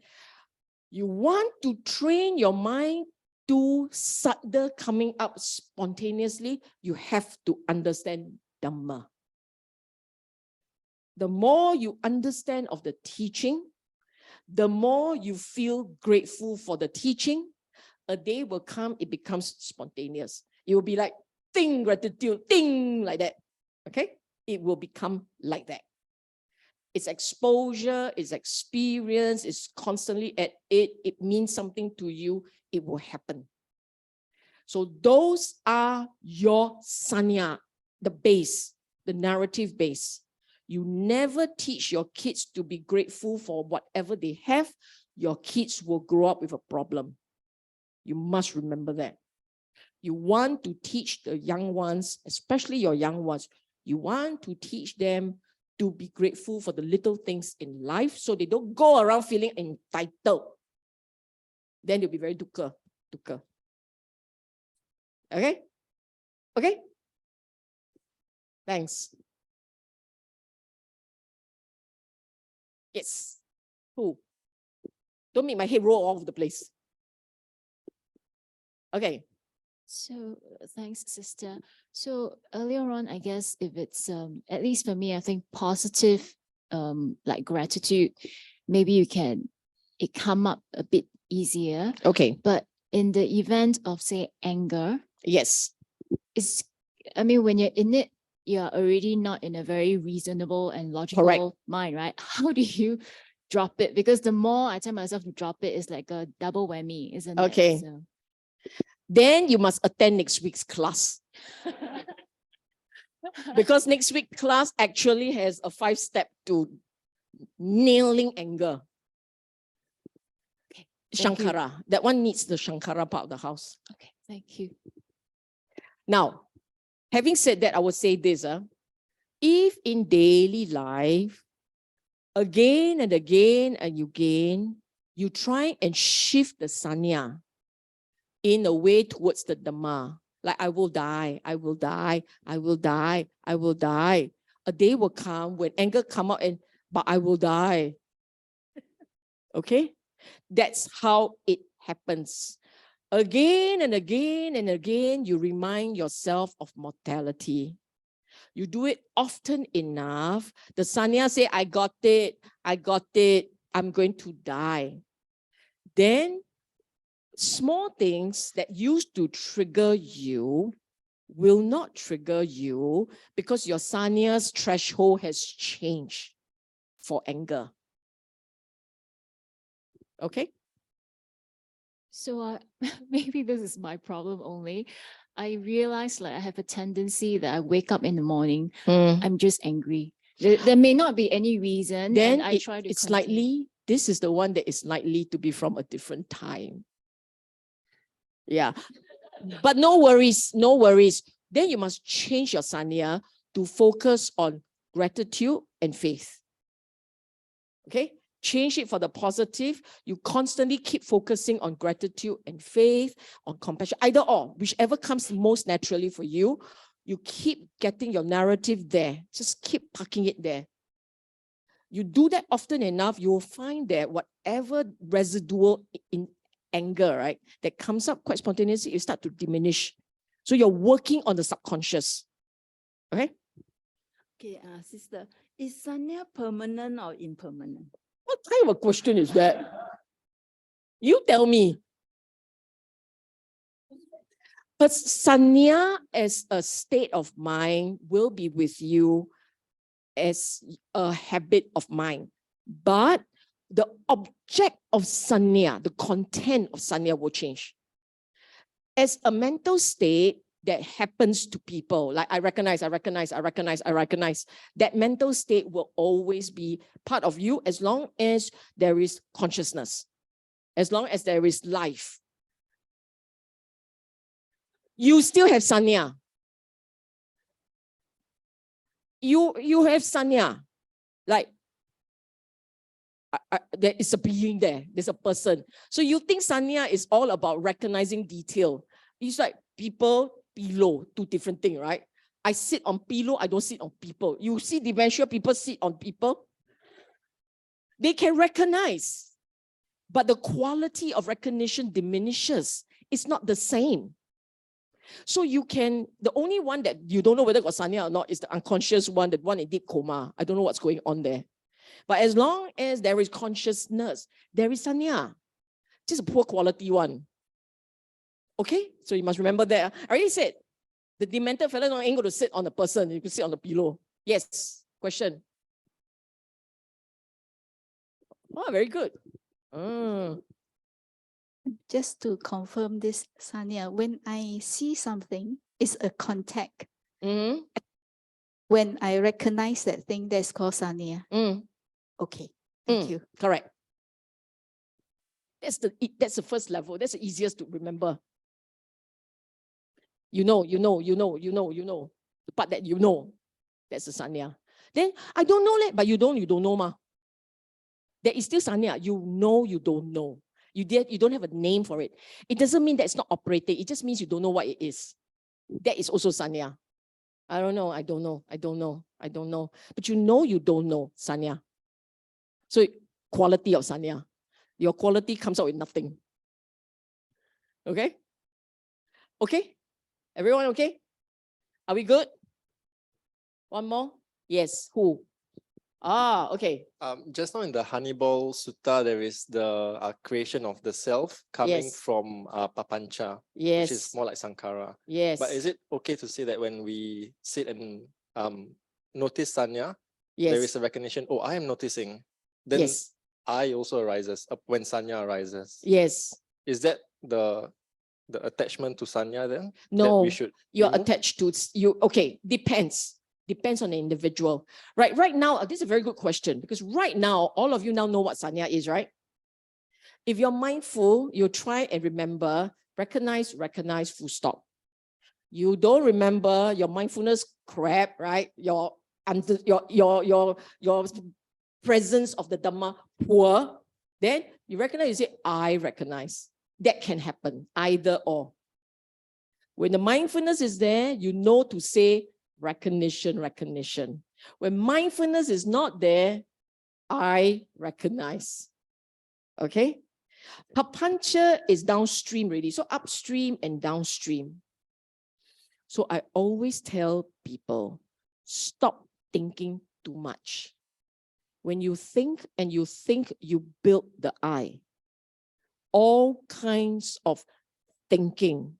You want to train your mind to sadda coming up spontaneously, you have to understand Dhamma. The more you understand of the teaching, the more you feel grateful for the teaching, a day will come, it becomes spontaneous. It will be like, ting, gratitude, ting, like that. Okay? It will become like that. It's exposure, it's experience, it's constantly at it. It means something to you, it will happen. So those are your sanya, the base, the narrative base. You never teach your kids to be grateful for whatever they have. Your kids will grow up with a problem. You must remember that. You want to teach the young ones, especially your young ones, you want to teach them to be grateful for the little things in life so they don't go around feeling entitled. Then they'll be very dukkha. Okay? Okay? Thanks. Yes. Who? Don't make my head roll all over the place. Okay. So thanks, sister. So earlier on, I guess if it's at least for me, I think positive like gratitude, maybe it come up a bit easier. Okay. But in the event of say anger, Yes. When you're in it, you're already not in a very reasonable and logical mind, right? How do you drop it? Because the more I tell myself to drop it, it's like a double whammy, isn't it? Okay. So. Then you must attend next week's class. Because next week's class actually has a 5-step to nailing anger. Okay, thank you. Shankara. That one needs the Shankara part of the house. Okay, thank you. Now, having said that, I will say this. If in daily life, again and again and again, you try and shift the sanya in a way towards the Dhamma, like I will die, I will die, I will die, I will die. A day will come when anger come out but I will die. Okay? That's how it happens. Again and again and again, you remind yourself of mortality. You do it often enough. The sanya say, I got it, I'm going to die. Then small things that used to trigger you will not trigger you because your sanya's threshold has changed for anger. Okay? So maybe this is my problem only. I realize like I have a tendency that I wake up in the morning, I'm just angry. There may not be any reason. Then and I try to it's continue. likely, this is the one that is likely to be from a different time. Yeah. But no worries, no worries. Then you must change your sanya to focus on gratitude and faith. Okay? Change it for the positive. You constantly keep focusing on gratitude and faith, on compassion, either or, whichever comes most naturally for you. You keep getting your narrative there. Just keep parking it there. You do that often enough, you will find that whatever residual in anger, right, that comes up quite spontaneously, you start to diminish. So you're working on the subconscious. Okay? Okay, sister, is sanya permanent or impermanent? What kind of a question is that? You tell me. But sanya as a state of mind will be with you as a habit of mind. But the object of sanya, the content of sanya will change. As a mental state that happens to people, like I recognize, that mental state will always be part of you as long as there is consciousness, as long as there is life. You still have sanya. You have sanya. Like, there is a being there. There's a person. So you think sanya is all about recognizing detail. It's like people, pillow, two different things, right? I sit on pillow, I don't sit on people. You see dementia people sit on people. They can recognize, but the quality of recognition diminishes. It's not the same. So you can, the only one that you don't know whether got sanya or not is the unconscious one, the one in deep coma. I don't know what's going on there. But as long as there is consciousness, there is sanya. Just a poor quality one. Okay? So you must remember that. I already said, the demented fellow ain't going to sit on the person. You can sit on the pillow. Yes. Question. Oh, very good. Just to confirm this, Sanya, when I see something, it's a contact. When I recognize that thing, that's called Sanya. Okay, thank you. Correct. That's the first level. That's the easiest to remember. You know. The part that you know, that's the sanya. Then I don't know, but you don't know, ma. There is still sanya. You know, you don't know. You don't have a name for it. It doesn't mean that it's not operating. It just means you don't know what it is. That is also sanya. I don't know. But you know you don't know, sanya. So quality of sanya. your quality comes out with nothing. Okay? Okay? Everyone okay? Are we good? One more? Yes. Who? Ah, okay. Just now in the Honeyball Sutta, there is the creation of the self coming Yes. from Papancha, which Yes. is more like Sankara. Yes. But is it okay to say that when we sit and notice Sanya, Yes. there is a recognition, oh, I am noticing. Then Yes. I also arises when Sanya arises. Yes. Is that the attachment to Sanya then? That No, we should you're remove? attached to you. Okay, depends. Depends on the individual. Right now, this is a very good question because right now, all of you now know what Sanya is, right? If you're mindful, you try and remember, recognize, full stop. You don't remember your mindfulness crap, right? Your presence of the Dhamma poor. Then you recognize, you say, I recognize. That can happen, either or. When the mindfulness is there, you know to say recognition. When mindfulness is not there, I recognize. Okay? Papancha is downstream really. So upstream and downstream. So I always tell people, stop thinking too much. When you think you build the I. All kinds of thinking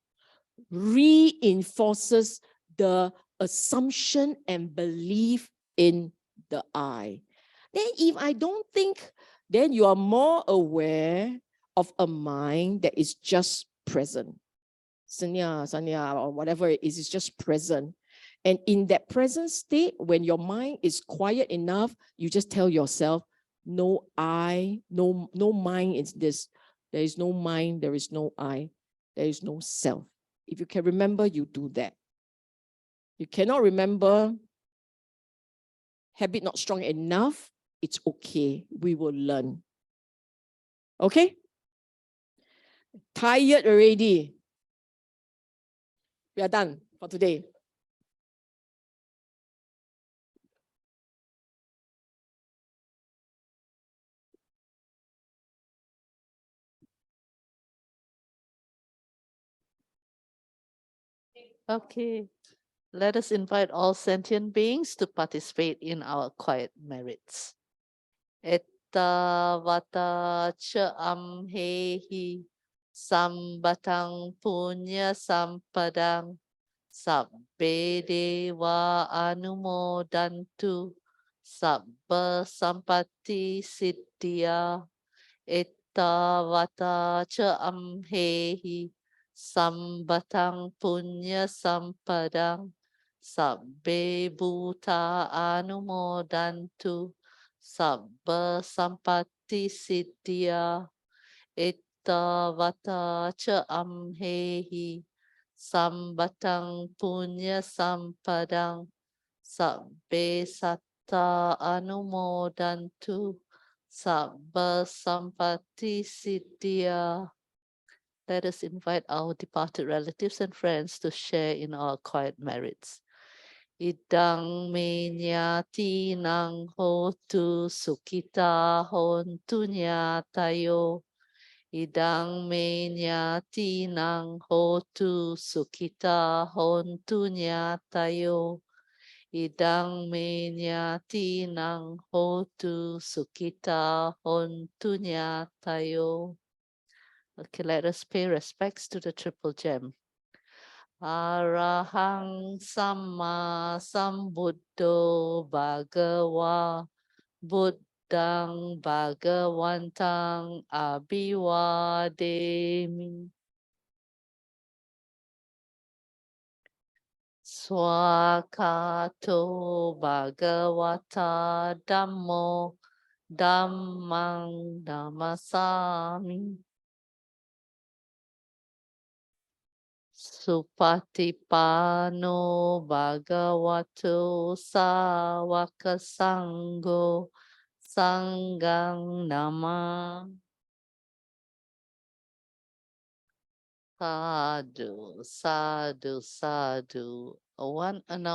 reinforces the assumption and belief in the I. Then if I don't think, then you are more aware of a mind that is just present. Sanya, or whatever it is just present. And in that present state, when your mind is quiet enough, you just tell yourself, no I, no mind is this. There is no mind, there is no I, there is no self. If you can remember, you do that. You cannot remember, habit not strong enough, it's okay. We will learn. Okay? Tired already. We are done for today. Okay. Let us invite all sentient beings to participate in our quiet merits. Etta vata cha amhehi sambatang punya sampadang sabbe deva anumodantu sabba sampatti siddhya. Etta vata cha amhehi sambatang punya sampadang sabbe bhuta anumodantu sabba sampatti siddhya. Etta vata cha amhehi sambatang punya sampadang sabbe satta anumodantu sabba sampatti siddhya. Let us invite our departed relatives and friends to share in our quiet merits. Idang me nyati nang hotu sukita hontu nyatayo. Idang me nyati nang hotu sukita hontu nyatayo. Idang me nyati nang hotu sukita hontu nyatayo. Okay, let us pay respects to the Triple Gem. Arahang Samma Sambuddho Bhagava Buddhang Bhagavantang Abhivademi. Swakato Bhagavata Dhammo Dhammang Namasami. Supatipano Bhagavato Sawaka Sangho Sangang Nama. Sadhu, sadhu, sadhu. One announcement.